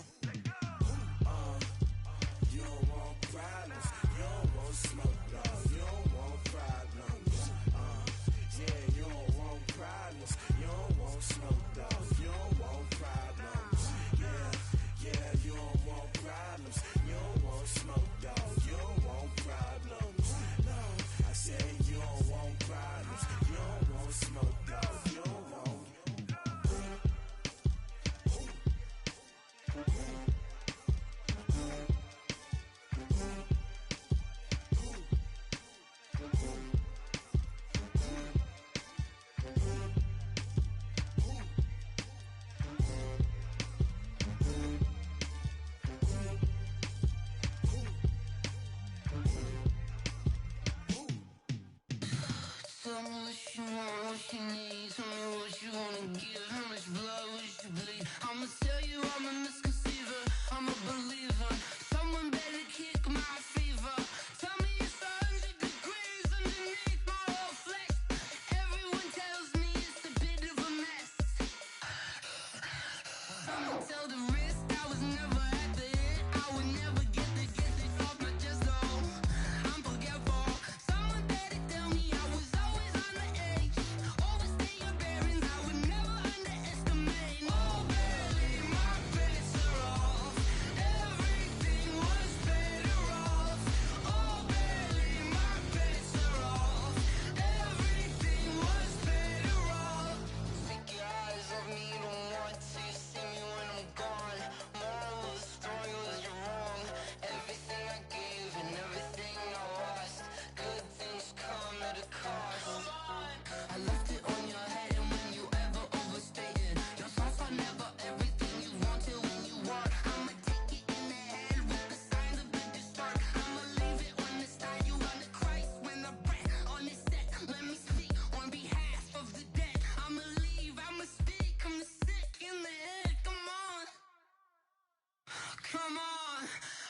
Tell me what you want, what you need. Tell me what you wanna give. How much blood would you bleed? I'ma tell you I'm a misconceiver. I'm a believer. Someone better kick my fever. Tell me it's 100 degrees underneath my whole flesh. Everyone tells me it's a bit of a mess. I'ma tell the risk I was never at the end. I would never get this off my chest though. I'm forgetful. Someone better tell me I was always on the edge. Overstay your bearings, I would never underestimate. Oh, barely my bets are off. Everything was better off. Oh, barely my bets are off. Everything was better off. Take your eyes off me, don't want to see me when I'm gone. Moral of the story was you're wrong. Everything I gave and everything I lost. Good things come at a cost. I left it on your head, and when you ever overstay it, your thoughts are never everything you want till when you want. I'ma take it in the head with the signs of the distort. I'ma leave it on the side. You run the Christ when the breath on this set. Let me speak on behalf of the dead. I'ma leave, I'ma speak. I'm sick in the head. Come on, come on.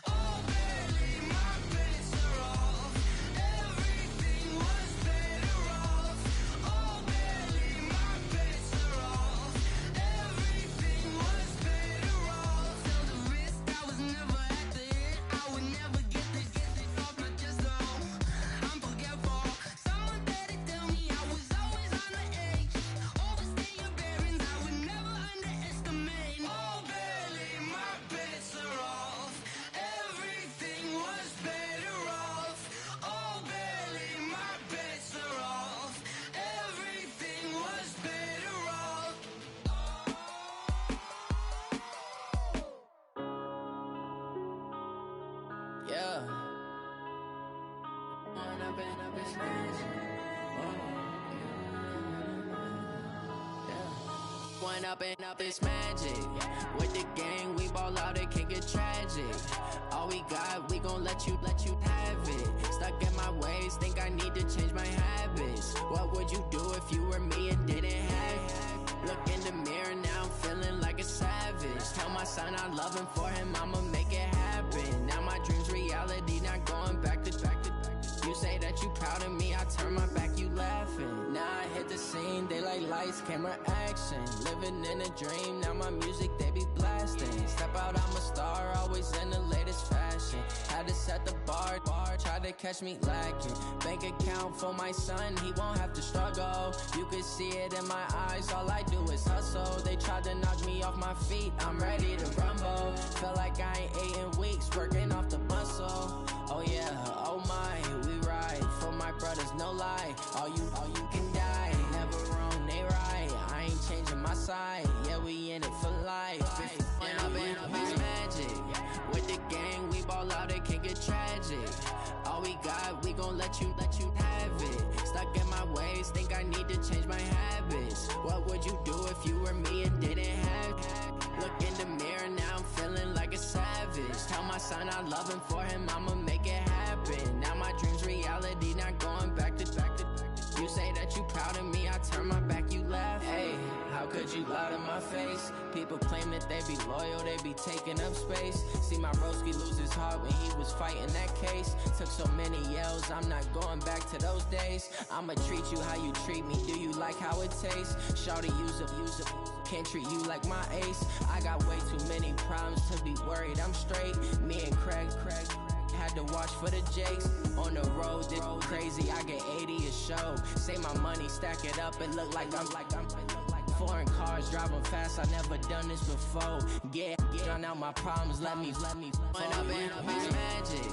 Oh, barely my bets are off. Everything was better off. Oh, barely my bets are off. Everything was better off. Tell the risk I was never at the end. I would never get this off my chest though. I'm forgetful. Someone better tell me I was always on the edge. Overstay your bearings, I would never underestimate. Oh, barely my bets are off. Everything was better off. Oh, barely my bets are off. Everything was better off. Yeah. When I've been smashed. When up, it's magic. With the gang, we ball out, it can get tragic. All we got, we gon' let you have it. Stuck in my ways, think I need to change my habits. What would you do if you were me and didn't have it? Look in the mirror now, I'm feeling like a savage. Tell my son I love him, for him I'ma make it happen. Now my dream's reality, not going back to. You say that you proud of me, I turn my back, you laughing. Now I hit the scene, they like lights, camera, action. Living in a dream, now my music, they be blasting. Step out, I'm a star, always in the latest fashion. Had to set the bar, try to catch me lacking. Bank account for my son, he won't have to struggle. You can see it in my eyes, all I do is hustle. They tried to knock me off my feet, I'm ready to rumble. Felt like I ain't ate in weeks, working off the muscle. Oh yeah, oh my, we ride for my brothers, no lie. All you can die, never wrong, they right. I ain't changing my side, yeah, we in it for life. When up, it's magic. With the gang, we ball out, it can get tragic. All we got, we gon' let you have it. Stuck in my ways, think I need to change my habits. What would you do if you were me and didn't have it? Look in the mirror, now I'm feeling like a savage. Tell my son I love him, for him I'ma make it happen. Now my dream's reality, not going back to. You say that you proud of me, I turn my back, you laugh. Hey, how could you lie to my face? People claim that they be loyal, they be taking up space. See my broski lose his heart when he was fighting that case. Took so many yells, I'm not going back to those days. I'ma treat you how you treat me, do you like how it tastes? Shawty, use up, can't treat you like my ace. I got way too many problems to be worried, I'm straight. Me and Craig had to watch for the Jakes. On the road, this crazy, I get 80 a show. Say my money, stack it up, it look like I'm foreign cars, driving fast, I never done this before. Yeah, drown out my problems, let me When up, it's magic.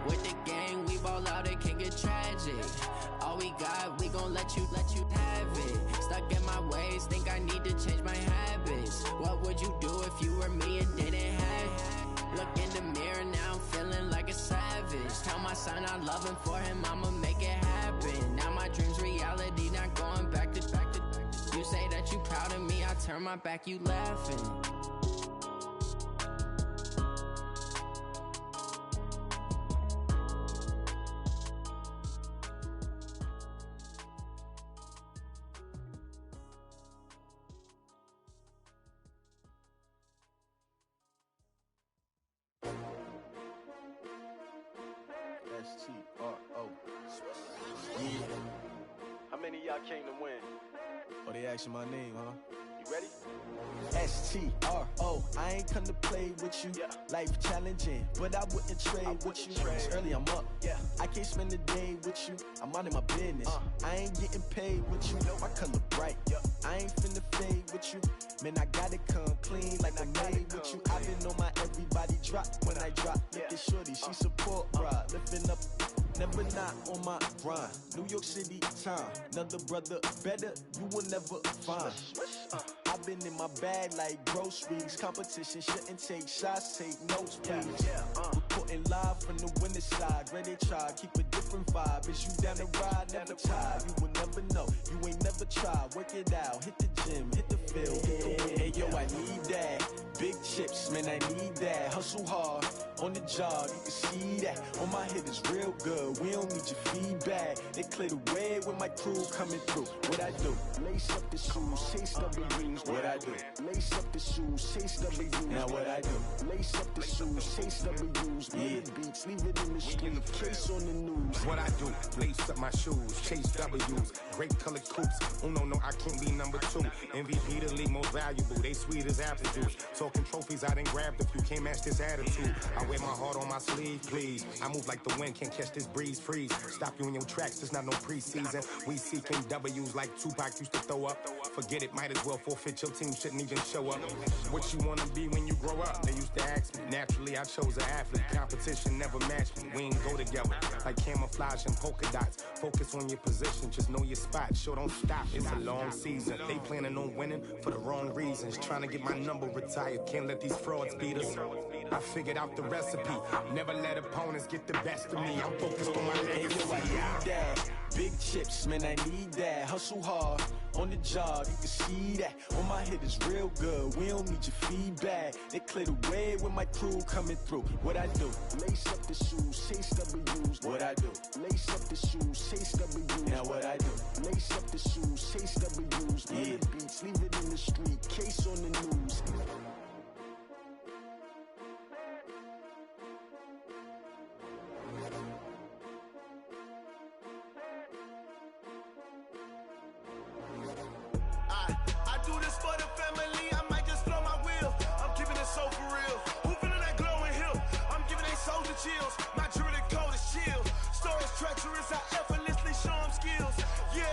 With the gang, we ball out, it can get tragic. All we got, we gon' let you have it. Stuck in my ways, think I need to change my habits. What would you do if you were me and didn't have it? Look in the mirror, now I'm feeling like a savage. Tell my son I love him, for him I'ma make it happen. Now my dream's reality, not going back to. You say that you proud of me, I turn my back, you laughing. S-T-R-O. Yeah. How many of y'all came to win? Oh, they asking my name, huh? You ready? S-T-R-O. I ain't come to play with you. Yeah. Life challenging, but I wouldn't trade with you. It's early, I'm up. Yeah. I can't spend the day with you. I'm minding my business. I ain't getting paid with you. My color bright. I ain't finna fade with you. Man, I gotta come clean like I'm made with you. I've been on my everybody drop when I drop. Look at shorty, she support, bruh. Lifting up, never not on my grind. New York City time. Another brother better, you will never find. I've been in my bag like groceries. Competition shouldn't take shots, take notes, please. Reporting live from the winning side. Ready to try, keep a different vibe. Is you down the ride, never tired. You will never know, you ain't never tried. Work it out, hit the gym, hit the field, hit the win. Hey yo, I need that. Big chips, man, I need that. Hustle hard, on the job, you can see that. On my hit is real good, we don't need your feedback. They clear the way with my crew coming through. What I do? Lace up the shoes, chase W's. What I do? Lace up the shoes, chase W's. Now what I do? Lace up the shoes, chase W's. Yeah. Beats, leave it in the street, case on the news. What I do? Lace up my shoes, chase W's. Great colored coops. Oh no, I can't be number 2. MVP the league most valuable. They sweet as apple juice. Talking trophies, I done grabbed a few. Can't match this attitude. I wear my heart on my sleeve, please. I move like the wind, can't catch this breeze, freeze. Stop you in your tracks, there's not no preseason. We seeking W's like Tupac used to throw up. Forget it, might as well forfeit. Your team shouldn't even show up. What you wanna be when you grow up? They used to ask me. Naturally, I chose an athlete. Competition never matched me. We ain't go together like camouflage and polka dots. Focus on your position, just know your spot. Sure, don't stop. It's a long season. They planning on winning for the wrong reasons. Trying to get my number retired. Can't let these frauds beat us. I figured out the recipe. Never let opponents get the best of me. I'm focused on my legacy. I need that. Big chips, man, I need that. Hustle hard, on the job, you can see that. On my hit is real good, we don't need your feedback. They clear the way with my crew coming through. What I do? Lace up the shoes, chase W's. What I do? Lace up the shoes, chase W's. Now what I do? Lace up the shoes, chase W's. Yeah. Beats, leave it in the street, case on the news. I do this for the family, I might just blow my wheel. I'm keeping it so for real. Who feeling that glowing hill? I'm giving they soldier chills. My jewelry cold as chill. Stories treacherous, I effortlessly show them skills. Yeah.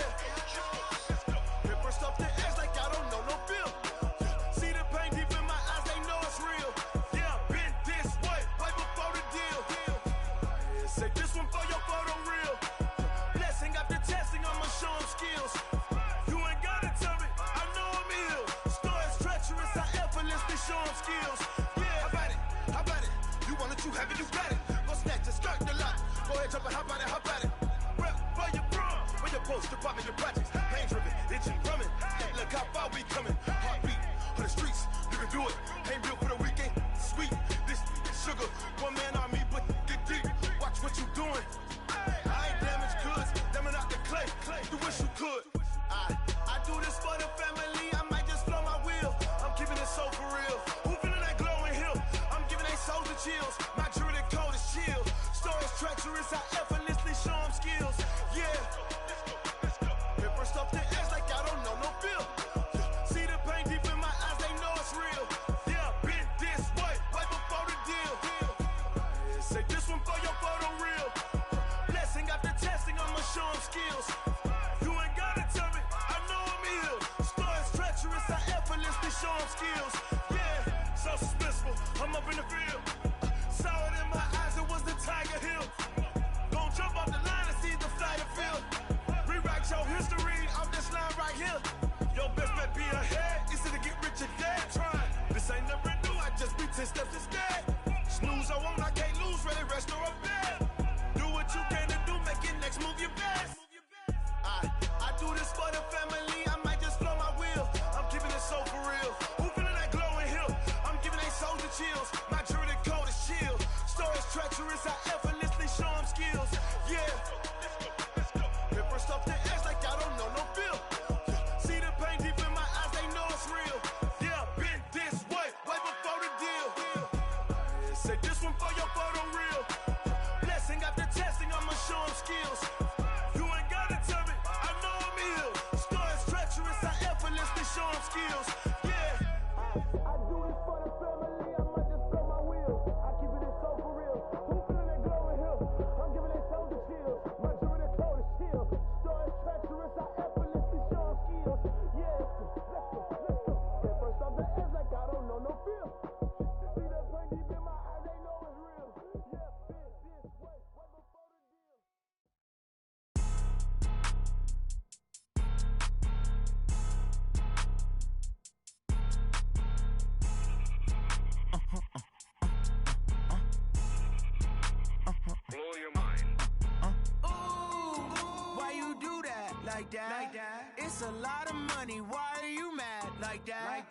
Paper stuff the edge like I don't know no bill. See the pain deep in my eyes, they know it's real. Yeah, been this way, way before the deal. Say this one for your photo real. Blessing after testing, I'ma show them skills. You ain't gotta tell me, I know I'm ill. Stories treacherous, I effortlessly show them skills. Yeah, how about it? You want it, you have it, you got it. Go snatch it, skirt the lot. Go ahead, jump it, how about it? Rep for your bro, when you're supposed to pop in your projects. Pain driven, itching, drumming. Hey, look how far we coming. Heartbeat on the streets, you can do it. Ain't built for the weekend, sweet. This sugar, one man army, but get deep. Watch what you doing. I ain't damaged goods, damn out the clay. You wish you could. I do this for the family, I might just blow my wheel. I'm keeping it so for real. Who feeling that glowing hill? I'm giving they soldier chills. My jewelry cold as chill. Stories treacherous, I effortlessly show them skills. Yeah. Paper stuff the edge like I don't know no bill. See the pain deep in my eyes, they know it's real. Yeah, been this way, way before the deal. Say this one for your photo real. Blessing after testing, I'ma show them skills. You ain't gotta tell me, I know I'm ill. Stories treacherous, I effortlessly show them skills. Yeah, so suspenseful, I'm up in the field. Saw it in my eyes, it was the Tiger Hill. Don't jump off the line and see the flight of field. Rewrite your history off this line right here. Your best bet be ahead, easy to get rich or dead. Trying, this ain't never new, I just be 10 steps instead. Snooze I won't, I can't lose, ready, rest or a bed. Do what you can to do, make your next move your best. I do this for the family, I might just blow my wheel. I'm keeping it so for real. Who feeling that glowing hill? I'm giving they soldier chills. My jewelry cold as chill. Stories treacherous, I effortlessly show them skills. Yeah. Paper stuff the edge like I don't know no bill. See the pain deep in my eyes, they know it's real. Yeah, been this way, way before the deal. Say this one for your photo real. Blessing after testing, like that. It's a lot of money, why are you mad like that?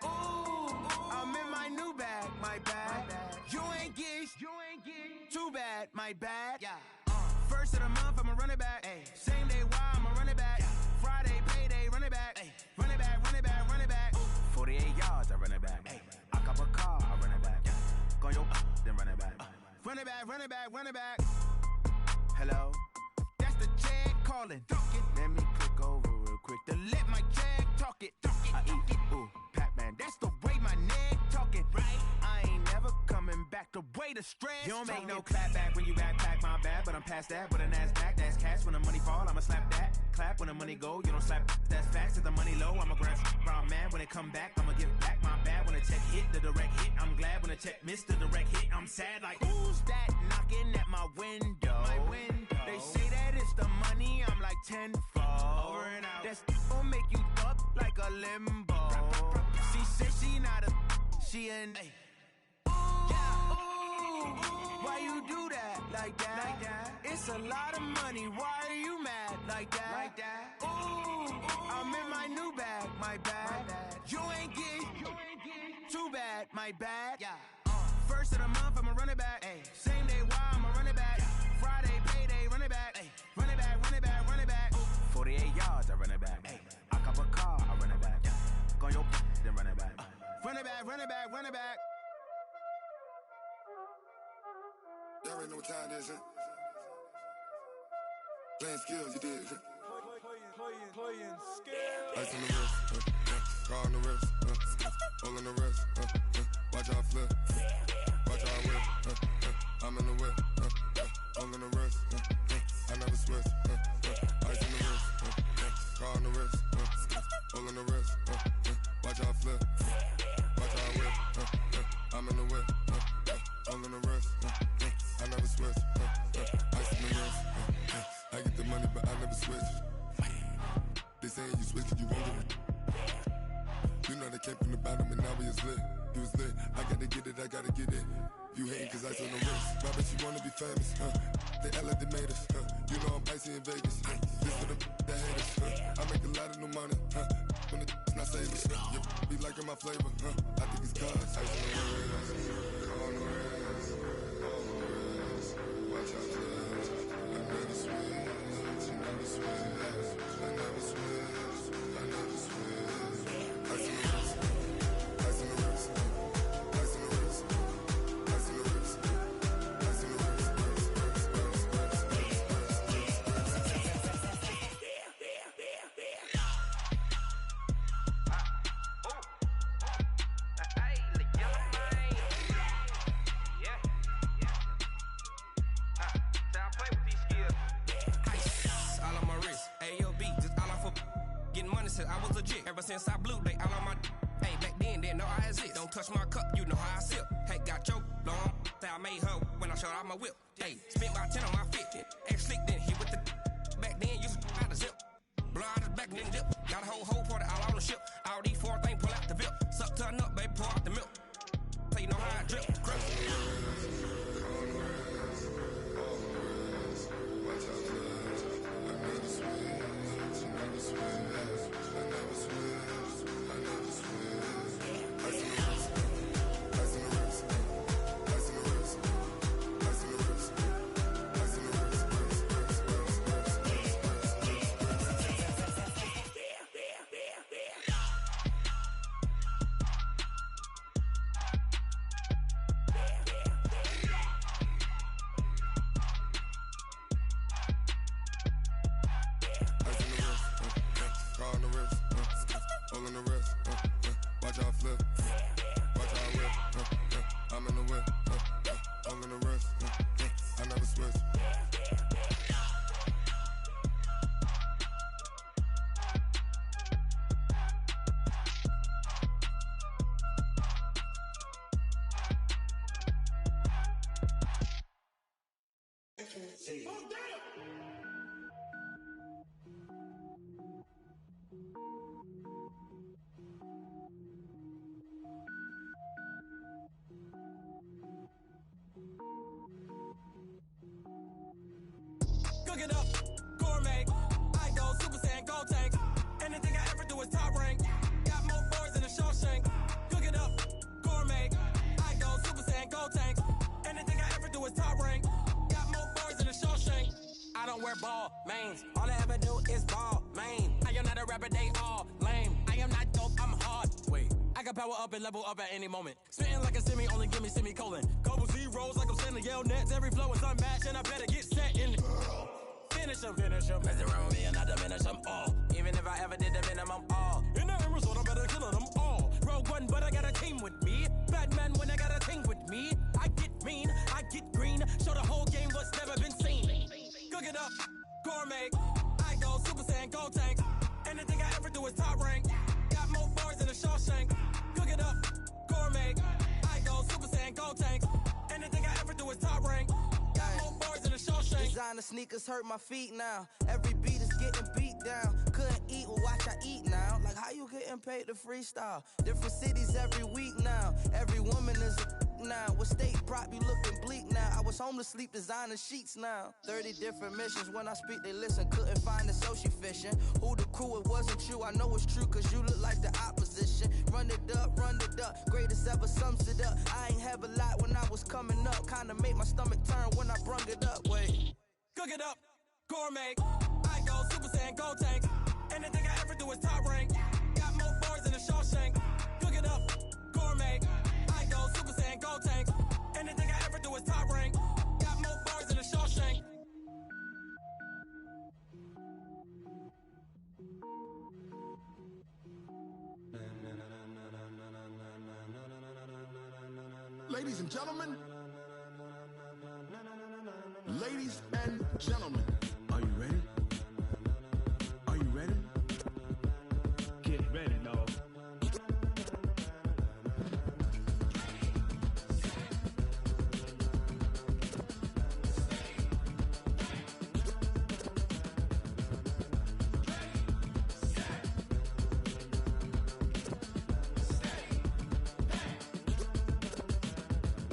Ooh, I'm in my new bag, my bad. You ain't get too bad, my bad. First of the month, I'ma run it back. Same day, why I'ma run it back. Friday, payday, run it back. Run it back, run it back, run it back. 48 yards, I run it back. I cop a car, I run it back. Go your then run it back. Run it back, run it back, run it back. Hello? That's the jag calling. Let me click over real quick to let my jag talk it. I eat it, ooh, Pac-Man. That's the way my neck talking. Right? I ain't never coming back. The way the stress. You don't make no clap back when you backpack, my bad. But I'm past that with a NASDAQ. That's cash when the money fall. I'ma slap that. Clap when the money go. You don't slap. That's facts. If the money low, I'ma grab brown man. When it come back, I'ma give back my bad. When the check hit, the direct hit. I'm glad when the check missed the direct hit. I'm sad like who's that knocking at my window? My window. They say that it's the money. I'm like tenfold. Over and out. That's gon' make you up like a limbo. She said she not a. She an. Why you do that like that? It's a lot of money. Why are you mad like that? Ooh, I'm in my new bag, my bad. You ain't get too bad, my bad. First of the month, I'ma run it back. Same day, why I'ma run it back. Friday, payday, run it back. Run it back, run it back, run it back. 48 yards, I run it back. I cop a car, I run it back. Go your then run it back. Run it back, run it back, run it back. Y'all already know what time it is, huh? Playing skills, you did. Playing skills. Ice on the wrist, car on the wrist, all on the wrist, watch out flip, watch out whip, I'm in the whip, all on the wrist, I never switch, ice on the wrist, car on the wrist, all on the wrist, watch out flip, watch out whip, I'm in the whip, all on the wrist, I never switch, ice on the wrist, I get the money but I never switch. They saying you switch 'cause you won't get it. You know they came from the bottom and now we is lit. You was lit, I gotta get it, I gotta get it. You hating 'cause I on the wrist. My bitch, you wanna be famous, They act like they made us, You know I'm icy in Vegas, This for the that hate us, I make a lot of new money, When it's not savings, You be liking my flavor, I think it's cause ice on the wrist, on the wrist, on the wrist. Watch out, cuz I never switch, I never switch. I never switch, I never switch. Ice on the wrist, ice on the wrist, ice on the wrist, ice on the wrist, ice on the wrist, I was legit. Ever since I blew, they all on my. Hey, back then, didn't know I exist. Don't touch my cup, you know how I sip. Hey, got your long. I made her when I showed out my whip. Hey, spent about 10 on my fit. Ex-slick, then hit with the. Back then, used to out the zip. Blind back then dip. Got a whole party all on the ship. All these four things pull out the VIP. Suck turn up, baby, pour out the milk. So you know how I drip. Crap. Cook it up, gourmet. I go Super Saiyan can power up and level up at any moment. Spitting like a semi, only give me semicolon. Couple zeros like I'm sending yell nets. Every flow is unmatched, and I better get set in. Finish 'em. Mess around with me and I diminish them all. Even if I ever did the minimum, all. In the end result, I'm better killing them all. Rogue One, but I got a team with me. Batman when I got a team with me. I get mean, I get green. Show the whole game what's never been seen. Cook it up, gourmet. I go Super Saiyan, Gold Tank. Anything I ever do is top rank. Got more bars than a Shawshank. Cook it up, gourmet. I go Super Saiyan, Gold Tank. Anything I ever do is top rank. Got more bars than a Shawshank. Designer sneakers hurt my feet now. Every beat is getting beat down. Couldn't eat, well watch I eat now. Like how you getting paid to freestyle? Different cities every week now. Every woman is a now. What state prop you looking bleak now? I was home to sleep designer sheets now. 30 different missions. When I speak they listen. Couldn't find it so she fishing. Who the crew? It wasn't you. I know it's true cause you look like the opposition. Run it up. Greatest ever sums it up. I ain't have a lot when I was coming up. Kinda made my stomach turn when I brung it up. Wait. Cook it up, gourmet. I go Super Saiyan, Gold Tank. Anything I ever do is top rank. Got more bars than a Shawshank. Cook it up, gourmet. I go Super Saiyan, Gold Tank. Anything I ever do is top rank. Got more bars than a Shawshank. Ladies and gentlemen. Ladies and gentlemen. Are you ready? Are you ready? Get ready, dog.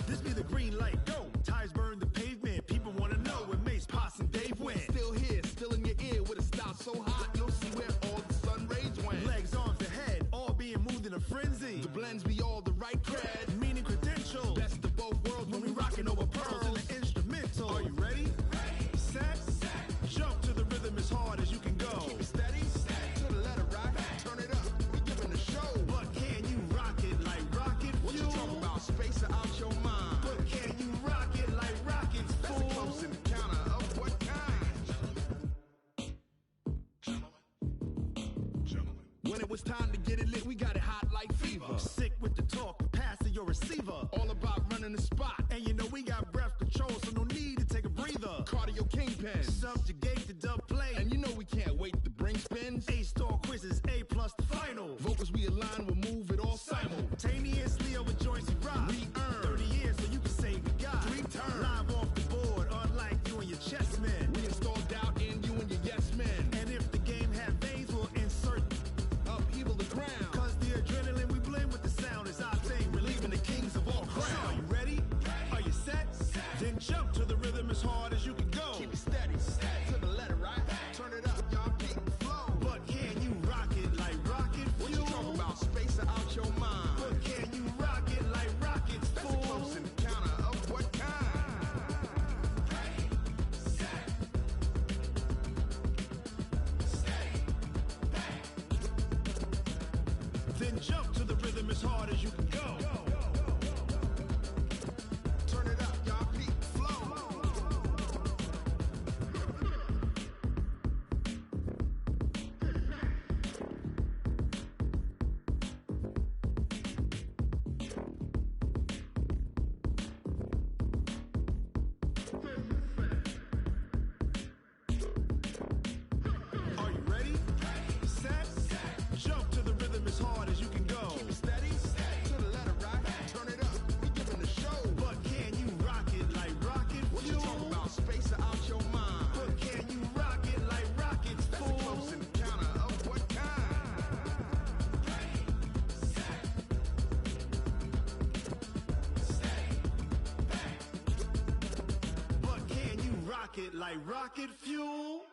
This be the green light, go. Tires burn the pavement. People want to know where Mace, Posse, and Dave went. Still here, still in your ear with a style so hot, you'll see where all the sun rays went. Legs, arms, and head, all being moved in a frenzy. The blends be all the right cred, meaning credentials. Best of both worlds when we rockin' over pearls in the instrumental. Are you ready? Set, jump to the rhythm as hard as you can go. Keep it steady, to the letter rock. Turn it up, we giving a show. But can you rock it like rocket fuel? What you talking about? Space out your mind. But can you rock it like rockets, fool? That's a close encounter of what kind? When it was time to get it lit, we got it hot like fever. Sick with the talk, passing your receiver. All about running the spot. And you know we got breath control, so no need to take a breather. Cardio kingpin, subjugate the dub play. And you know we can't wait to bring spins. A-star quizzes, A+ the final. Vocals we align, we'll move it all simultaneously over joints we rock. We earn 30 years so you can say we got 3 turns. Live off the board, unlike you and your chess men. We install doubt in you and your yes men. And if the game had veins, we'll insert upheaval the ground. Cause the adrenaline we blend with the sound is our thing, relieving the kings of all crowns. So are you ready? Are you set? Then jump to the rhythm as hard as you can go. Keep it steady, to the letter, right? Turn it up, y'all keep the flow. But can you rock it like rocket fuel? What you talking about? Space out your mind. But can you rock it like rockets, fool? That's a close encounter of what kind? Then jump to the rhythm as hard as you can go. Turn it up, y'all keep the flow. Are you ready? Set, jump to the rhythm as hard as you can go. Keep it steady, to the letter rock. Turn it up, we giving the show. But can you rock it like rocket fuel? What you talking about? Space out your mind. But can you rock it like rockets, fool? That's a close encounter of what kind? But can you rock it like rocket fuel?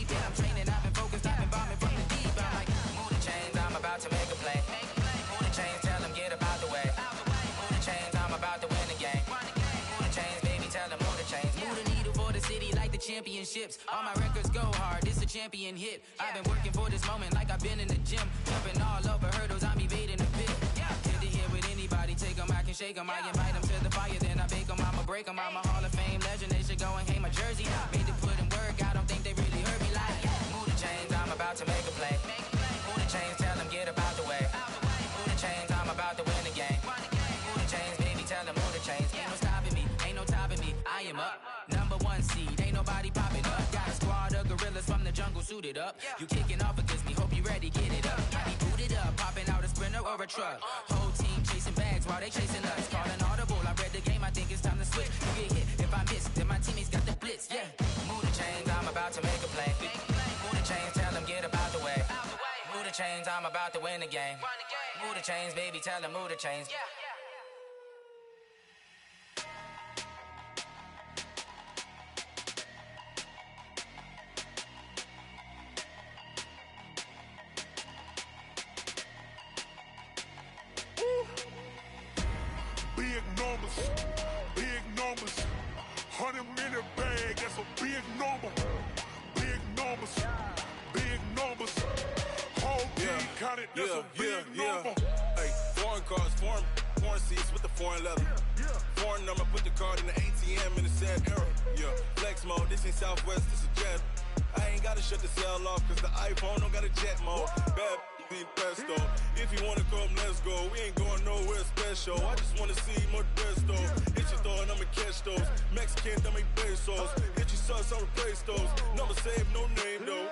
Yeah, I'm training, I've been focused, I've been bombing from the deep. I'm like, move the chains, I'm about to make a play. Move the chains, tell them get up out the way. Move the chains, I'm about to win the game. Move the chains, baby, tell them move the chains. Move the needle for the city like the championships. All my records go hard, this a champion hit. I've been working for this moment like I've been in the gym. Jumping all over hurdles, I'm evading the pit. Good to hear with anybody, take them, I can shake them. I invite them to the fire, then I bake them, I'ma break them. I'm a Hall of Fame legend, they should go and hang my jersey. Made to put in work, I don't think they really heard me like. Move the chains, I'm about to make a play. Move the chains, tell them get up out the way. Move the chains, I'm about to win the game. Move the chains, baby, tell them move the chains. Ain't no stopping me, ain't no topping me, I am up. #1 seed, ain't nobody popping up. Got a squad of gorillas from the jungle suited up. You kicking off against me, hope you ready, get it up. I be booted up, popping out a Sprinter or a truck. Whole team chasing bags while they chasing us. Calling audible, I read the game, I think it's time to switch. You get hit, if I miss, then my teammates got the blitz, yeah. Move the chains, I'm about to make a play. Move the chains, tell them get up out the way. Move the chains, I'm about to win the game. Move the chains, baby, tell them move the chains. Big numbers, big numbers. 100-minute bag, that's a big number. Big numbers, big numbers. Whole team counted, that's a big number. Hey, foreign cars, foreign seats with the foreign leather. Foreign number, put the card in the ATM in the sad era. Yeah, flex mode, this ain't Southwest, this a jet. I ain't gotta shut the cell off, cause the iPhone don't got a jet mode. Bad be pesto. If you wanna come, let's go. We ain't going nowhere special. I just wanna see more desto. Hit your throw and I'ma catch those. Mexican, don't make pesos. Hit your sus, I'll replace those. Number save, no name though.